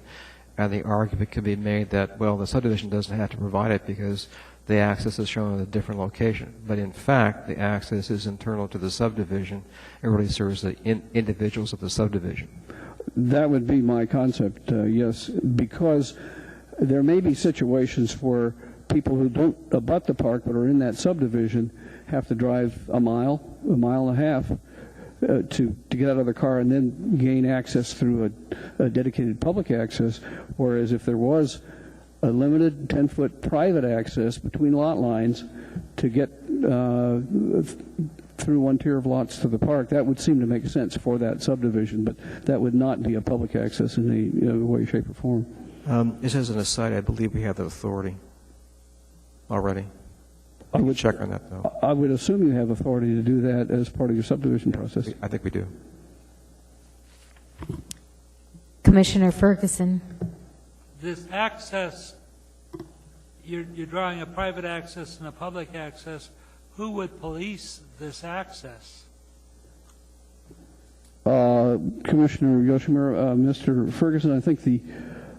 and the argument could be made that, well, the subdivision doesn't have to provide it because the access is shown at a different location. But in fact, the access is internal to the subdivision. It really serves the individuals of the subdivision. That would be my concept, yes, because there may be situations where people who don't abut the park but are in that subdivision have to drive a mile and a half to get out of the car and then gain access through a dedicated public access, whereas if there was a limited 10-foot private access between lot lines to get through one tier of lots to the park, that would seem to make sense for that subdivision, but that would not be a public access in any way, shape, or form. Just as an aside, I believe we have the authority already. I would check on that, though. I would assume you have authority to do that as part of your subdivision process. I think we do. Commissioner Ferguson. This access, you're drawing a private access and a public access. Who would police this access? Commissioner Yoshimura, Mr. Ferguson, I think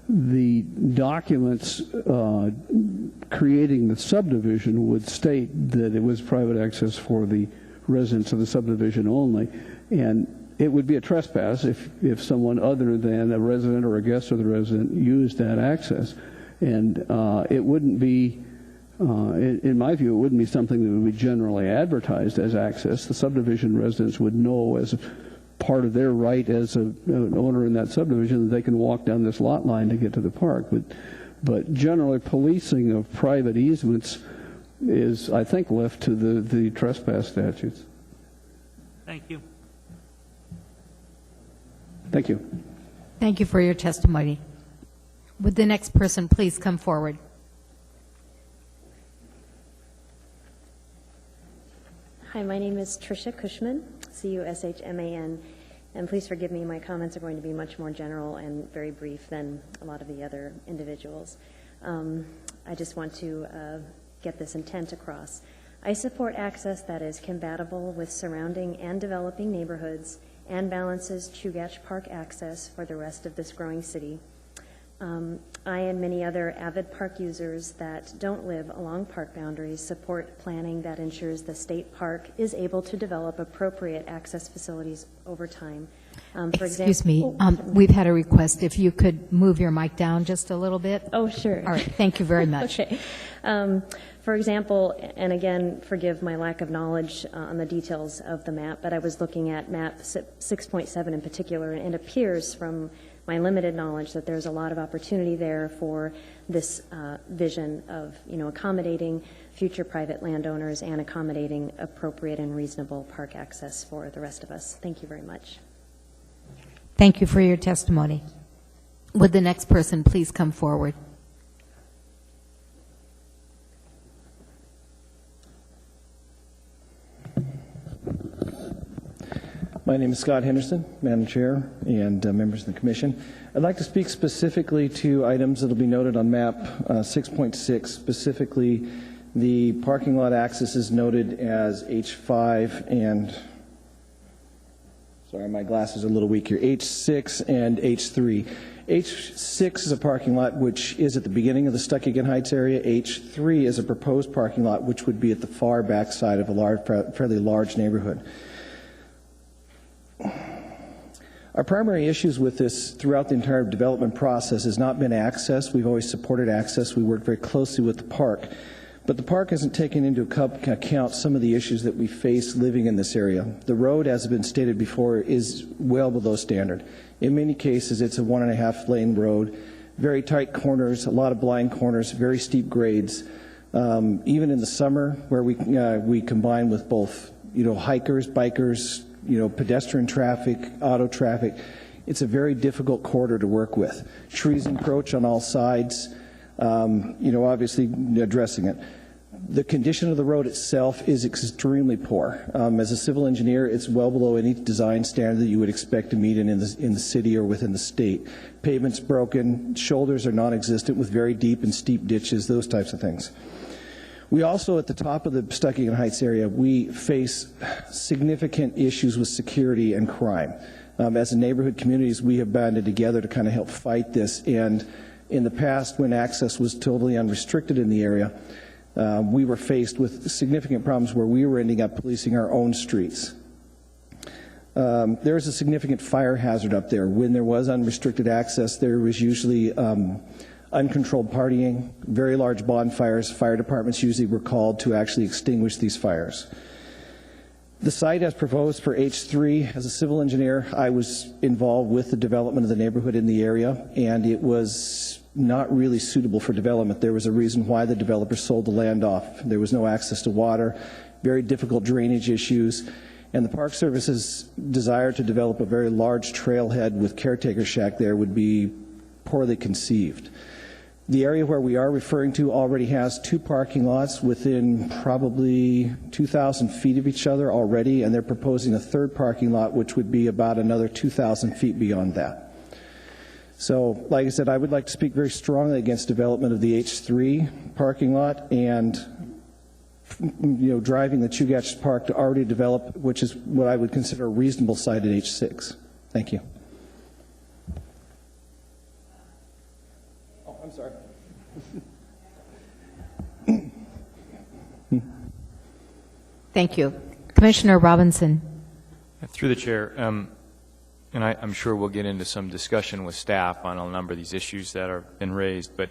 the documents creating the subdivision would state that it was private access for the residents of the subdivision only, and it would be a trespass if someone other than a resident or a guest of the resident used that access. And it wouldn't be, in my view, it wouldn't be something that would be generally advertised as access. The subdivision residents would know as part of their right as an owner in that subdivision that they can walk down this lot line to get to the park. But generally, policing of private easements is, I think, left to the trespass statutes. Thank you. Thank you. Thank you for your testimony. Would the next person please come forward? Hi, my name is Tricia Cushman, C-U-S-H-M-A-N, and please forgive me, my comments are going to be much more general and very brief than a lot of the other individuals. I just want to get this intent across. I support access that is compatible with surrounding and developing neighborhoods and balances Chugach Park access for the rest of this growing city. I and many other avid park users that don't live along park boundaries support planning that ensures the state park is able to develop appropriate access facilities over time. Excuse me, we've had a request. If you could move your mic down just a little bit. Oh, sure. All right, thank you very much. Okay. For example, and again, forgive my lack of knowledge on the details of the map, but I was looking at map 6.7 in particular, and it appears from my limited knowledge that there's a lot of opportunity there for this vision of, accommodating future private landowners and accommodating appropriate and reasonable park access for the rest of us. Thank you very much. Thank you for your testimony. Would the next person please come forward? My name is Scott Henderson, Madam Chair and members of the Commission. I'd like to speak specifically to items that will be noted on map 6.6. Specifically, the parking lot access is noted as H5 and, sorry, my glasses are a little weak here, H6 and H3. H6 is a parking lot which is at the beginning of the Stuckeygan Heights area. H3 is a proposed parking lot which would be at the far back side of a fairly large neighborhood. Our primary issues with this throughout the entire development process has not been access. We've always supported access. We work very closely with the park. But the park hasn't taken into account some of the issues that we face living in this area. The road, as has been stated before, is well below standard. In many cases, it's a 1.5 lane road, very tight corners, a lot of blind corners, very steep grades. Even in the summer, where we combine with both, hikers, bikers, pedestrian traffic, auto traffic, it's a very difficult corridor to work with. Trees encroach on all sides, obviously addressing it. The condition of the road itself is extremely poor. As a civil engineer, it's well below any design standard that you would expect to meet in the city or within the state. Pavement's broken, shoulders are non-existent with very deep and steep ditches, those types of things. We also, at the top of the Stuckeygan Heights area, we face significant issues with security and crime. As a neighborhood communities, we have banded together to kind of help fight this. And in the past, when access was totally unrestricted in the area, we were faced with significant problems where we were ending up policing our own streets. There is a significant fire hazard up there. When there was unrestricted access, there was usually uncontrolled partying, very large bonfires. Fire departments usually were called to actually extinguish these fires. The site as proposed for H3, as a civil engineer, I was involved with the development of the neighborhood in the area, and it was not really suitable for development. There was a reason why the developer sold the land off. There was no access to water, very difficult drainage issues, and the Park Service's desire to develop a very large trailhead with caretaker shack there would be poorly conceived. The area where we are referring to already has 2 parking lots within probably 2,000 feet of each other already, and they're proposing a 3rd parking lot, which would be about another 2,000 feet beyond that. So, like I said, I would like to speak very strongly against development of the H3 parking lot and, driving the Chugach Park to already develop, which is what I would consider a reasonable site at H6. Thank you. I'm sorry. Thank you. Commissioner Robinson. Through the chair, and I'm sure we'll get into some discussion with staff on a number of these issues that have been raised, but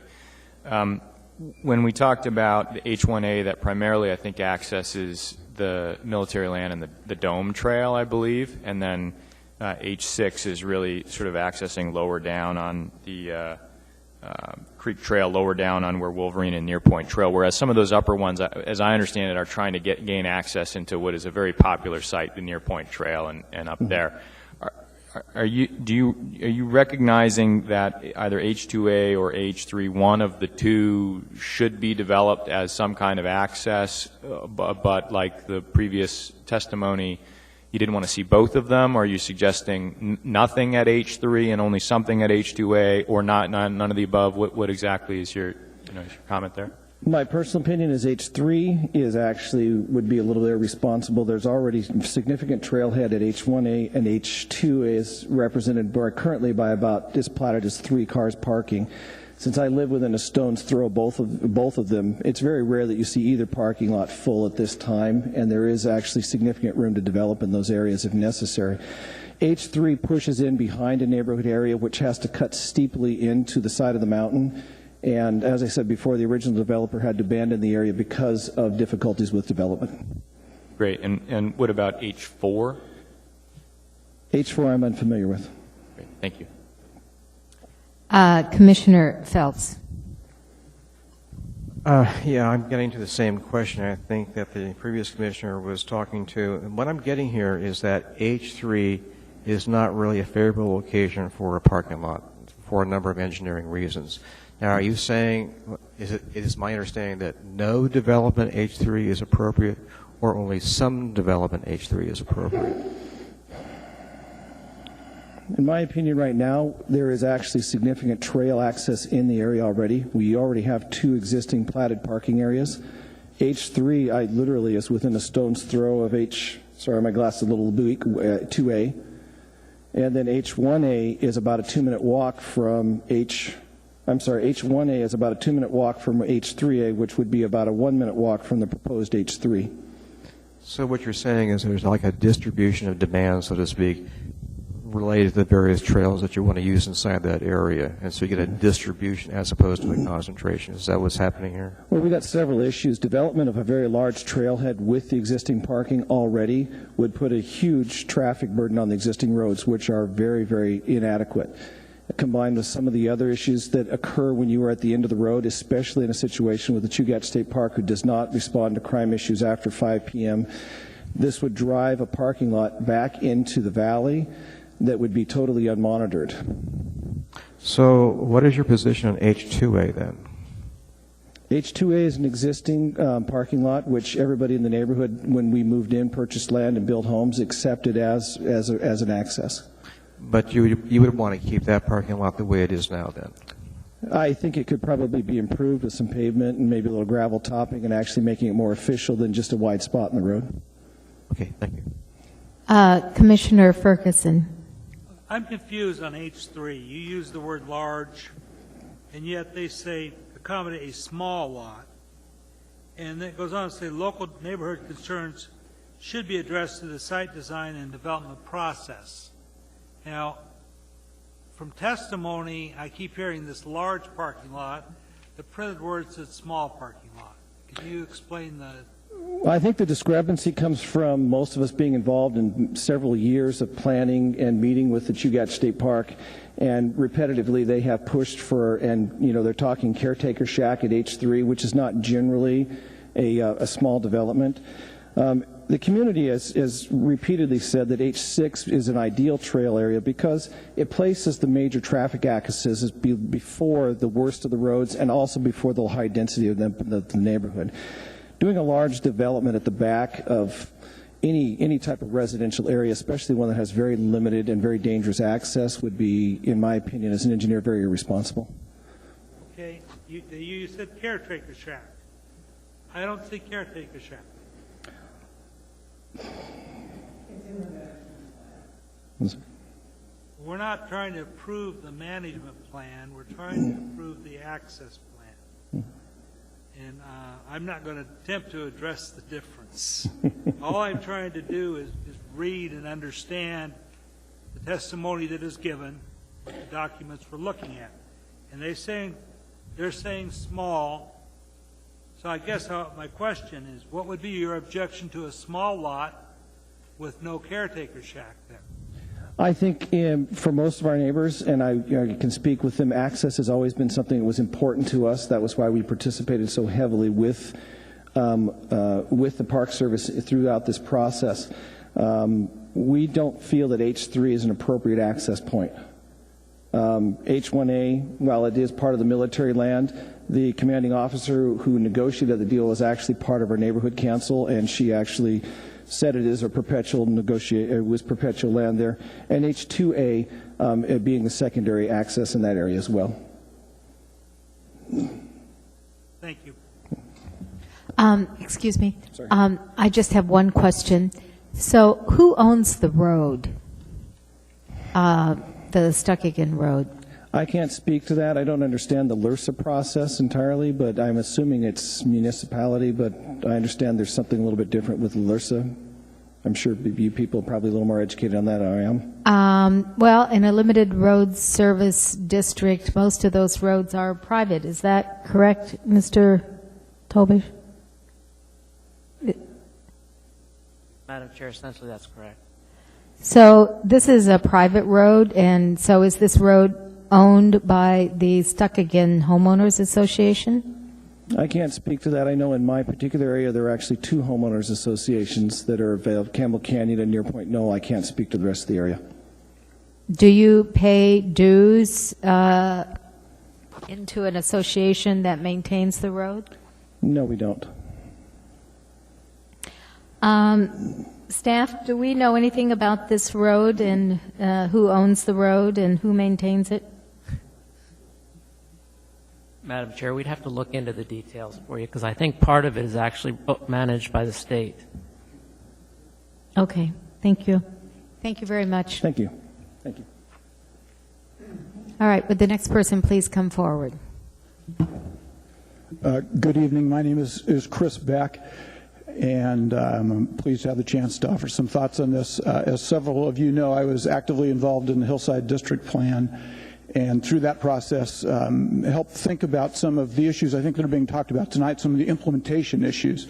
when we talked about the H1A that primarily I think accesses the military land and the Dome Trail, I believe, and then H6 is really sort of accessing lower down on the Creek Trail, lower down on where Wolverine and Nearpoint Trail, whereas some of those upper ones, as I understand it, are trying to gain access into what is a very popular site, the Nearpoint Trail and up there. Are you recognizing that either H2A or H3, one of the two, should be developed as some kind of access, but like the previous testimony, you didn't want to see both of them? Or are you suggesting nothing at H3 and only something at H2A, or none of the above? What exactly is your comment there? My personal opinion is H3 would be a little irresponsible. There's already significant trailhead at H1A, and H2 is represented currently by is platted as 3 cars parking. Since I live within a stone's throw of both of them, it's very rare that you see either parking lot full at this time, and there is actually significant room to develop in those areas if necessary. H3 pushes in behind a neighborhood area which has to cut steeply into the side of the mountain, and as I said before, the original developer had to abandon the area because of difficulties with development. Great. And what about H4? H4 I'm unfamiliar with. Great. Thank you. Commissioner Phelps. Yeah, I'm getting to the same question I think that the previous commissioner was talking to. And what I'm getting here is that H3 is not really a favorable location for a parking lot for a number of engineering reasons. Now, are you saying, it is my understanding that no development H3 is appropriate, or only some development H3 is appropriate? In my opinion right now, there is actually significant trail access in the area already. We already have 2 existing platted parking areas. H3, I literally is within a stone's throw of sorry, my glass is a little weak, 2A. And then H1A is about a 2-minute walk from H1A is about a 2-minute walk from H3A, which would be about a 1-minute walk from the proposed H3. So what you're saying is there's like a distribution of demand, so to speak, related to the various trails that you want to use inside that area, and so you get a distribution as opposed to a concentration. Is that what's happening here? Well, we've got several issues. Development of a very large trailhead with the existing parking already would put a huge traffic burden on the existing roads, which are very, very inadequate. Combined with some of the other issues that occur when you are at the end of the road, especially in a situation with the Chugach State Park, who does not respond to crime issues after 5 p.m., this would drive a parking lot back into the valley that would be totally unmonitored. So what is your position on H2A then? H2A is an existing parking lot, which everybody in the neighborhood, when we moved in, purchased land and built homes, accepted as an access. But you would want to keep that parking lot the way it is now then? I think it could probably be improved with some pavement and maybe a little gravel topping and actually making it more official than just a wide spot in the road. Okay, thank you. Commissioner Ferguson. I'm confused on H3. You use the word large, and yet they say accommodate a small lot. And then it goes on to say local neighborhood concerns should be addressed through the site design and development process. Now, from testimony, I keep hearing this large parking lot. The printed word says small parking lot. Can you explain the... I think the discrepancy comes from most of us being involved in several years of planning and meeting with the Chugach State Park, and repetitively they have pushed for, and they're talking caretaker shack at H3, which is not generally a small development. The community has repeatedly said that H6 is an ideal trail area because it places the major traffic accesses before the worst of the roads and also before the high density of the neighborhood. Doing a large development at the back of any type of residential area, especially one that has very limited and very dangerous access, would be, in my opinion, as an engineer, very irresponsible. Okay, you said caretaker shack. I don't see caretaker shack. We're not trying to approve the management plan. We're trying to approve the access plan. And I'm not going to attempt to address the difference. All I'm trying to do is read and understand the testimony that is given, the documents we're looking at. And they're saying small. So I guess my question is, what would be your objection to a small lot with no caretaker shack there? I think for most of our neighbors, and I can speak with them, access has always been something that was important to us. That was why we participated so heavily with the Park Service throughout this process. We don't feel that H3 is an appropriate access point. H1A, while it is part of the military land, the commanding officer who negotiated the deal is actually part of our neighborhood council, and she actually said it is a perpetual perpetual land there, and H2A being the secondary access in that area as well. Thank you. Excuse me. I just have one question. So who owns the road, the Stuckagon Road? I can't speak to that. I don't understand the LRSA process entirely, but I'm assuming it's municipality, but I understand there's something a little bit different with LRSA. I'm sure you people are probably a little more educated on that than I am. Well, in a limited road service district, most of those roads are private. Is that correct, Mr. Tolbish? Madam Chair, essentially that's correct. So this is a private road, and so is this road owned by the Stuckagon Homeowners Association? I can't speak to that. I know in my particular area there are actually two homeowners associations that are available, Campbell Canyon and Near Point Knoll. I can't speak to the rest of the area. Do you pay dues into an association that maintains the road? No, we don't. Staff, do we know anything about this road and who owns the road and who maintains it? Madam Chair, we'd have to look into the details for you because I think part of it is actually managed by the state. Okay, thank you. Thank you very much. Thank you. Thank you. All right, would the next person please come forward? Good evening. My name is Chris Beck, and I'm pleased to have the chance to offer some thoughts on this. As several of you know, I was actively involved in the Hillside District Plan, and through that process helped think about some of the issues I think that are being talked about tonight, some of the implementation issues.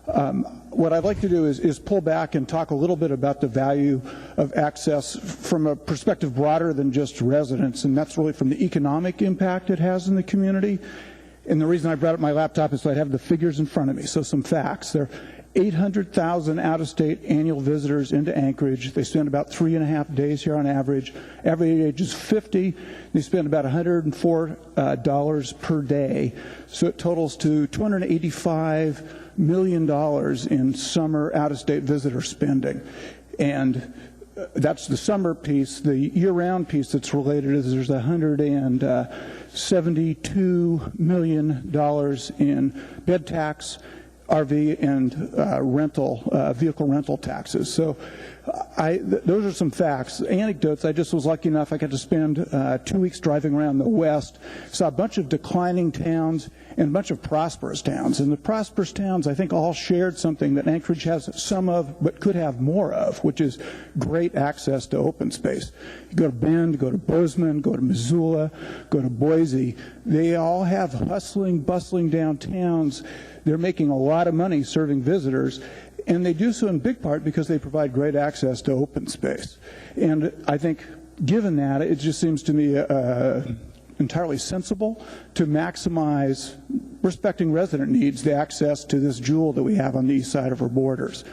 What I'd like to do is pull back and talk a little bit about the value of access from a perspective broader than just residents, and that's really from the economic impact it has in the community. And the reason I brought up my laptop is so I have the figures in front of me. So some facts. There are 800,000 out-of-state annual visitors into Anchorage. They spend about 3.5 days here on average. Average age is 50. They spend about $104 per day. So it totals to $285 million in summer out-of-state visitor spending. And that's the summer piece. The year-round piece that's related is there's $172 million in bed tax, RV, and vehicle rental taxes. So those are some facts. Anecdotes, I just was lucky enough, I got to spend 2 weeks driving around the West, saw a bunch of declining towns and a bunch of prosperous towns. And the prosperous towns, I think, all shared something that Anchorage has some of, but could have more of, which is great access to open space. You go to Bend, go to Bozeman, go to Missoula, go to Boise. They all have hustling, bustling downtowns. They're making a lot of money serving visitors, and they do so in big part because they provide great access to open space. And I think, given that, it just seems to me entirely sensible to maximize, respecting resident needs, the access to this jewel that we have on the east side of our borders.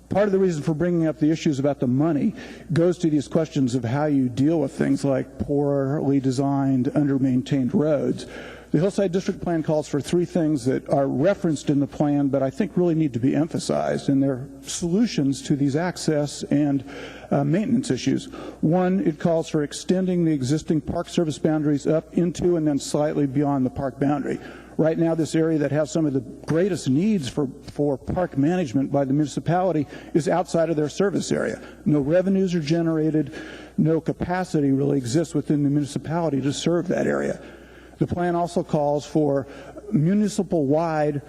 part of the reason for bringing up the issues about the money goes to these questions of how you deal with things like poorly designed, under-maintained roads. The Hillside District Plan calls for three things that are referenced in the plan, but I think really need to be emphasized, and they're solutions to these access and maintenance issues. One, it calls for extending the existing Park Service boundaries up into and then slightly beyond the park boundary. Right now, this area that has some of the greatest needs for park management by the municipality is outside of their service area. No revenues are generated, no capacity really exists within the municipality to serve that area. The plan also calls for municipal-wide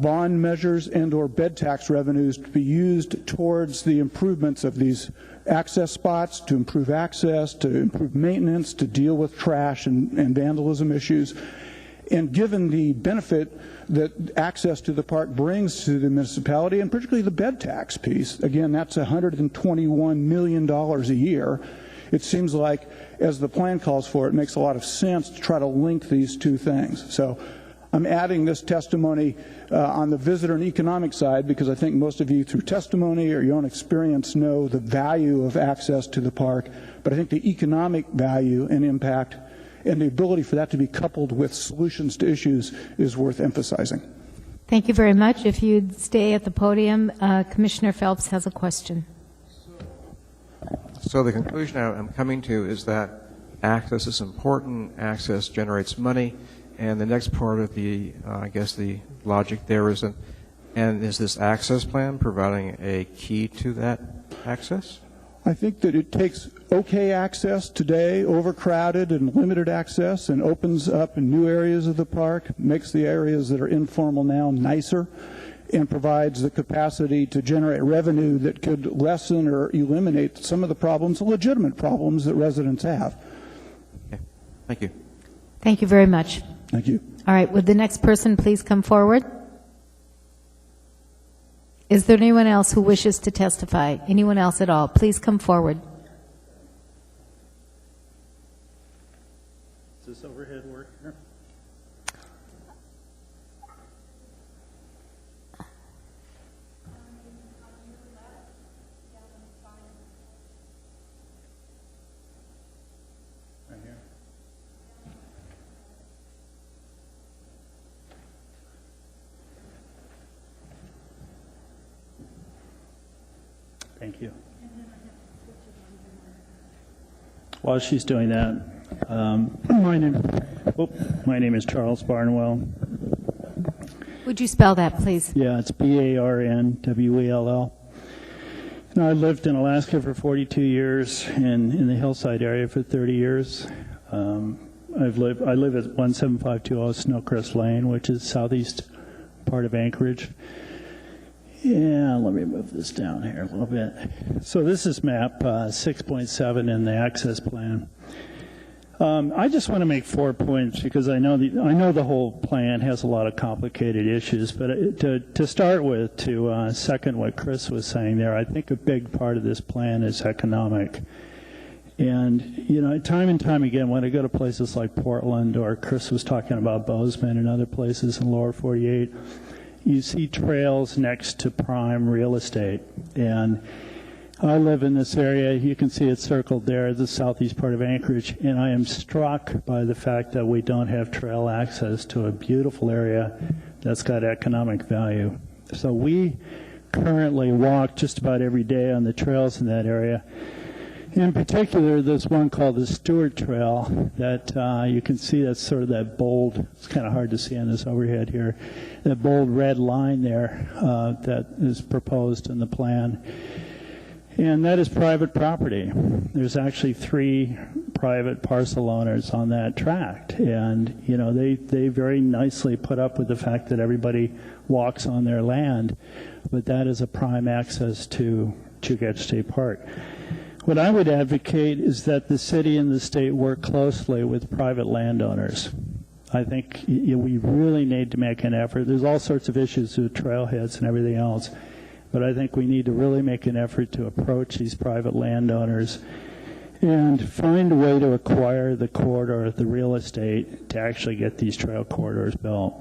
bond measures and/or bed tax revenues to be used towards the improvements of these access spots, to improve access, to improve maintenance, to deal with trash and vandalism issues. And given the benefit that access to the park brings to the municipality, and particularly the bed tax piece, again, that's $121 million a year, it seems like, as the plan calls for, it makes a lot of sense to try to link these two things. So I'm adding this testimony on the visitor and economic side because I think most of you through testimony or your own experience know the value of access to the park, but I think the economic value and impact and the ability for that to be coupled with solutions to issues is worth emphasizing. Thank you very much. If you'd stay at the podium, Commissioner Phelps has a question. So the conclusion I'm coming to is that access is important, access generates money, and the next part of the, I guess the logic there is, and is this access plan providing a key to that access? I think that it takes okay access today, overcrowded and limited access, and opens up in new areas of the park, makes the areas that are informal now nicer, and provides the capacity to generate revenue that could lessen or eliminate some of the problems, the legitimate problems that residents have. Okay. Thank you. Thank you very much. Thank you. All right, would the next person please come forward? Is there anyone else who wishes to testify? Anyone else at all? Please come forward. Does this overhead work here? Right here. Thank you. While she's doing that, my name is Charles Barnwell. Would you spell that, please? Yeah, it's Barnwell. And I lived in Alaska for 42 years and in the Hillside area for 30 years. I live at 17520 Snowcrest Lane, which is southeast part of Anchorage. Yeah, let me move this down here a little bit. So this is map 6.7 in the access plan. I just want to make 4 points because I know the whole plan has a lot of complicated issues. But to start with, to second what Chris was saying there, I think a big part of this plan is economic. And time and time again, when I go to places like Portland, or Chris was talking about Bozeman and other places in lower 48. You see trails next to prime real estate. And I live in this area. You can see it circled there, the southeast part of Anchorage. And I am struck by the fact that we don't have trail access to a beautiful area that's got economic value. So we currently walk just about every day on the trails in that area. In particular, there's one called the Stewart Trail that you can see. That's sort of that bold, it's kind of hard to see on this overhead here, that bold red line there that is proposed in the plan. And that is private property. There's actually 3 private parcel owners on that tract. And, they very nicely put up with the fact that everybody walks on their land. But that is a prime access to Chugach State Park. What I would advocate is that the city and the state work closely with private landowners. I think we really need to make an effort. There's all sorts of issues with trailheads and everything else, but I think we need to really make an effort to approach these private landowners and find a way to acquire the corridor, the real estate, to actually get these trail corridors built.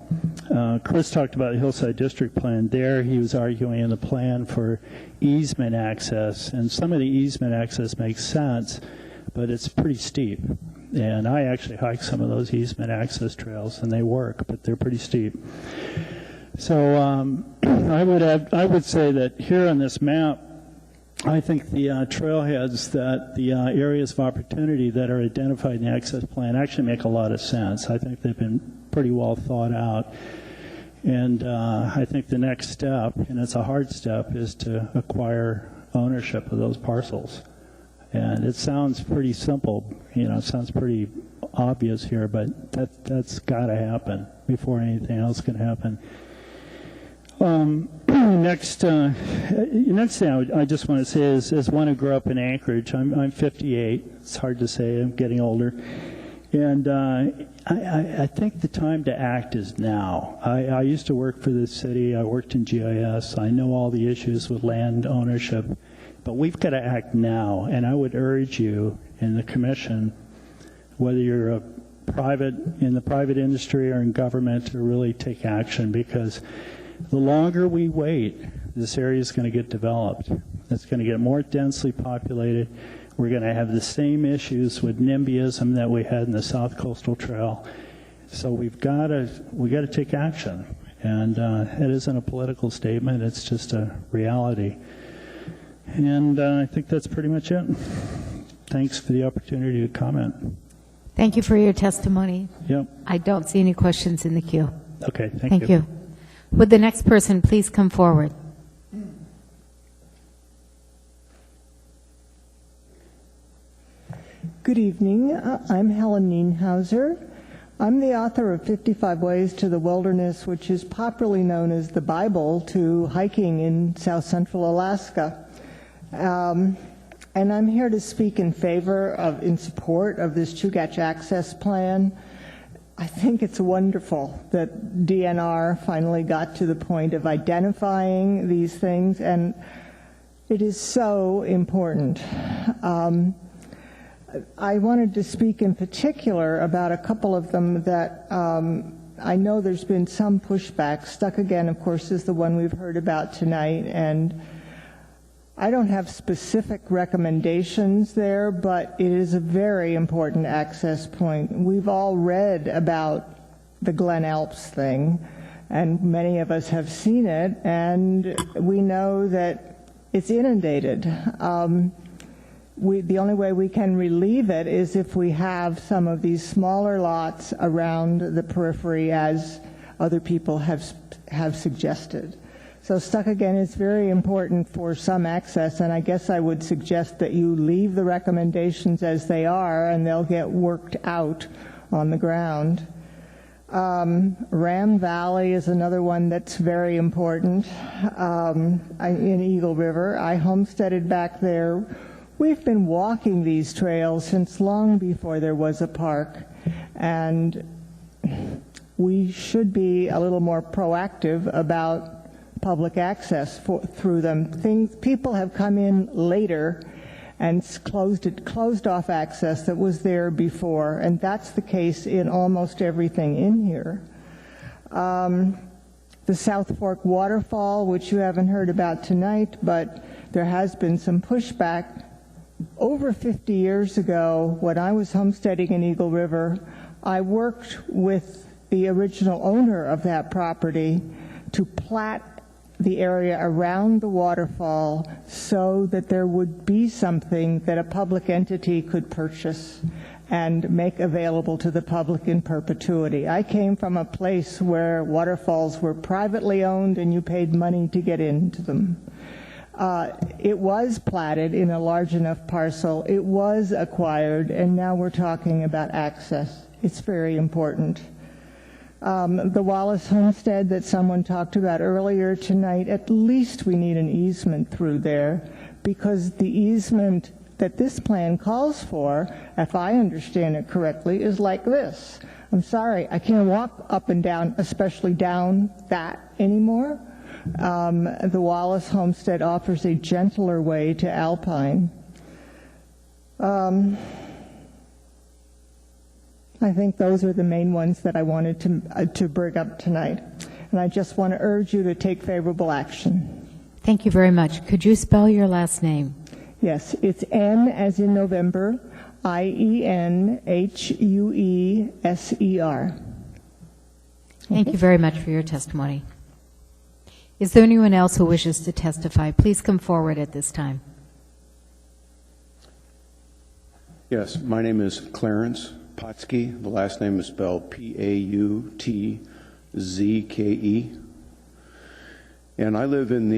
Chris talked about the Hillside District Plan. There he was arguing in the plan for easement access, and some of the easement access makes sense, but it's pretty steep. And I actually hike some of those easement access trails, and they work, but they're pretty steep. So I would say that here on this map, I think the trailheads, that the areas of opportunity that are identified in the access plan actually make a lot of sense. I think they've been pretty well thought out. And I think the next step, and it's a hard step, is to acquire ownership of those parcels. And it sounds pretty simple, it sounds pretty obvious here, but that's got to happen before anything else can happen. Next thing I just want to say is, as one who grew up in Anchorage, I'm 58. It's hard to say. I'm getting older. And I think the time to act is now. I used to work for the city. I worked in GIS. I know all the issues with land ownership. But we've got to act now. And I would urge you in the commission, whether you're in the private industry or in government, to really take action, because the longer we wait, this area is going to get developed. It's going to get more densely populated. We're going to have the same issues with NIMBYism that we had in the South Coastal Trail. So we got to take action. And it isn't a political statement. It's just a reality. And I think that's pretty much it. Thanks for the opportunity to comment. Thank you for your testimony. Yep. I don't see any questions in the queue. Okay, Thank you. Would the next person please come forward? Good evening. I'm Helen Nienhauser. I'm the author of 55 Ways to the Wilderness, which is popularly known as the Bible to hiking in South Central Alaska. And I'm here to speak in support of this Chugach Access Plan. I think it's wonderful that DNR finally got to the point of identifying these things, and it is so important. I wanted to speak in particular about a couple of them that I know there's been some pushback. Stuck Again, of course, is the one we've heard about tonight, and I don't have specific recommendations there, but it is a very important access point. We've all read about the Glen Alps thing, and many of us have seen it, and we know that it's inundated. The only way we can relieve it is if we have some of these smaller lots around the periphery, as other people have suggested. So Stuck Again is very important for some access, and I guess I would suggest that you leave the recommendations as they are, and they'll get worked out on the ground. Ram Valley is another one that's very important in Eagle River. I homesteaded back there. We've been walking these trails since long before there was a park, and we should be a little more proactive about public access through them. People have come in later and closed off access that was there before, and that's the case in almost everything in here. The South Fork waterfall, which you haven't heard about tonight, but there has been some pushback. Over 50 years ago, when I was homesteading in Eagle River, I worked with the original owner of that property to plat the area around the waterfall so that there would be something that a public entity could purchase and make available to the public in perpetuity. I came from a place where waterfalls were privately owned and you paid money to get into them. It was platted in a large enough parcel, it was acquired, and now we're talking about access. It's very important. The Wallace Homestead that someone talked about earlier tonight, at least we need an easement through there, because the easement that this plan calls for, if I understand it correctly, is like this. I'm sorry, I can't walk up and down, especially down that anymore. The Wallace Homestead offers a gentler way to Alpine. I think those are the main ones that I wanted to bring up tonight. And I just want to urge you to take favorable action. Thank you very much. Could you spell your last name? Yes, it's N as in November, IENHUESER. Thank you very much for your testimony. Is there anyone else who wishes to testify? Please come forward at this time. Yes, my name is Clarence Potsky. The last name is spelled Pautzke. And I live in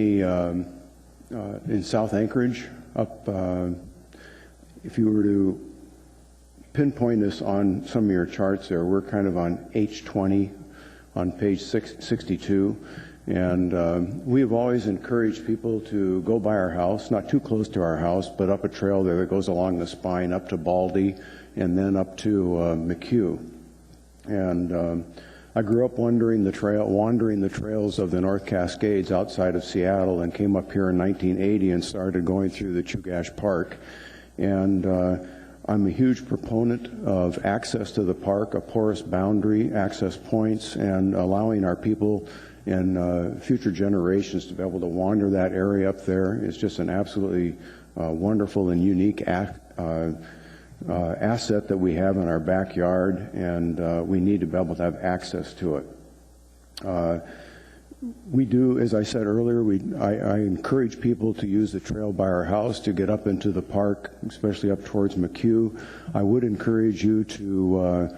in South Anchorage. Up, if you were to pinpoint us on some of your charts there, we're kind of on H20 on page 62. And we have always encouraged people to go by our house, not too close to our house, but up a trail there that goes along the spine up to Baldy and then up to McHugh. And I grew up wandering the trails of the North Cascades outside of Seattle, and came up here in 1980 and started going through the Chugach Park. And I'm a huge proponent of access to the park, a porous boundary, access points, and allowing our people and future generations to be able to wander that area up there. Is just an absolutely wonderful and unique asset that we have in our backyard, and we need to be able to have access to it. We do, as I said earlier, I encourage people to use the trail by our house to get up into the park, especially up towards McHugh. I would encourage you to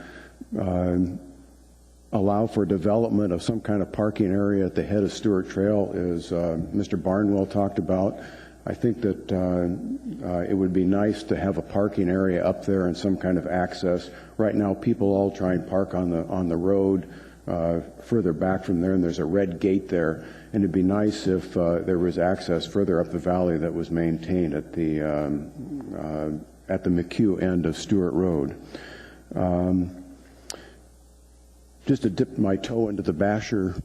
allow for development of some kind of parking area at the head of Stewart Trail, as Mr. Barnwell talked about. I think that it would be nice to have a parking area up there and some kind of access. Right now, people all try and park on the road further back from there, and there's a red gate there. And it'd be nice if there was access further up the valley that was maintained at the McHugh end of Stewart Road. Just to dip my toe into the Basher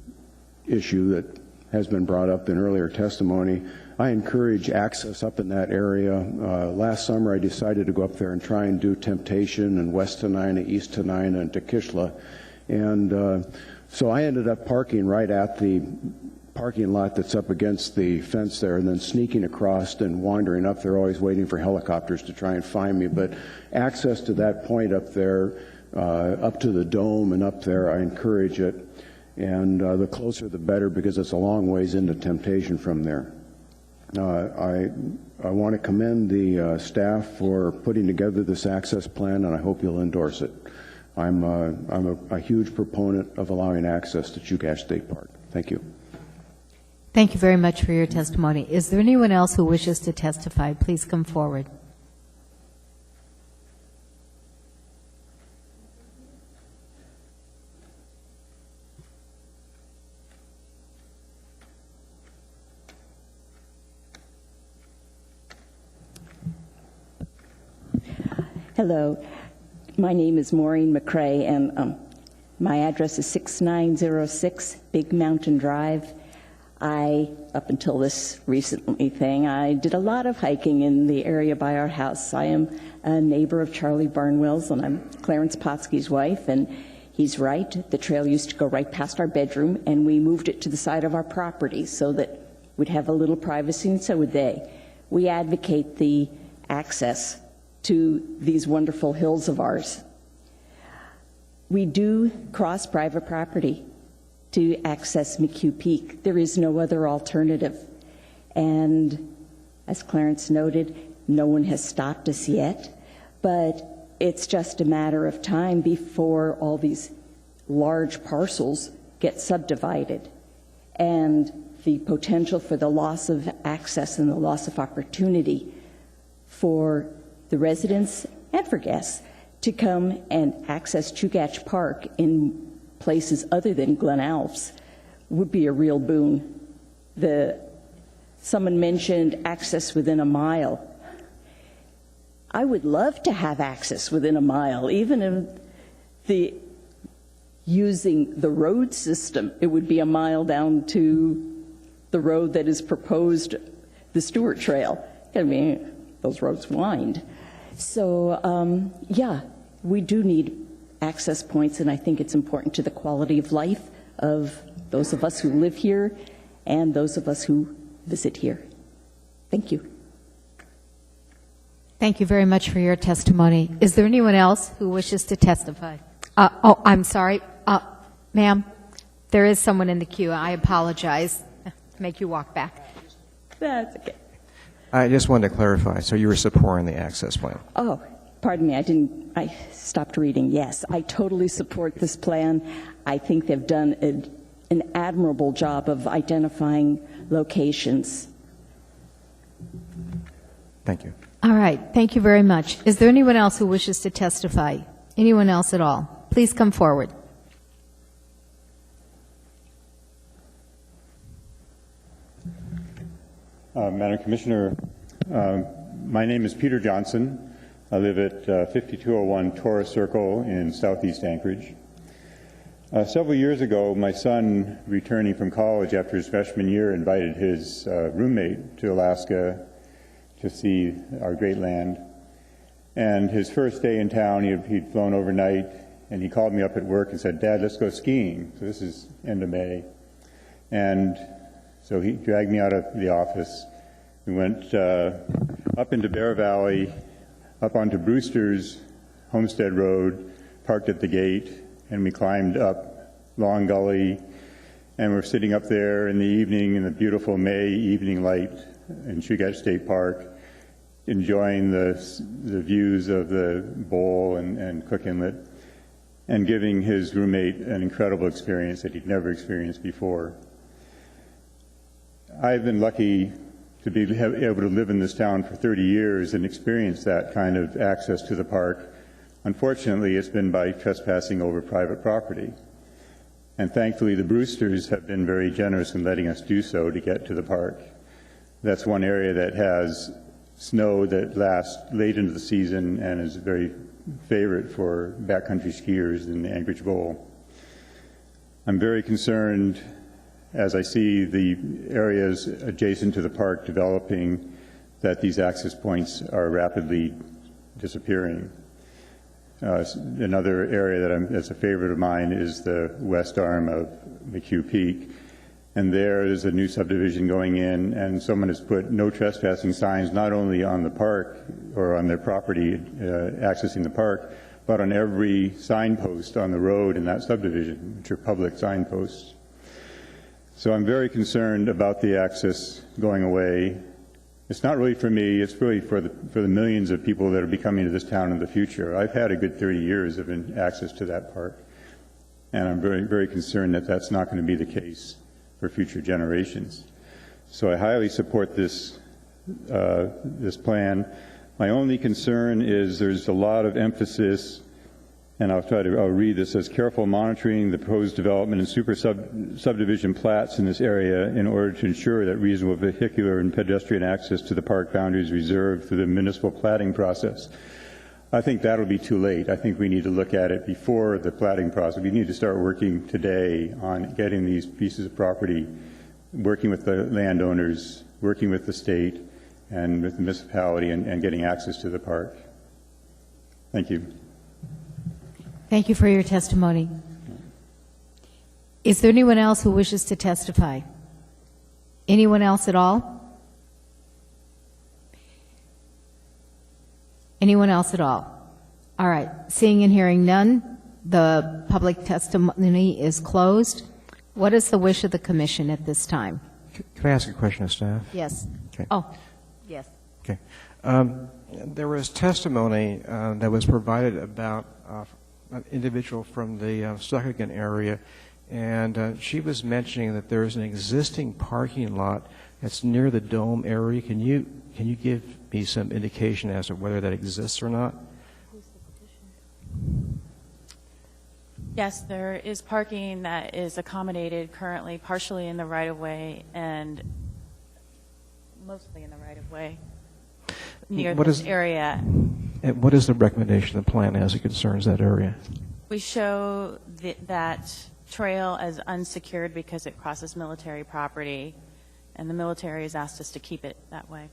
issue that has been brought up in earlier testimony, I encourage access up in that area. Last summer I decided to go up there and try and do Temptation and West Tenina, East Tenina, and Tekishla. And so I ended up parking right at the parking lot that's up against the fence there, and then sneaking across and wandering up there, always waiting for helicopters to try and find me. But access to that point up there, up to the dome and up there, I encourage it. And the closer the better, because it's a long ways into Temptation from there. I want to commend the staff for putting together this access plan, and I hope you'll endorse it. I'm a huge proponent of allowing access to Chugach State Park. Thank you. Thank you very much for your testimony. Is there anyone else who wishes to testify? Please come forward. Hello, my name is Maureen McCrae, and my address is 6906 Big Mountain Drive. Up until this recently thing, I did a lot of hiking in the area by our house. I am a neighbor of Charlie Barnwell's, and I'm Clarence Potsky's wife, and he's right. The trail used to go right past our bedroom, and we moved it to the side of our property so that we'd have a little privacy, and so would they. We advocate the access to these wonderful hills of ours. We do cross private property to access McHugh Peak. There is no other alternative. And as Clarence noted, no one has stopped us yet, but it's just a matter of time before all these large parcels get subdivided. And the potential for the loss of access and the loss of opportunity for the residents and for guests to come and access Chugach Park in places other than Glen Alps would be a real boon. Someone mentioned access within a mile. I would love to have access within a mile, even if using the road system, it would be a mile down to the road that is proposed, the Stewart Trail. I mean, those roads wind. So, yeah, we do need access points, and I think it's important to the quality of life of those of us who live here and those of us who visit here. Thank you. Thank you very much for your testimony. Is there anyone else who wishes to testify? I'm sorry. Ma'am, there is someone in the queue. I apologize to make you walk back. That's okay. I just wanted to clarify. So you were supporting the access plan? Oh, pardon me. I stopped reading. Yes, I totally support this plan. I think they've done an admirable job of identifying locations. Thank you. All right. Thank you very much. Is there anyone else who wishes to testify? Anyone else at all? Please come forward. Madam Commissioner, my name is Peter Johnson. I live at 5201 Torres Circle in southeast Anchorage. Several years ago, my son, returning from college after his freshman year, invited his roommate to Alaska to see our great land. And his first day in town, he'd flown overnight, and he called me up at work and said, "Dad, let's go skiing." So this is end of May. And so he dragged me out of the office. We went up into Bear Valley, up onto Brewster's Homestead Road, parked at the gate, and we climbed up Long Gully, and we're sitting up there in the evening in the beautiful May evening light in Chugach State Park, enjoying the views of the bowl and Cook Inlet, and giving his roommate an incredible experience that he'd never experienced before. I've been lucky to be able to live in this town for 30 years and experience that kind of access to the park. Unfortunately, it's been by trespassing over private property. And thankfully, the Brewsters have been very generous in letting us do so to get to the park. That's one area that has snow that lasts late into the season and is very favorite for backcountry skiers in the Anchorage Bowl. I'm very concerned as I see the areas adjacent to the park developing that these access points are rapidly disappearing. Another area that's a favorite of mine is the west arm of McHugh Peak. And there is a new subdivision going in, and someone has put no trespassing signs not only on the park or on their property accessing the park, but on every signpost on the road in that subdivision, which are public signposts. So I'm very concerned about the access going away. It's not really for me, it's really for the millions of people that will be coming to this town in the future. I've had a good 30 years of access to that park, and I'm very, very concerned that that's not going to be the case for future generations. So I highly support this plan. My only concern is there's a lot of emphasis, and I'll read this as careful monitoring the proposed development and super subdivision plats in this area in order to ensure that reasonable vehicular and pedestrian access to the park boundaries reserved through the municipal platting process. I think that'll be too late. I think we need to look at it before the platting process. We need to start working today on getting these pieces of property, working with the landowners, working with the state and with the municipality and getting access to the park. Thank you. Thank you for your testimony. Is there anyone else who wishes to testify? Anyone else at all? Anyone else at all? All right. Seeing and hearing none, the public testimony is closed. What is the wish of the Commission at this time? Can I ask a question of staff? Yes. Okay. Oh, yes. Okay. There was testimony that was provided about an individual from the Stuckagon area, and she was mentioning that there is an existing parking lot that's near the Dome area. Can you give me some indication as to whether that exists or not? Yes, there is parking that is accommodated currently partially in the right-of-way and mostly in the right-of-way near this area. And what is the recommendation of the plan as it concerns that area? We show that trail as unsecured because it crosses military property, and the military has asked us to keep it that way.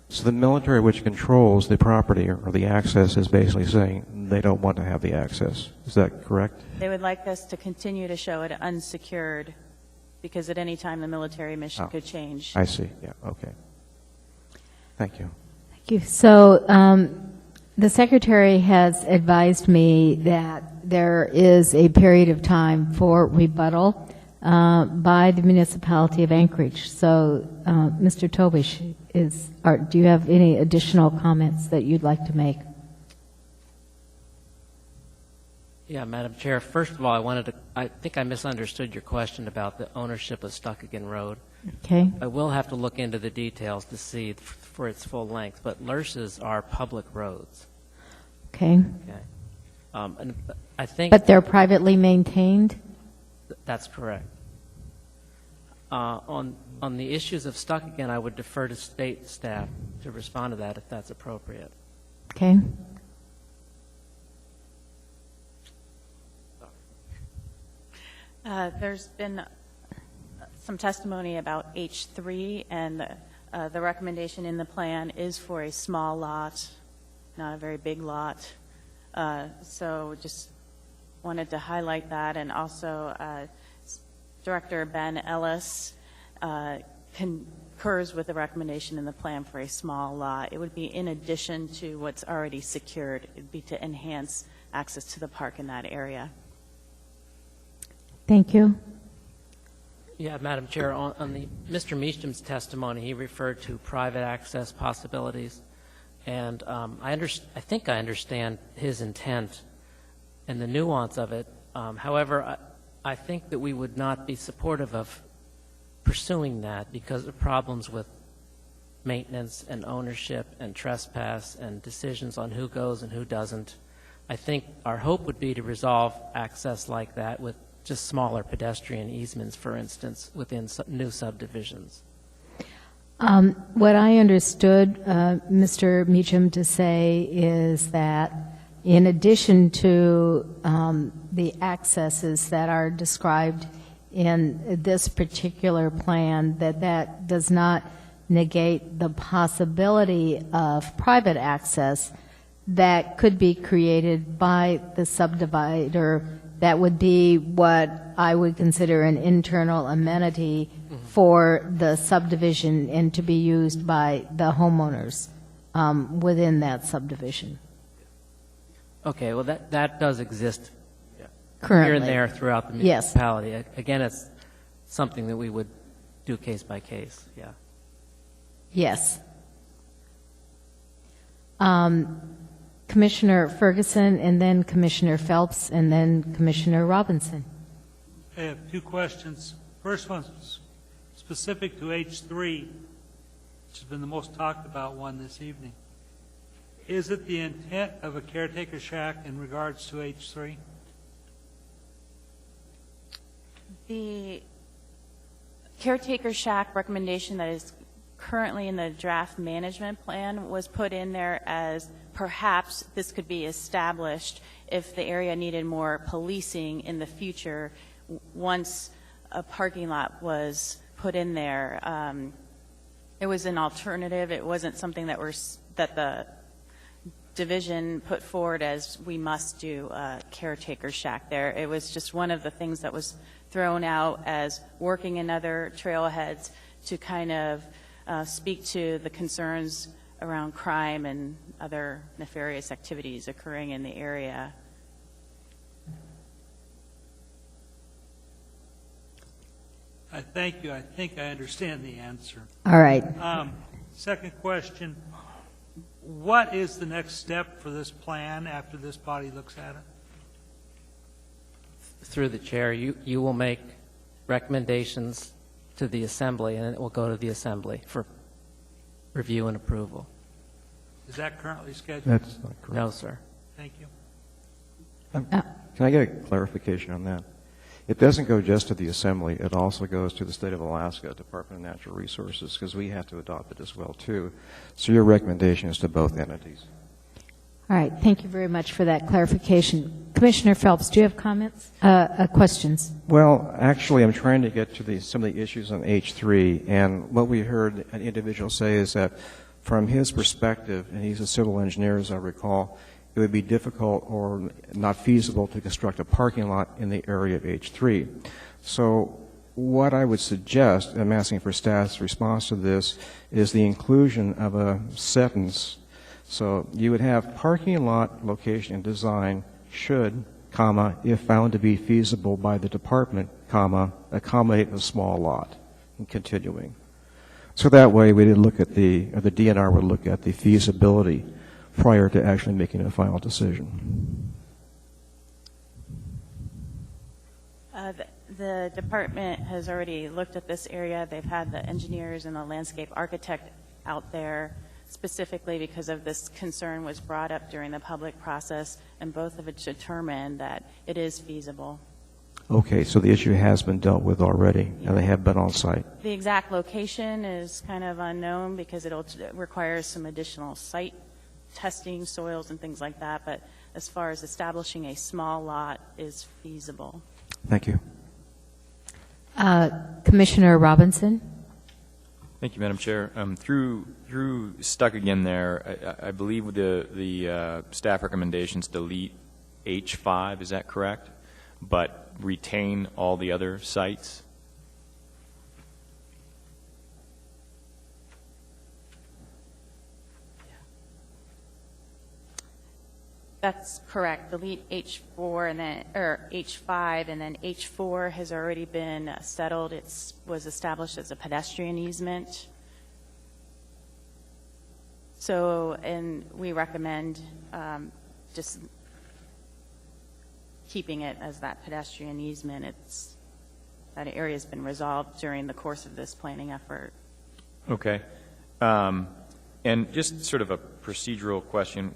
So the military, which controls the property or the access, is basically saying they don't want to have the access. Is that correct? They would like us to continue to show it unsecured because at any time the military mission could change. I see. Yeah. Okay. Thank you. Thank you. So the Secretary has advised me that there is a period of time for rebuttal by the municipality of Anchorage. So, Mr. Tobish, do you have any additional comments that you'd like to make? Yeah, Madam Chair. First of all, I think I misunderstood your question about the ownership of Stuckagon Road. Okay. I will have to look into the details to see for its full length, but LRSs are public roads. Okay. Okay. And I think. But they're privately maintained? That's correct. On the issues of Stuckagon, I would defer to state staff to respond to that if that's appropriate. Okay. There's been some testimony about H3, and the recommendation in the plan is for a small lot, not a very big lot. So just wanted to highlight that, and also Director Ben Ellis concurs with the recommendation in the plan for a small lot. It would be in addition to what's already secured. It would be to enhance access to the park in that area. Thank you. Yeah, Madam Chair, on the Mr. Meacham's testimony, he referred to private access possibilities, and I think I understand his intent and the nuance of it. However, I think that we would not be supportive of pursuing that because of problems with maintenance and ownership and trespass and decisions on who goes and who doesn't. I think our hope would be to resolve access like that with just smaller pedestrian easements, for instance, within new subdivisions. What I understood Mr. Meacham to say is that in addition to the accesses that are described in this particular plan, that does not negate the possibility of private access that could be created by the subdivider. That would be what I would consider an internal amenity for the subdivision and to be used by the homeowners within that subdivision. Okay, well, that does exist Currently. here and there throughout the municipality. Yes. Again, it's something that we would do case by case, yeah. Yes. Commissioner Ferguson, and then Commissioner Phelps, and then Commissioner Robinson. I have two questions. First one's specific to H3, which has been the most talked about one this evening. Is it the intent of a caretaker shack in regards to H3? The caretaker shack recommendation that is currently in the draft management plan was put in there as perhaps this could be established if the area needed more policing in the future once a parking lot was put in there. It was an alternative. It wasn't something that the division put forward as we must do a caretaker shack there. It was just one of the things that was thrown out as working in other trailheads to kind of speak to the concerns around crime and other nefarious activities occurring in the area. I thank you. I think I understand the answer. All right. Second question, what is the next step for this plan after this body looks at it? Through the chair, you will make recommendations to the Assembly, and it will go to the Assembly for review and approval. Is that currently scheduled? That's not correct. No, sir. Thank you. Can I get a clarification on that? It doesn't go just to the Assembly. It also goes to the State of Alaska Department of Natural Resources because we have to adopt it as well, too. So your recommendation is to both entities. All right. Thank you very much for that clarification. Commissioner Phelps, do you have comments, questions? Well, actually, I'm trying to get to some of the issues on H3, and what we heard an individual say is that from his perspective, and he's a civil engineer, as I recall, it would be difficult or not feasible to construct a parking lot in the area of H3. So what I would suggest, I'm asking for staff's response to this, is the inclusion of a sentence. So you would have parking lot location and design should, comma, if found to be feasible by the department, comma, accommodate a small lot, and continuing. So that way we did look at the DNR would look at the feasibility prior to actually making a final decision. The department has already looked at this area. They've had the engineers and the landscape architect out there specifically because of this concern was brought up during the public process, and both have determined that it is feasible. Okay, so the issue has been dealt with already, and they have been on site. The exact location is kind of unknown because it requires some additional site testing, soils and things like that, but as far as establishing a small lot is feasible. Thank you. Commissioner Robinson? Thank you, Madam Chair. Through stuck again there, I believe the staff recommendations delete H5, is that correct? But retain all the other sites? That's correct. Delete H4 and then, or H5, and then H4 has already been settled. It was established as a pedestrian easement. So, and we recommend just keeping it as that pedestrian easement. That area has been resolved during the course of this planning effort. Okay. And just sort of a procedural question.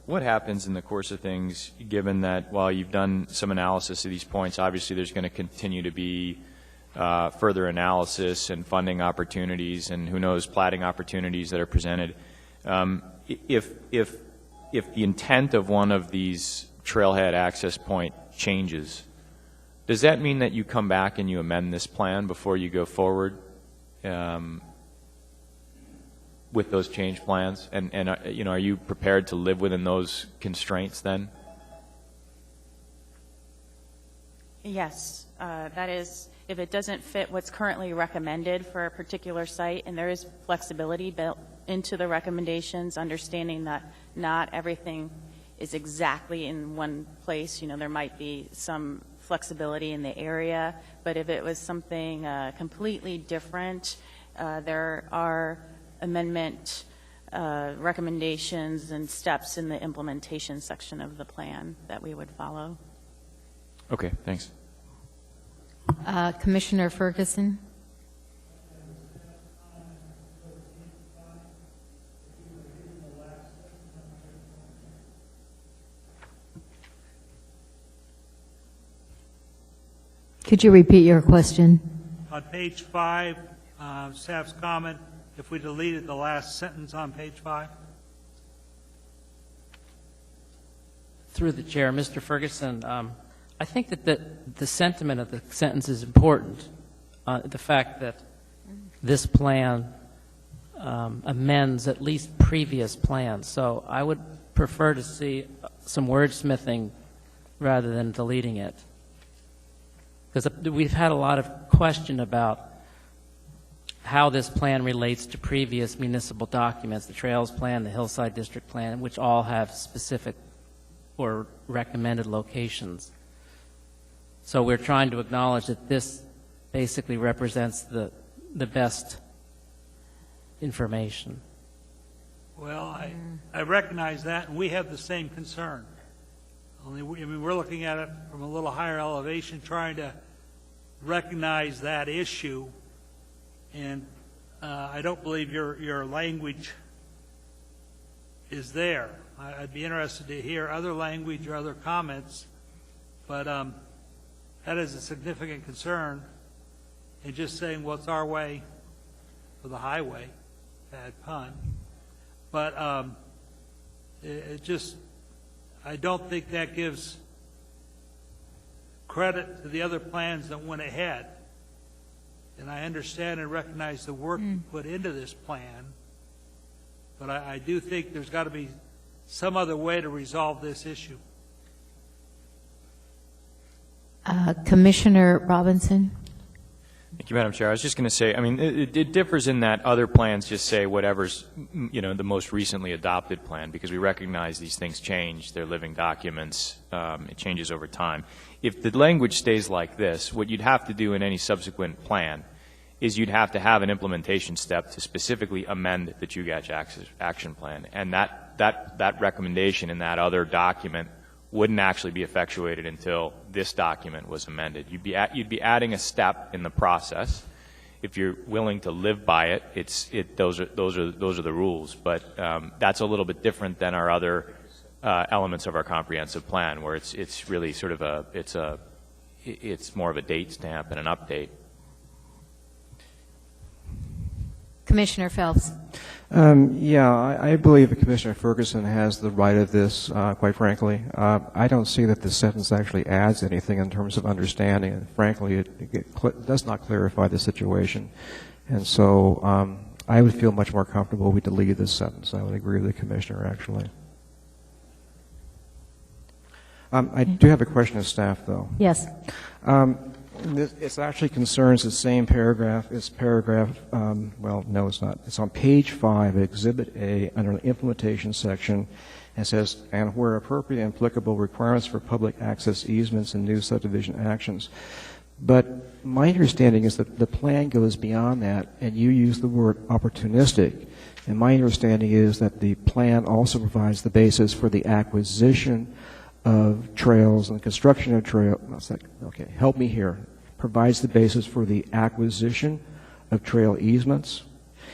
What happens in the course of things, given that while you've done some analysis of these points, obviously there's going to continue to be further analysis and funding opportunities and who knows, platting opportunities that are presented. If the intent of one of these trailhead access point changes, does that mean that you come back and you amend this plan before you go forward with those change plans? And you know, are you prepared to live within those constraints then? Yes, that is, if it doesn't fit what's currently recommended for a particular site, and there is flexibility built into the recommendations, understanding that not everything is exactly in one place. You know, there might be some flexibility in the area, but if it was something completely different, there are amendment recommendations and steps in the implementation section of the plan that we would follow. Okay, thanks. Commissioner Ferguson? Could you repeat your question? On page 5, staff's comment, if we deleted the last sentence on page 5. Through the chair, Mr. Ferguson, I think that the sentiment of the sentence is important. The fact that this plan amends at least previous plans. So I would prefer to see some wordsmithing rather than deleting it. Because we've had a lot of question about how this plan relates to previous municipal documents, the Trails Plan, the Hillside District Plan, which all have specific or recommended locations. So we're trying to acknowledge that this basically represents the best information. Well, I recognize that, and we have the same concern. Only we're looking at it from a little higher elevation, trying to recognize that issue. And I don't believe your language is there. I'd be interested to hear other language or other comments, but that is a significant concern. And just saying, well, it's our way or the highway, bad pun. But it just, I don't think that gives credit to the other plans that went ahead. And I understand and recognize the work you put into this plan, but I do think there's got to be some other way to resolve this issue. Commissioner Robinson? Thank you, Madam Chair. I was just going to say, I mean, it differs in that other plans just say whatever's, the most recently adopted plan, because we recognize these things change. They're living documents. It changes over time. If the language stays like this, what you'd have to do in any subsequent plan is you'd have to have an implementation step to specifically amend the Chugach Action Plan. And that recommendation in that other document wouldn't actually be effectuated until this document was amended. You'd be adding a step in the process. If you're willing to live by it, those are the rules. But that's a little bit different than our other elements of our comprehensive plan, where it's really sort of it's more of a date stamp and an update. Commissioner Phelps. I believe that Commissioner Ferguson has the right of this, quite frankly. I don't see that this sentence actually adds anything in terms of understanding, and frankly, it does not clarify the situation. And so I would feel much more comfortable if we deleted this sentence. I would agree with the Commissioner, actually. I do have a question of staff, though. Yes. It actually concerns the same paragraph. It's paragraph, no, it's not. It's on page 5, Exhibit A, under the implementation section. It says, and where appropriate and applicable, requirements for public access easements and new subdivision actions. But my understanding is that the plan goes beyond that, and you use the word opportunistic. And my understanding is that the plan also provides the basis for the acquisition of trails and construction of trails. Okay, help me here. Provides the basis for the acquisition of trail easements.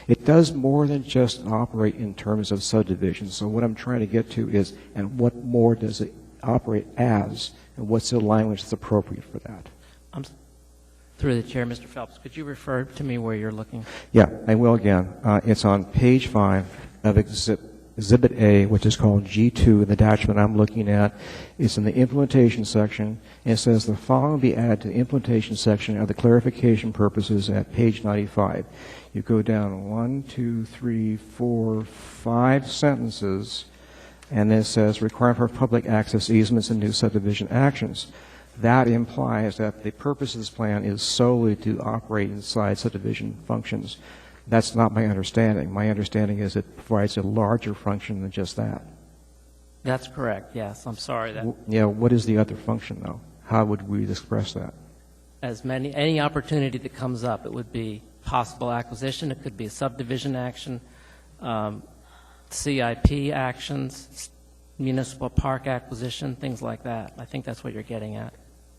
It does more than just operate in terms of subdivision. So what I'm trying to get to is, and what more does it operate as, and what's the language that's appropriate for that? Through the chair, Mr. Phelps, could you refer to me where you're looking? Yeah, I will again. It's on page 5 of Exhibit A, which is called G2, the attachment I'm looking at. It's in the implementation section, and it says the following will be added to the implementation section of the clarification purposes at page 95. You go down 1, 2, 3, 4, 5 sentences, and then it says requirement for public access easements and new subdivision actions. That implies that the purpose of this plan is solely to operate inside subdivision functions. That's not my understanding. My understanding is it provides a larger function than just that. That's correct, yes. I'm sorry that. What is the other function, though? How would we express that? Any opportunity that comes up, it would be possible acquisition, it could be a subdivision action, CIP actions, municipal park acquisition, things like that. I think that's what you're getting at.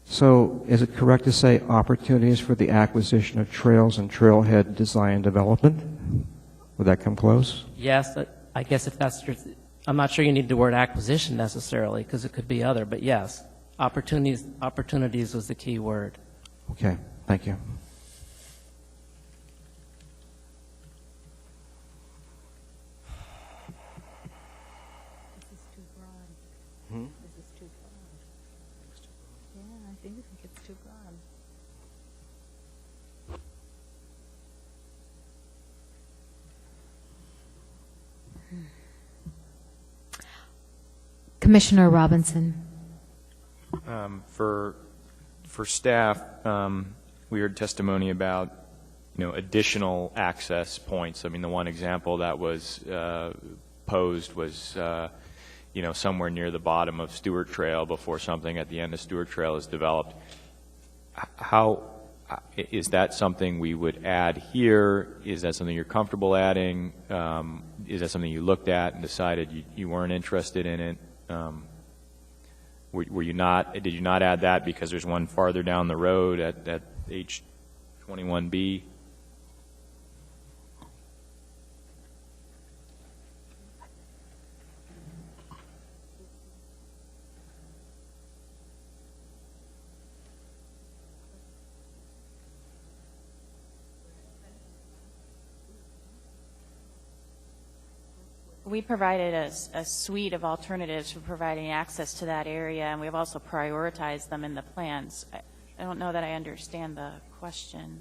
So is it correct to say opportunities for the acquisition of trails and trailhead design and development? Would that come close? Yes, I guess if that's your, I'm not sure you need the word acquisition necessarily, because it could be other, but yes, opportunities was the key word. Okay, thank you. Commissioner Robinson. For staff, we heard testimony about additional access points. I mean, the one example that was posed was somewhere near the bottom of Stewart Trail before something at the end of Stewart Trail is developed. How is that something we would add here? Is that something you're comfortable adding? Is that something you looked at and decided you weren't interested in it? Were you not? Did you not add that because there's one farther down the road at H21B? We provided a suite of alternatives for providing access to that area, and we've also prioritized them in the plans. I don't know that I understand the question.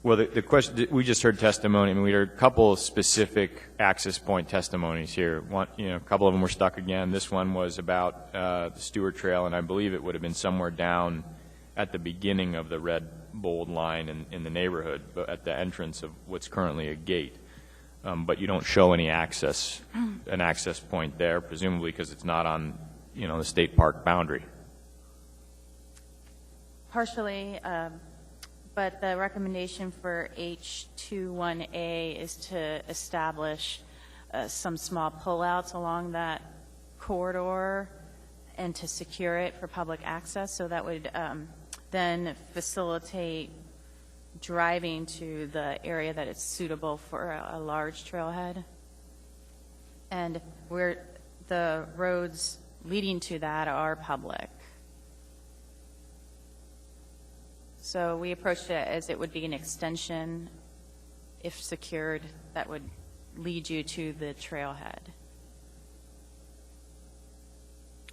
Well, the question, we just heard testimony. I mean, we heard a couple of specific access point testimonies here. One, a couple of them were stuck again. This one was about the Stewart Trail, and I believe it would have been somewhere down at the beginning of the red bold line in the neighborhood, but at the entrance of what's currently a gate. But you don't show any an access point there, presumably because it's not on, the state park boundary. Partially, but the recommendation for H21A is to establish some small pullouts along that corridor and to secure it for public access. So that would then facilitate driving to the area that is suitable for a large trailhead. And where the roads leading to that are public. So we approached it as it would be an extension, if secured, that would lead you to the trailhead.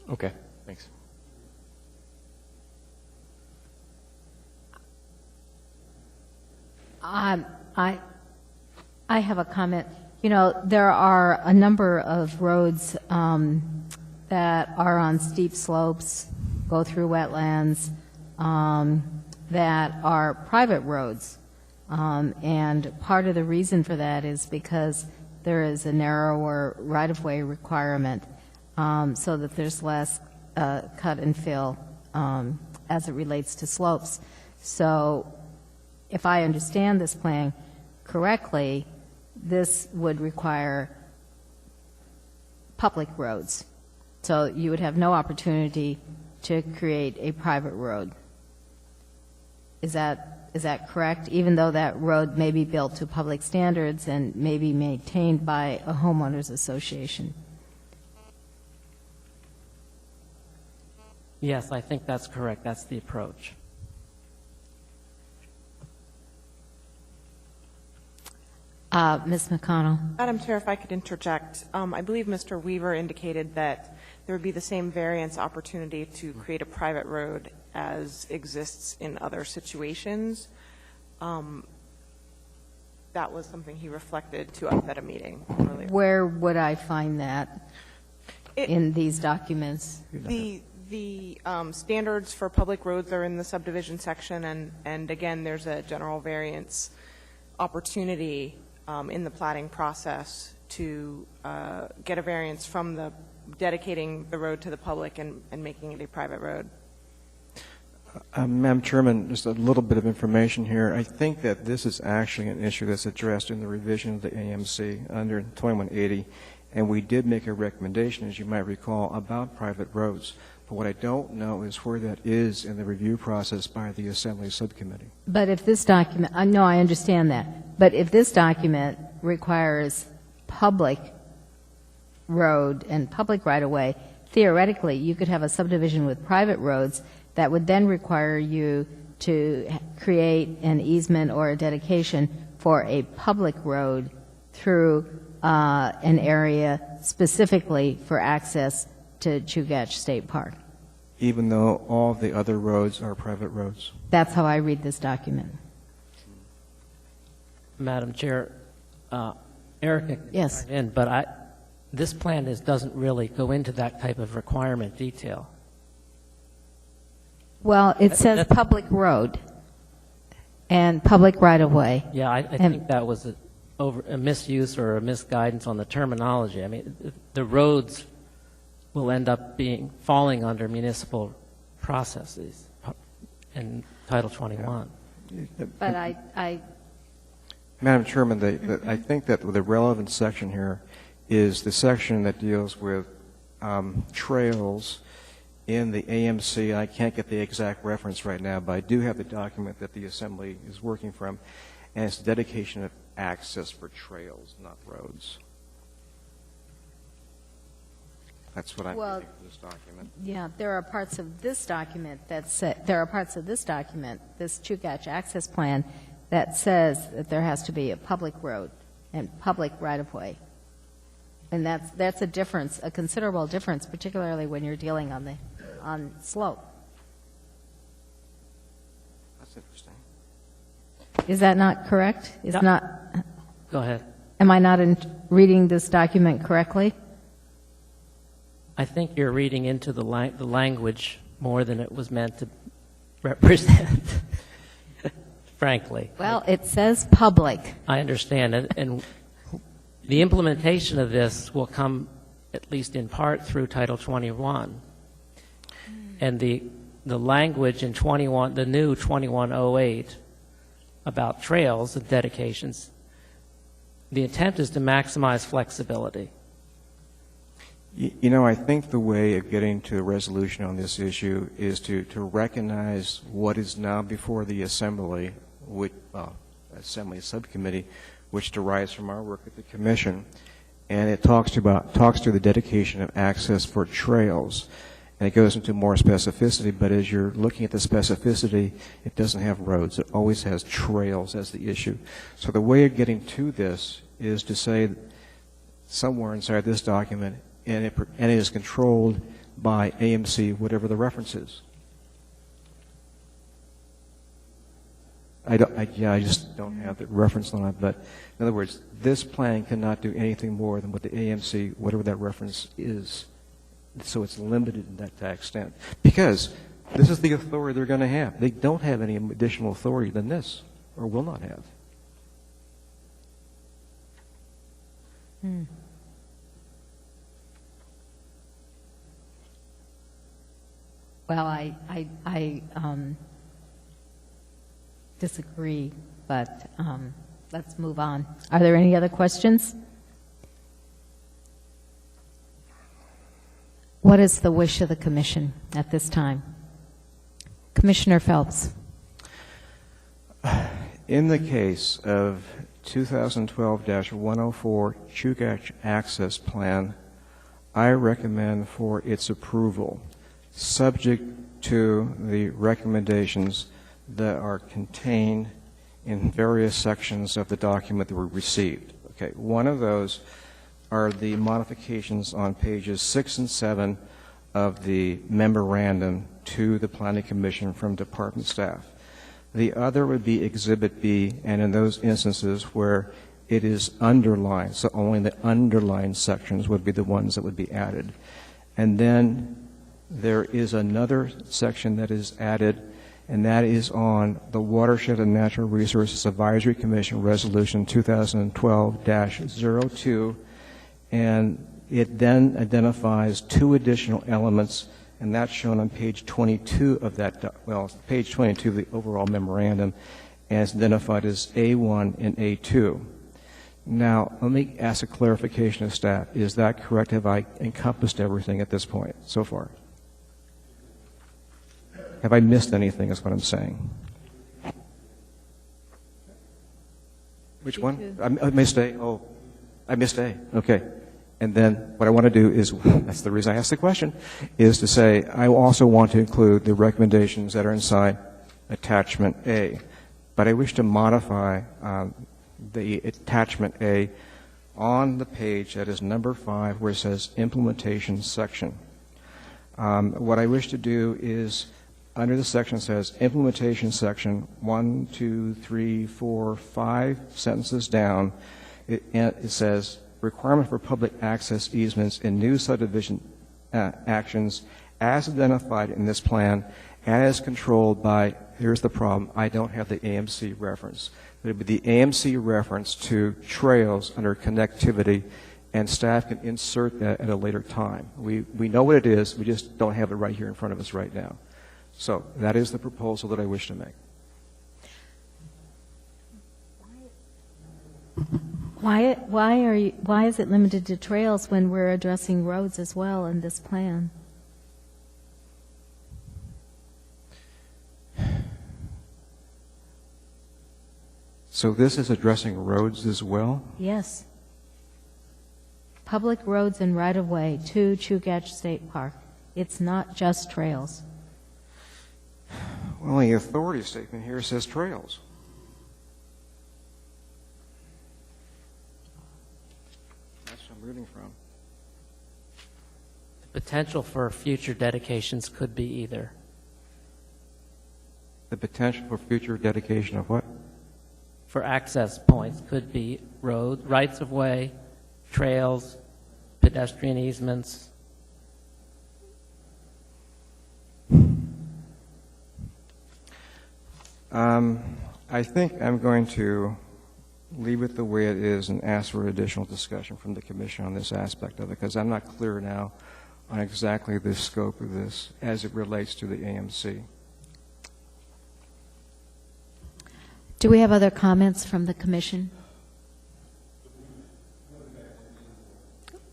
Okay, thanks. I have a comment. There are a number of roads that are on steep slopes, go through wetlands, that are private roads. And part of the reason for that is because there is a narrower right-of-way requirement so that there's less cut and fill as it relates to slopes. So if I understand this plan correctly, this would require public roads. So you would have no opportunity to create a private road. Is that correct? Even though that road may be built to public standards and may be maintained by a homeowners association? Yes, I think that's correct. That's the approach. Ms. McConnell. Madam Chair, if I could interject, I believe Mr. Weaver indicated that there would be the same variance opportunity to create a private road as exists in other situations. That was something he reflected to us at a meeting earlier. Where would I find that in these documents? The standards for public roads are in the subdivision section, and again, there's a general variance opportunity in the platting process to get a variance from the dedicating the road to the public and making it a private road. Madam Chairman, just a little bit of information here. I think that this is actually an issue that's addressed in the revision of the AMC under 2180, and we did make a recommendation, as you might recall, about private roads. But what I don't know is where that is in the review process by the Assembly Subcommittee. But if this document, no, I understand that, but if this document requires public road and public right-of-way, theoretically, you could have a subdivision with private roads that would then require you to create an easement or a dedication for a public road through an area specifically for access to Chugach State Park. Even though all the other roads are private roads? That's how I read this document. Madam Chair, Erica, yes, but this plan doesn't really go into that type of requirement detail. Well, it says public road and public right-of-way. Yeah, I think that was a misuse or a misguidance on the terminology. I mean, the roads will end up falling under municipal processes in Title 21. But I Madam Chairman, I think that the relevant section here is the section that deals with trails in the AMC. I can't get the exact reference right now, but I do have the document that the Assembly is working from, and it's dedication of access for trails, not roads. That's what I'm thinking of this document. Yeah, there are parts of this document this Chugach Access Plan that says that there has to be a public road and public right-of-way. And that's a difference, a considerable difference, particularly when you're dealing on slope. That's interesting. Is that not correct? Is No. not, Go ahead. am I not reading this document correctly? I think you're reading into the language more than it was meant to represent, frankly. Well, it says public. I understand it, and the implementation of this will come, at least in part, through Title 21. And the language in the new 2108 about trails and dedications, the intent is to maximize flexibility. You know, I think the way of getting to a resolution on this issue is to recognize what is now before the Assembly, Assembly Subcommittee, which derives from our work at the Commission, and it talks to the dedication of access for trails. And it goes into more specificity, but as you're looking at the specificity, it doesn't have roads. It always has trails as the issue. So the way of getting to this is to say somewhere inside this document, and it is controlled by AMC, whatever the reference is. I just don't have the reference on it, but in other words, this plan cannot do anything more than what the AMC, whatever that reference is. So it's limited in that extent. Because this is the authority they're going to have. They don't have any additional authority than this, or will not have. Well, I disagree, but let's move on. Are there any other questions? What is the wish of the Commission at this time? Commissioner Phelps. In the case of 2012-104 Chugach Access Plan, I recommend for its approval, subject to the recommendations that are contained in various sections of the document that were received. Okay, one of those are the modifications on pages 6 and 7 of the memorandum to the Planning Commission from department staff. The other would be Exhibit B, and in those instances where it is underlined, so only the underlined sections would be the ones that would be added. And then there is another section that is added, and that is on the Watershed and Natural Resources Advisory Commission Resolution 2012-02, and it then identifies 2 additional elements, and that's shown on page 22 of that, page 22 of the overall memorandum, and it's identified as A1 and A2. Now, let me ask a clarification of staff. Is that correct? Have I encompassed everything at this point so far? Have I missed anything is what I'm saying? Which one? I missed A. Oh, I missed A. Okay. And then what I want to do is, that's the reason I asked the question, is to say I also want to include the recommendations that are inside Attachment A. But I wish to modify the Attachment A on the page that is number 5 where it says Implementation Section. What I wish to do is, under the section that says Implementation Section, 1, 2, 3, 4, 5 sentences down, it says, requirement for public access easements in new subdivision actions as identified in this plan and as controlled by, here's the problem, I don't have the AMC reference. It would be the AMC reference to trails under connectivity, and staff can insert that at a later time. We know what it is, we just don't have it right here in front of us right now. So that is the proposal that I wish to make. Why is it limited to trails when we're addressing roads as well in this plan? So this is addressing roads as well? Yes. Public roads and right-of-way to Chugach State Park. It's not just trails. Well, the authority statement here says trails. That's what I'm reading from. The potential for future dedications could be either. The potential for future dedication of what? for access points could be road, rights-of-way, trails, pedestrian easements. I think I'm going to leave it the way it is and ask for additional discussion from the Commission on this aspect of it, because I'm not clear now on exactly the scope of this as it relates to the AMC. Do we have other comments from the Commission?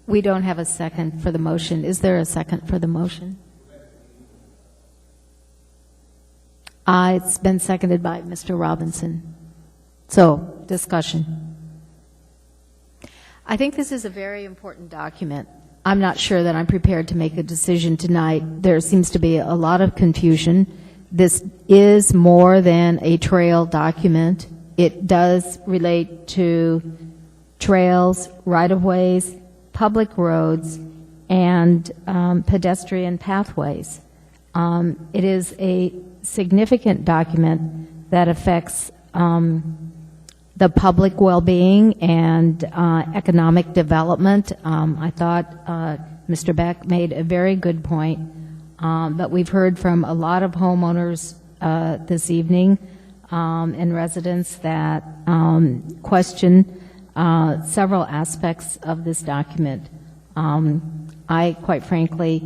We don't have a second for the motion. Is there a second for the motion? It's been seconded by Mr. Robinson. So, discussion. I think this is a very important document. I'm not sure that I'm prepared to make a decision tonight. There seems to be a lot of confusion. This is more than a trail document. It does relate to trails, right-of-ways, public roads, and pedestrian pathways. It is a significant document that affects the public well-being and economic development. I thought Mr. Beck made a very good point, but we've heard from a lot of homeowners this evening and residents that question several aspects of this document. I, quite frankly,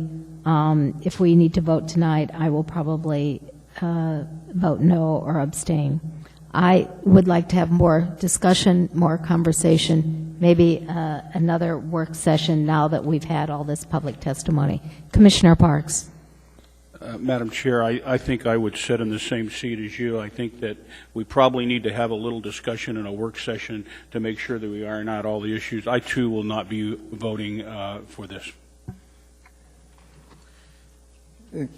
if we need to vote tonight, I will probably vote no or abstain. I would like to have more discussion, more conversation, maybe another work session now that we've had all this public testimony. Commissioner Parks. Madam Chair, I think I would sit in the same seat as you. I think that we probably need to have a little discussion in a work session to make sure that we iron out all the issues. I, too, will not be voting for this.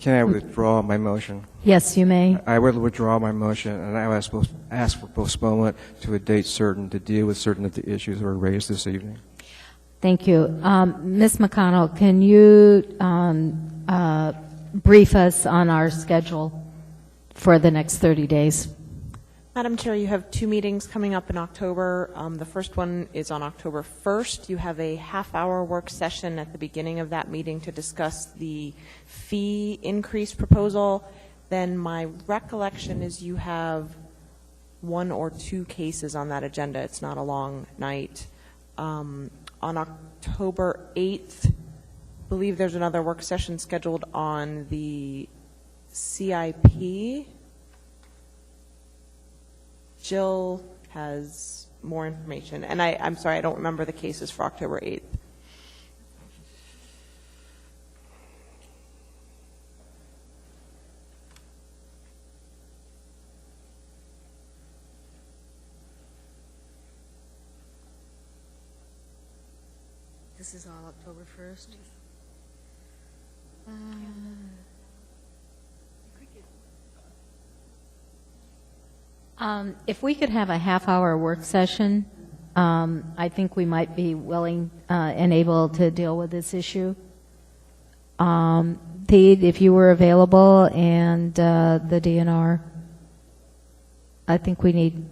Can I withdraw my motion? Yes, you may. I will withdraw my motion, and I will ask for postponement to a date certain to deal with certain of the issues that were raised this evening. Thank you. Ms. McConnell, can you brief us on our schedule for the next 30 days? Madam Chair, you have 2 meetings coming up in October. The first one is on October 1st. You have a half-hour work session at the beginning of that meeting to discuss the fee increase proposal. Then my recollection is you have 1 or 2 cases on that agenda. It's not a long night. On October 8th, I believe there's another work session scheduled on the CIP. Jill has more information. And I'm sorry, I don't remember the cases for October 8th. This is all October 1st? If we could have a half-hour work session, I think we might be willing and able to deal with this issue. Pete, if you were available, and the DNR, I think we need...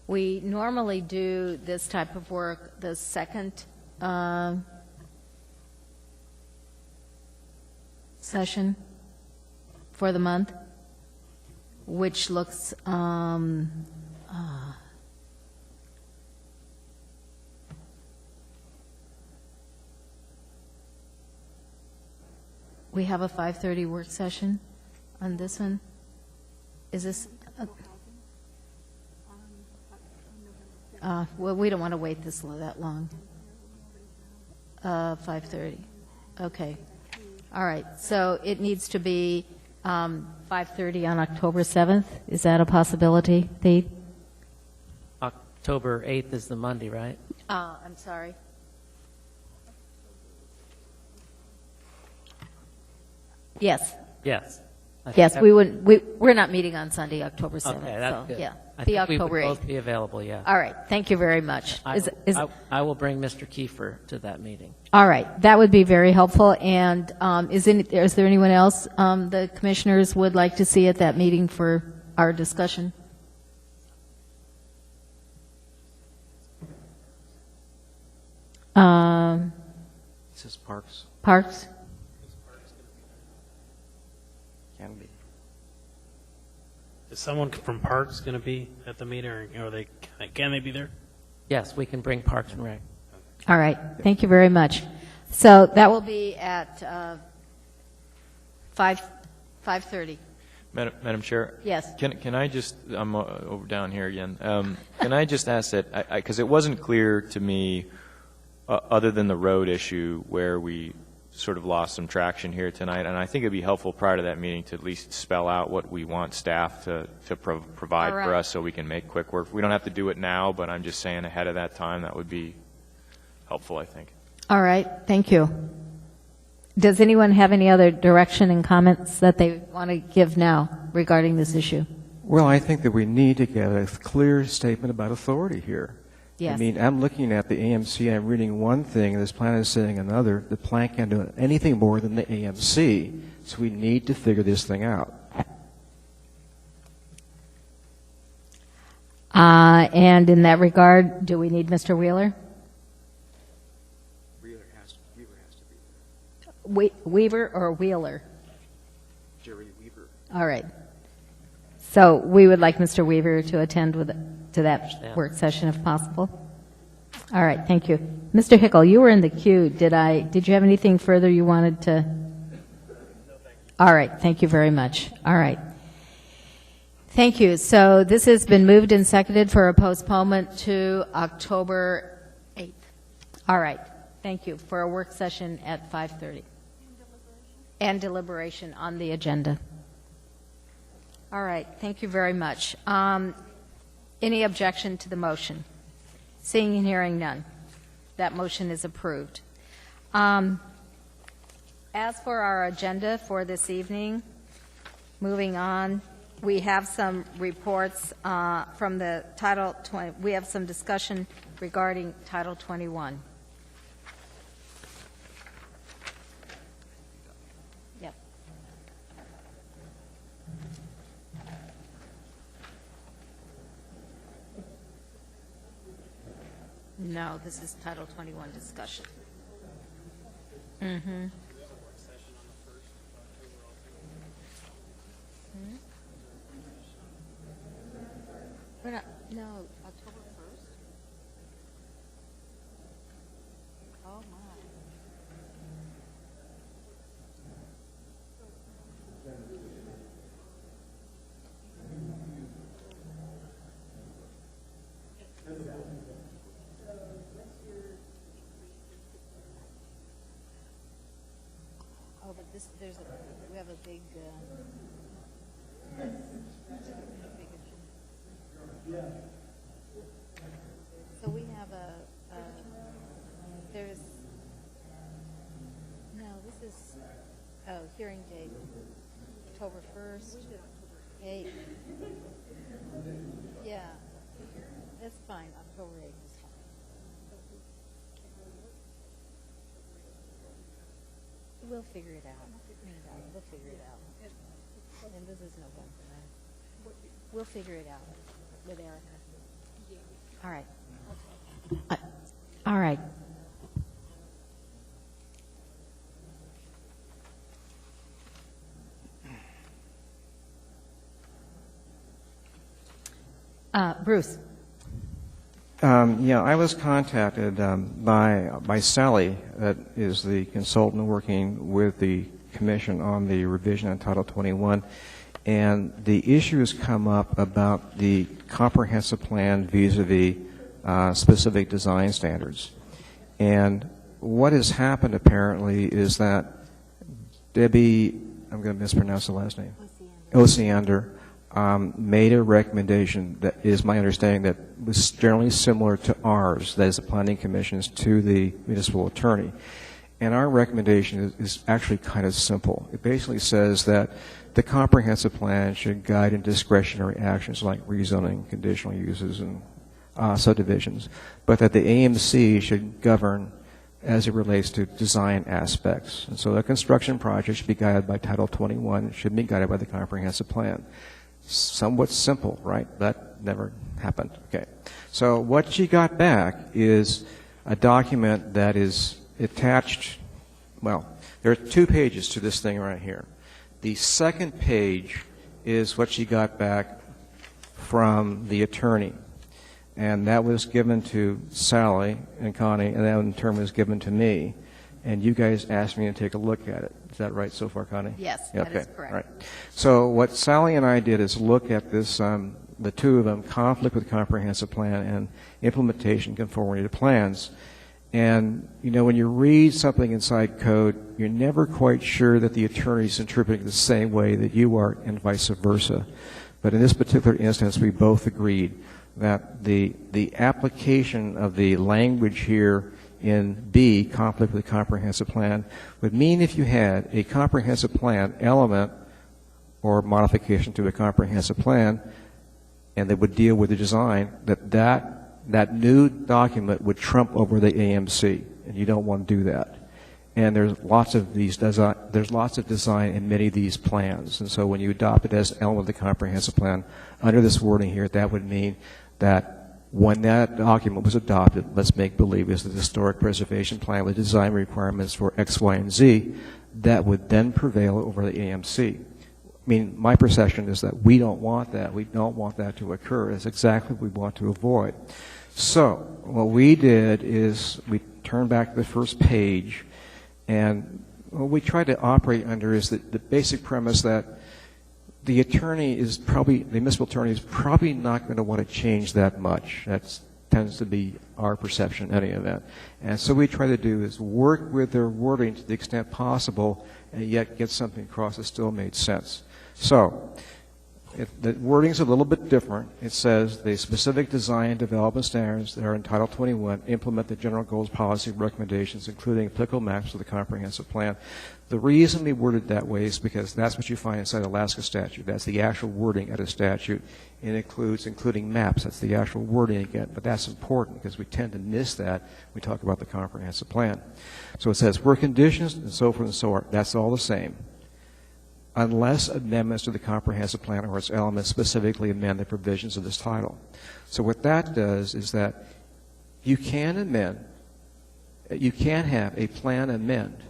we normally do this type of work the second session for the month, which looks we have a 5:30 work session on this one. Is this well, we don't want to wait that long. 5:30. Okay. All right. So it needs to be 5:30 on October 7th. Is that a possibility, Pete? October 8th is the Monday, right? I'm sorry. Yes. Yes. Yes, we're not meeting on Sunday, October 7th. Okay, that's so, good. yeah, I the think we October would 8th. both be available, yeah. All right, thank you very much. I will bring Mr. Kiefer to that meeting. All right, that would be very helpful. And is there anyone else the commissioners would like to see at that meeting for our discussion? This is Parks. Parks? Can be. Is someone from Parks going to be at the meeting, or can they be there? Yes, we can bring Parks and Rec. All right, thank you very much. So that will be at 5:30. Madam Chair? Yes. Can I just, I'm over down here again. Can I just ask that, because it wasn't clear to me, other than the road issue, where we sort of lost some traction here tonight, and I think it'd be helpful prior to that meeting to at least spell out what we want staff to provide for us so we can make quick work. We don't have to do it now, but I'm just saying ahead of that time, that would be helpful, I think. All right, thank you. Does anyone have any other direction and comments that they want to give now regarding this issue? Well, I think that we need to get a clear statement about authority here. Yes. I mean, I'm looking at the AMC, I'm reading one thing, and this plan is saying another. The plan can't do anything more than the AMC, so we need to figure this thing out. And in that regard, do we need Mr. Wheeler? Wheeler has to be. Weaver or Wheeler? Jerry Weaver. All right. So we would like Mr. Weaver to attend to that work session if possible. All right, thank you. Mr. Hickel, you were in the queue. Did you have anything further you wanted to? All right, thank you very much. All right. Thank you. So this has been moved and seconded for a postponement to October 8th. All right, thank you, for a work session at 5:30. And deliberation on the agenda. All right, thank you very much. Any objection to the motion? Seeing and hearing none, that motion is approved. As for our agenda for this evening, moving on, we have some reports from the Title 20. We have some discussion regarding Title 21. Yep. No, this is Title 21 discussion. Mm-hmm. We're not, no, October 1st? Oh, my. Oh, but we have a big, so we have this is, hearing date, October 1st, 8th. Yeah, that's fine, October 8th is fine. We'll figure it out. We'll figure it out. And this is November, right? We'll figure it out with Erica. All right. All right. Bruce. Yeah, I was contacted by Sally, that is the consultant working with the Commission on the revision of Title 21, and the issue has come up about the comprehensive plan vis-a-vis specific design standards. And what has happened apparently is that Debbie, I'm going to mispronounce the last name, Osiander, made a recommendation that is my understanding that was generally similar to ours, that is the Planning Commission's, to the municipal attorney. And our recommendation is actually kind of simple. It basically says that the comprehensive plan should guide in discretionary actions like rezoning, conditional uses, and subdivisions, but that the AMC should govern as it relates to design aspects. And so the construction project should be guided by Title 21, should be guided by the comprehensive plan. Somewhat simple, right? That never happened. Okay. So what she got back is a document that is attached, well, there are 2 pages to this thing right here. The second page is what she got back from the attorney. And that was given to Sally and Connie, and that in turn was given to me. And you guys asked me to take a look at it. Is that right so far, Connie? Yes, okay. that is correct. Right. So what Sally and I did is look at this, the 2 of them, conflict with comprehensive plan and implementation conformity to plans. And, you know, when you read something inside code, you're never quite sure that the attorney is interpreting it the same way that you are and vice versa. But in this particular instance, we both agreed that the application of the language here in B, conflict with the comprehensive plan, would mean if you had a comprehensive plan element or modification to a comprehensive plan, and that would deal with the design, that new document would trump over the AMC, and you don't want to do that. And there's lots of design in many of these plans, and so when you adopt it as element of the comprehensive plan, under this wording here, that would mean that when that document was adopted, let's make believe is the historic preservation plan with design requirements for X, Y, and Z, that would then prevail over the AMC. I mean, my perception is that we don't want that. We don't want that to occur. It's exactly what we want to avoid. So what we did is we turned back to the first page, and what we tried to operate under is the basic premise that the attorney is probably, the municipal attorney is probably not going to want to change that much. That tends to be our perception in any event. And so what we try to do is work with their wording to the extent possible and yet get something across that still made sense. So the wording is a little bit different. It says the specific design and development standards that are in Title 21 implement the general goals, policy, recommendations, including applicable maps of the comprehensive plan. The reason we worded that way is because that's what you find inside Alaska statute. That's the actual wording at a statute. It includes including maps. That's the actual wording again. But that's important because we tend to miss that when we talk about the comprehensive plan. So it says where conditions and so forth and so on. That's all the same, unless amendments to the comprehensive plan or its elements specifically amend the provisions of this title. So what that does is that you can amend, you can have a plan amend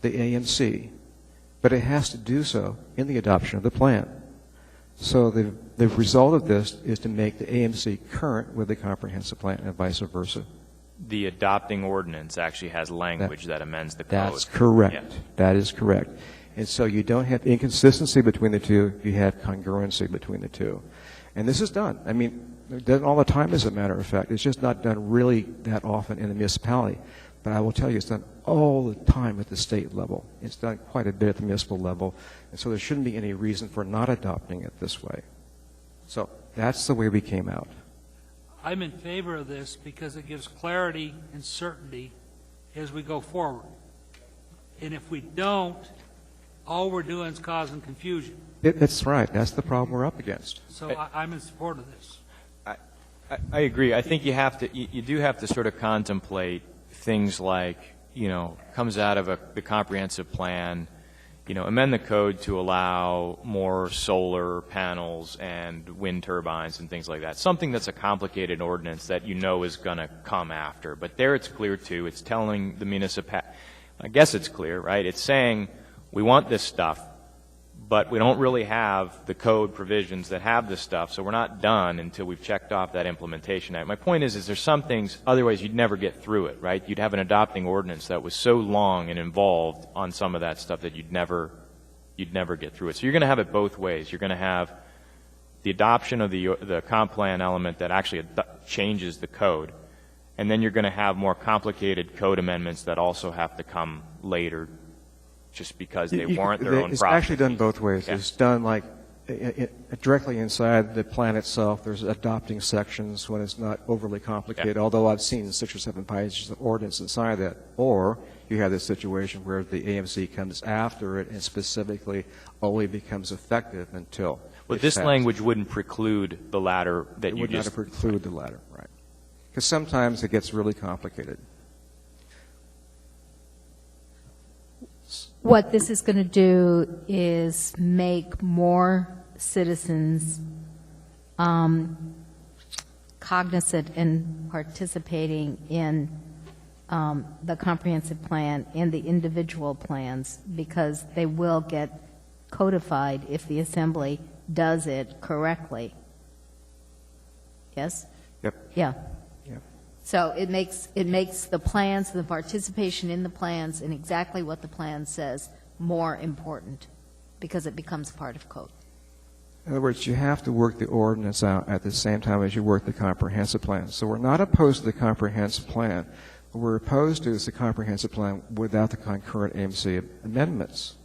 the AMC, but it has to do so in the adoption of the plan. So the result of this is to make the AMC current with the comprehensive plan and vice versa. The adopting ordinance actually has language that amends the code. That's correct. Yeah. That is correct. And so you don't have inconsistency between the two, you have congruency between the two. And this is done. I mean, done all the time as a matter of fact. It's just not done really that often in the municipality. But I will tell you it's done all the time at the state level. It's done quite a bit at the municipal level. And so there shouldn't be any reason for not adopting it this way. So that's the way we came out. I'm in favor of this because it gives clarity and certainty as we go forward. And if we don't, all we're doing is causing confusion. That's right. That's the problem we're up against. So I'm in support of this. I agree. I think you do have to sort of contemplate things like, comes out of the comprehensive plan, amend the code to allow more solar panels and wind turbines and things like that. Something that's a complicated ordinance that is going to come after. But there it's clear, too. It's telling the municipality, I guess it's clear, right? It's saying we want this stuff, but we don't really have the code provisions that have this stuff, so we're not done until we've checked off that implementation act. My point is there's some things, otherwise you'd never get through it, right? You'd have an adopting ordinance that was so long and involved on some of that stuff that you'd never get through it. So you're going to have it both ways. You're going to have the adoption of the comp plan element that actually changes the code, and then you're going to have more complicated code amendments that also have to come later just because they warrant their own process. It's actually done both ways. Yeah. It's done like directly inside the plan itself, there's adopting sections when it's not overly complicated, although I've seen 6 or 7 pages of ordinance inside that. Or you have this situation where the AMC comes after it and specifically only becomes effective until. But this language wouldn't preclude the latter that you just. It would not preclude the latter, right? Because sometimes it gets really complicated. What this is going to do is make more citizens cognizant and participating in the comprehensive plan and the individual plans, because they will get codified if the Assembly does it correctly. Yes? Yep. Yeah. Yep. So it makes the plans, the participation in the plans, and exactly what the plan says more important, because it becomes part of code. In other words, you have to work the ordinance out at the same time as you work the comprehensive plan. So we're not opposed to the comprehensive plan. What we're opposed to is the comprehensive plan without the concurrent AMC amendments.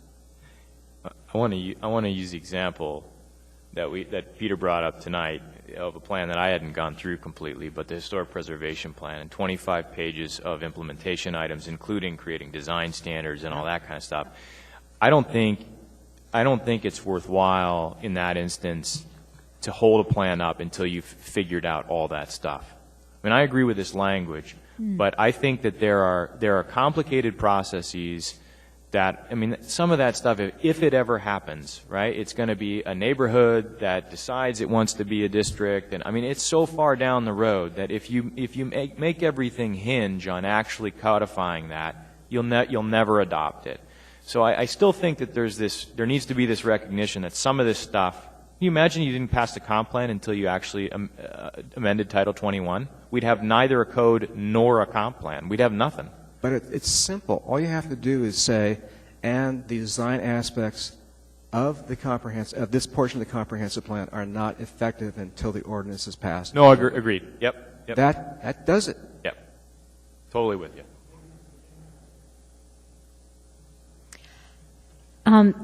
I want to use the example that Peter brought up tonight of a plan that I hadn't gone through completely, but the historic preservation plan, and 25 pages of implementation items, including creating design standards and all that kind of stuff. I don't think it's worthwhile in that instance to hold a plan up until you've figured out all that stuff. I mean, I agree with this language, but I think that there are complicated processes that, I mean, some of that stuff, if it ever happens, right, it's going to be a neighborhood that decides it wants to be a district, and I mean, it's so far down the road that if you make everything hinge on actually codifying that, you'll never adopt it. So I still think that there needs to be this recognition that some of this stuff. Can you imagine you didn't pass the comp plan until you actually amended Title 21? We'd have neither a code nor a comp plan. We'd have nothing. But it's simple. All you have to do is say, and the design aspects of this portion of the comprehensive plan are not effective until the ordinance is passed. No, agreed. Yep. That does it. Yep. Totally with you.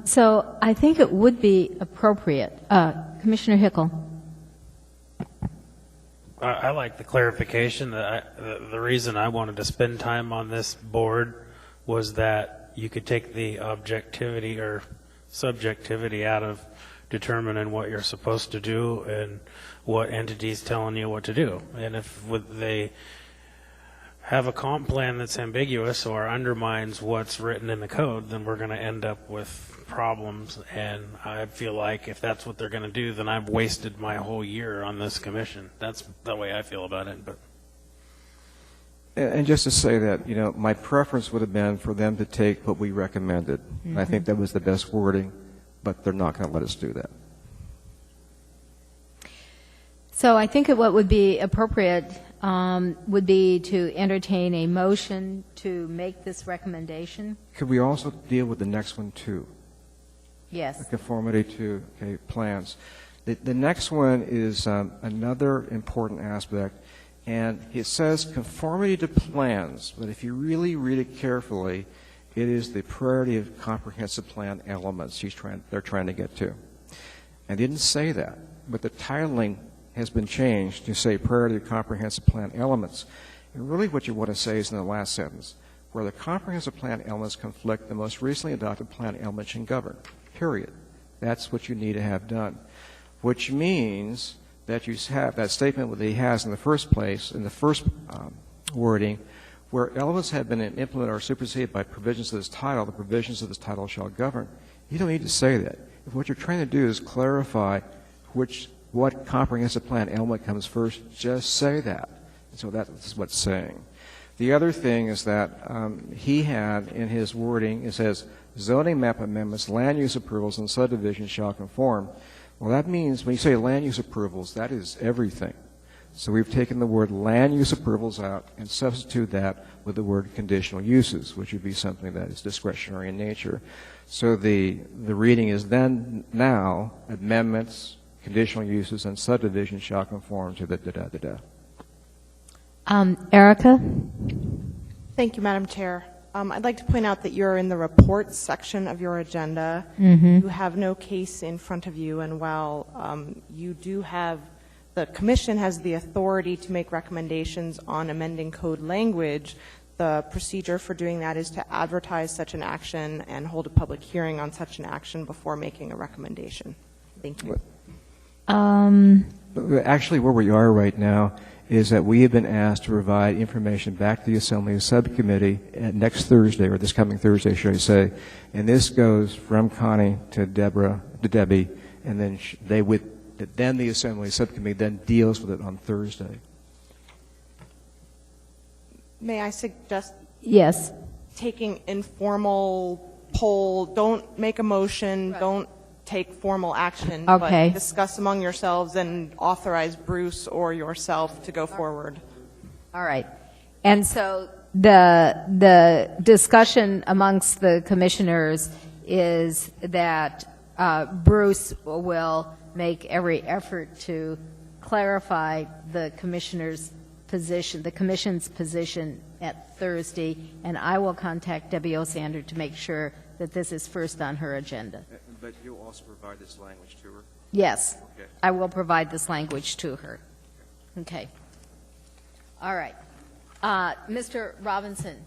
So I think it would be appropriate. Commissioner Hickel. I like the clarification. The reason I wanted to spend time on this board was that you could take the objectivity or subjectivity out of determining what you're supposed to do and what entity's telling you what to do. And if they have a comp plan that's ambiguous or undermines what's written in the code, then we're going to end up with problems. And I feel like if that's what they're going to do, then I've wasted my whole year on this commission. That's the way I feel about it. But And just to say that, my preference would have been for them to take what we recommended. Mm-hmm. I think that was the best wording, but they're not going to let us do that. So I think what would be appropriate would be to entertain a motion to make this recommendation. Could we also deal with the next one, too? Yes. The conformity to plans. The next one is another important aspect, and it says conformity to plans, but if you really read it carefully, it is the priority of comprehensive plan elements they're trying to get to. I didn't say that, but the titling has been changed to say priority of comprehensive plan elements. And really what you want to say is in the last sentence, where the comprehensive plan elements conflict, the most recently adopted plan elements can govern, period. That's what you need to have done, which means that you have that statement that he has in the first place, in the first wording, where elements have been implemented or superseded by provisions of this title, the provisions of this title shall govern. You don't need to say that. If what you're trying to do is clarify what comprehensive plan element comes first, just say that. And so that's what it's saying. The other thing is that he had in his wording, it says, zoning map amendments, land use approvals, and subdivisions shall conform. Well, that means when you say land use approvals, that is everything. So we've taken the word land use approvals out and substitute that with the word conditional uses, which would be something that is discretionary in nature. So the reading is then now amendments, conditional uses, and subdivisions shall conform to the da-da-da-da. Erica? Thank you, Madam Chair. I'd like to point out that you're in the reports section of your agenda. Mhm. You have no case in front of you, and while you do have, the commission has the authority to make recommendations on amending code language, the procedure for doing that is to advertise such an action and hold a public hearing on such an action before making a recommendation. Thank you. Actually, where we are right now is that we have been asked to provide information back to the Assembly Subcommittee next Thursday, or this coming Thursday, should I say, and this goes from Connie to Debbie, and then then the Assembly Subcommittee then deals with it on Thursday. May I suggest Yes. taking informal poll, don't make a motion, don't take formal action, Okay. but discuss among yourselves and authorize Bruce or yourself to go forward. All right. And so the discussion amongst the commissioners is that Bruce will make every effort to clarify the commissioner's position, the commission's position at Thursday, and I will contact Debbie Osander to make sure that this is first on her agenda. But you'll also provide this language to her? Yes, Okay. I will provide this language to her. Okay. All right. Mr. Robinson.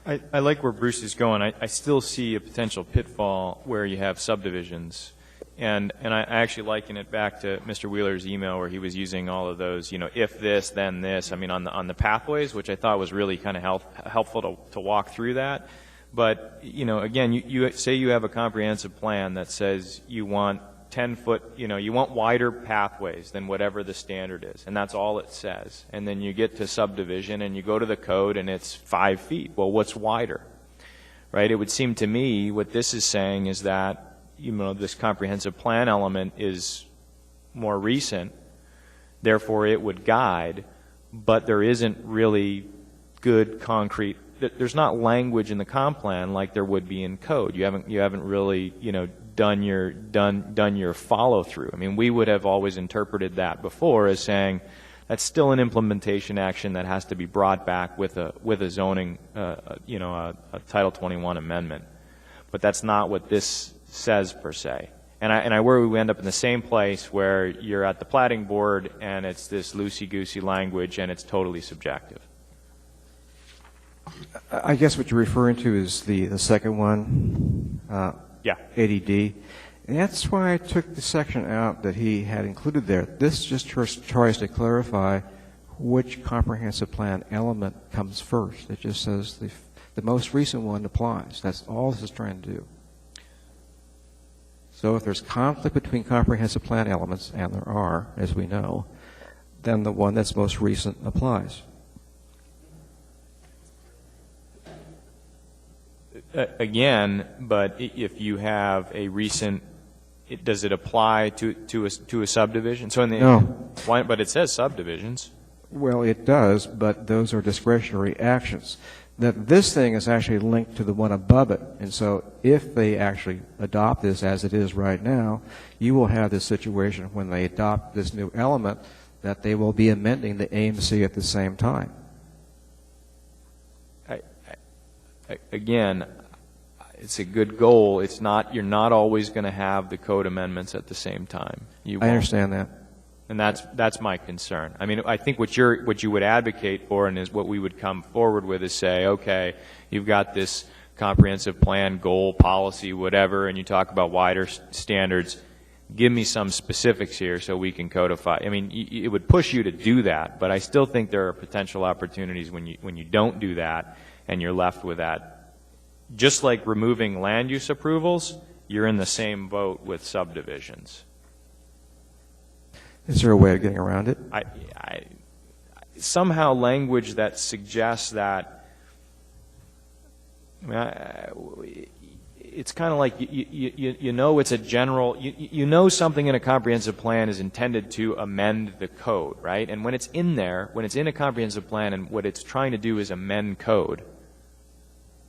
I like where Bruce is going. I still see a potential pitfall where you have subdivisions. And I actually liken it back to Mr. Wheeler's email where he was using all of those, if this, then this, on the pathways, which I thought was really kind of helpful to walk through that. But, again, you say you have a comprehensive plan that says you want 10-foot, you want wider pathways than whatever the standard is, and that's all it says. And then you get to subdivision and you go to the code and it's 5 feet. Well, what's wider, right? It would seem to me what this is saying is that, this comprehensive plan element is more recent, therefore it would guide, but there isn't really good concrete. There's not language in the comp plan like there would be in code. You haven't really done your follow through. We would have always interpreted that before as saying that's still an implementation action that has to be brought back with a zoning a Title 21 amendment. But that's not what this says per se. And I worry we end up in the same place where you're at the plating board and it's this loosey-goosey language and it's totally subjective. I guess what you're referring to is the second one, Yeah. 80D. And that's why I took the section out that he had included there. This just tries to clarify which comprehensive plan element comes first. It just says the most recent one applies. That's all this is trying to do. So if there's conflict between comprehensive plan elements, and there are, as we know, then the one that's most recent applies. Again, but if you have a recent, does it apply to a subdivision? So No. Why? But it says subdivisions. Well, it does, but those are discretionary actions. That this thing is actually linked to the one above it, and so if they actually adopt this as it is right now, you will have this situation when they adopt this new element that they will be amending the AMC at the same time. Again, it's a good goal. It's not. You're not always going to have the code amendments at the same time. You I won't. understand that. And that's my concern. I think what you would advocate for, and is what we would come forward with, is say, okay, you've got this comprehensive plan, goal, policy, whatever, and you talk about wider standards. Give me some specifics here so we can codify. It would push you to do that, but I still think there are potential opportunities when you don't do that, and you're left with that. Just like removing land use approvals, you're in the same boat with subdivisions. Is there a way of getting around it? Somehow language that suggests that, it's kind of like it's a general, something in a comprehensive plan is intended to amend the code, right? And when it's in there, when it's in a comprehensive plan and what it's trying to do is amend code,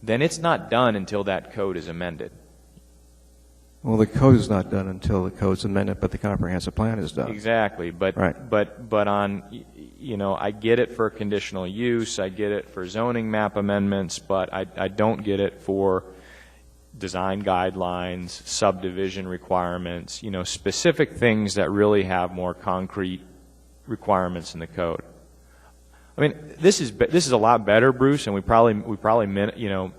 then it's not done until that code is amended. Well, the code is not done until the code's amended, but the comprehensive plan is done. Exactly, but right. but on I get it for conditional use, I get it for zoning map amendments, but I don't get it for design guidelines, subdivision requirements, specific things that really have more concrete requirements in the code. I mean, this is a lot better, Bruce, and we probably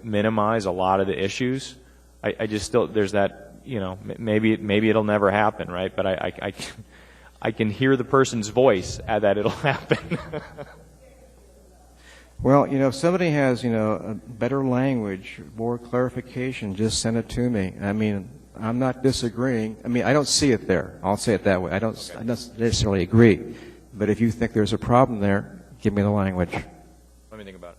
minimize a lot of the issues. I just still, there's that, maybe it'll never happen, right? But I can hear the person's voice that it'll happen. Well, if somebody has, a better language, more clarification, just send it to me. I mean, I'm not disagreeing. I mean, I don't see it there. I'll say it that way. I don't necessarily agree. But if you think there's a problem there, give me the language. Let me think about it.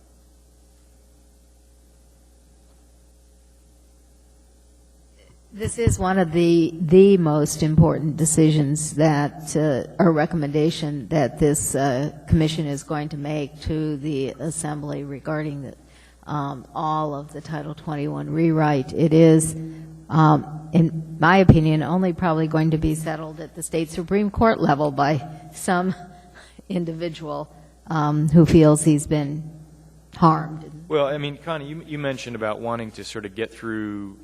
This is one of the most important decisions that, or recommendation that this commission is going to make to the Assembly regarding all of the Title 21 rewrite. It is, in my opinion, only probably going to be settled at the state Supreme Court level by some individual who feels he's been harmed. Well, I mean, Connie, you mentioned about wanting to sort of get through,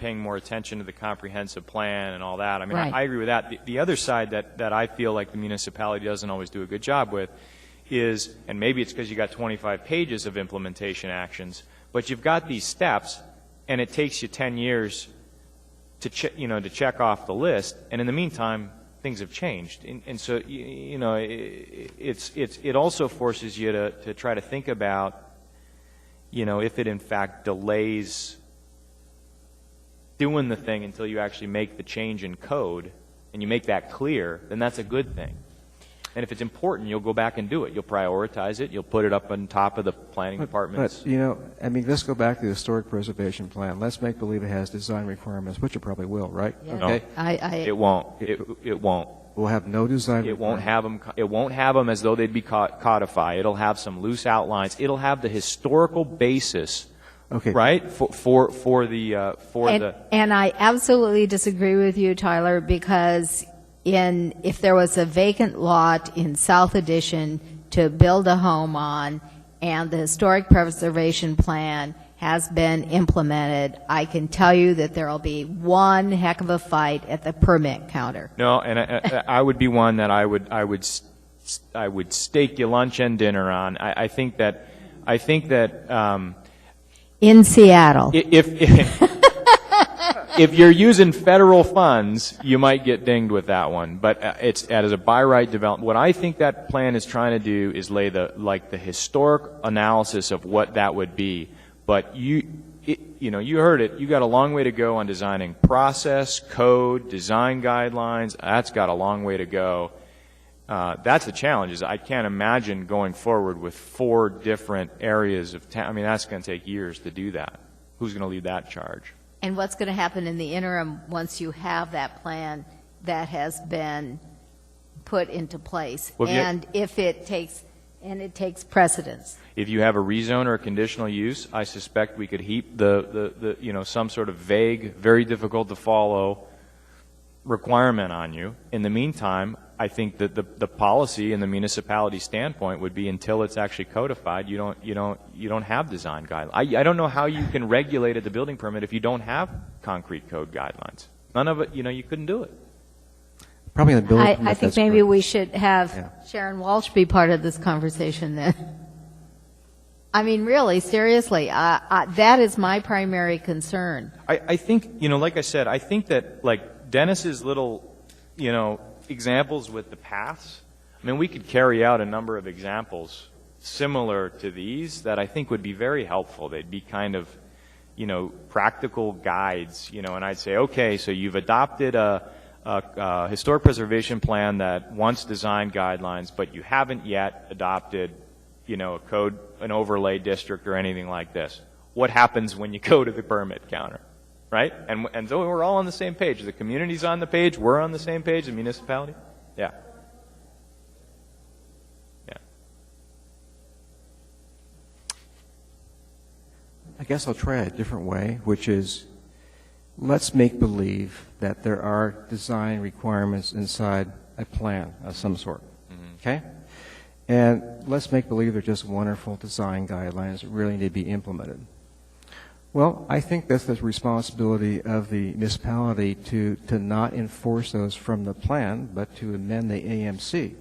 paying more attention to the comprehensive plan and all that. I mean, right. I agree with that. The other side that I feel like the municipality doesn't always do a good job with is, and maybe it's because you got 25 pages of implementation actions, but you've got these steps, and it takes you 10 years to check off the list, and in the meantime, things have changed, and so it also forces you to try to think about, if it in fact delays doing the thing until you actually make the change in code, and you make that clear, then that's a good thing. And if it's important, you'll go back and do it. You'll prioritize it. You'll put it up on top of the planning department's. But, I mean, let's go back to the historic preservation plan. Let's make believe it has design requirements, which it probably will, right? Yeah. Okay. No, it won't. It won't. We'll have no design. It won't have them. It won't have them as though they'd be codified. It'll have some loose outlines. It'll have the historical basis. Okay. Right? And I absolutely disagree with you, Tyler, because if there was a vacant lot in South Addition to build a home on, and the historic preservation plan has been implemented, I can tell you that there will be one heck of a fight at the permit counter. No, and I would be one that I would stake you lunch and dinner on. I think that in Seattle, if you're using federal funds, you might get dinged with that one. But as a by right development, what I think that plan is trying to do is lay the historic analysis of what that would be. But you heard it. You got a long way to go on designing process, code, design guidelines. That's got a long way to go. That's the challenge. Is I can't imagine going forward with 4 different areas of town. I mean, that's going to take years to do that. Who's going to lead that charge? And what's going to happen in the interim once you have that plan that has been put into place? Well, and it takes precedence. If you have a rezone or a conditional use, I suspect we could heap some sort of vague, very difficult to follow requirement on you. In the meantime, I think that the policy and the municipality standpoint would be until it's actually codified, you don't have design guidelines. I don't know how you can regulate at the building permit if you don't have concrete code guidelines. None of it, you couldn't do it. Probably in the building permit. I think maybe we should have Sharon Walsh be part of this conversation then. I mean, really, seriously, that is my primary concern. I think, like I said, I think that Dennis's little, examples with the paths, I mean, we could carry out a number of examples similar to these that I think would be very helpful. They'd be kind of, practical guides, and I'd say, okay, so you've adopted a historic preservation plan that wants design guidelines, but you haven't yet adopted, a code, an overlay district or anything like this. What happens when you go to the permit counter? Right? And so we're all on the same page. The community's on the page. We're on the same page. The municipality. Yeah. Yeah. I guess I'll try a different way, which is let's make believe that there are design requirements inside a plan of some sort. Mm-hmm. Okay? And let's make believe they're just wonderful design guidelines that really need to be implemented. Well, I think that's the responsibility of the municipality to not enforce those from the plan, but to amend the AMC.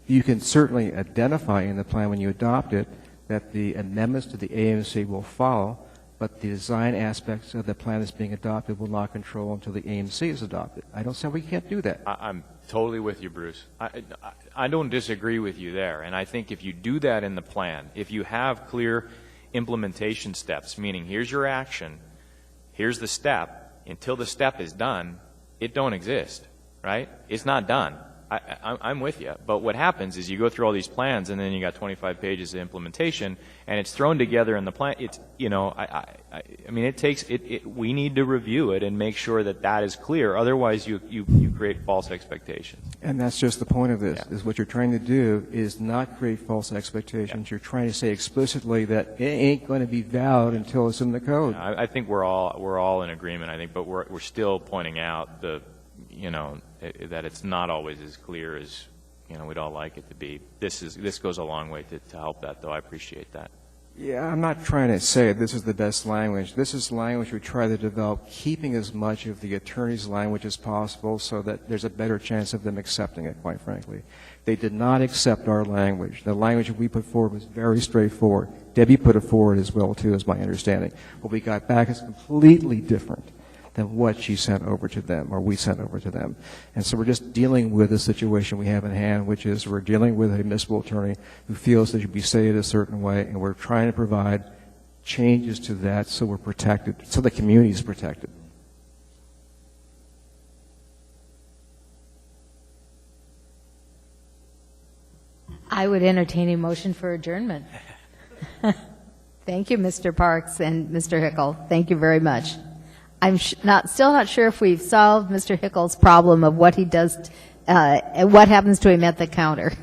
You can certainly identify in the plan when you adopt it that the amendments to the AMC will follow, but the design aspects of the plan that's being adopted will not control until the AMC is adopted. I don't see how we can't do that. I'm totally with you, Bruce. I don't disagree with you there. And I think if you do that in the plan, if you have clear implementation steps, meaning here's your action, here's the step, until the step is done, it don't exist, right? It's not done. I'm with you. But what happens is you go through all these plans and then you got 25 pages of implementation and it's thrown together in the plan. It's, you know, I mean, it takes, we need to review it and make sure that that is clear. Otherwise, you create false expectations. And that's just the point of this, is what you're trying to do is not create false expectations. You're trying to say explicitly that it ain't going to be valid until it's in the code. I think we're all in agreement, I think, but we're still pointing out the, you know, that it's not always as clear as, you know, we'd all like it to be. This goes a long way to help that, though. I appreciate that. Yeah, I'm not trying to say this is the best language. This is language we try to develop, keeping as much of the attorney's language as possible so that there's a better chance of them accepting it, quite frankly. They did not accept our language. The language we put forward was very straightforward. Debbie put it forward as well, too, is my understanding. What we got back is completely different than what she sent over to them, or we sent over to them. And so we're just dealing with the situation we have in hand, which is we're dealing with a municipal attorney who feels they should be stated a certain way, and we're trying to provide changes to that so we're protected, so the community is protected. I would entertain a motion for adjournment. Thank you, Mr. Parks and Mr. Hickle. Thank you very much. I'm still not sure if we've solved Mr. Hickle's problem of what he does, what happens to him at the counter.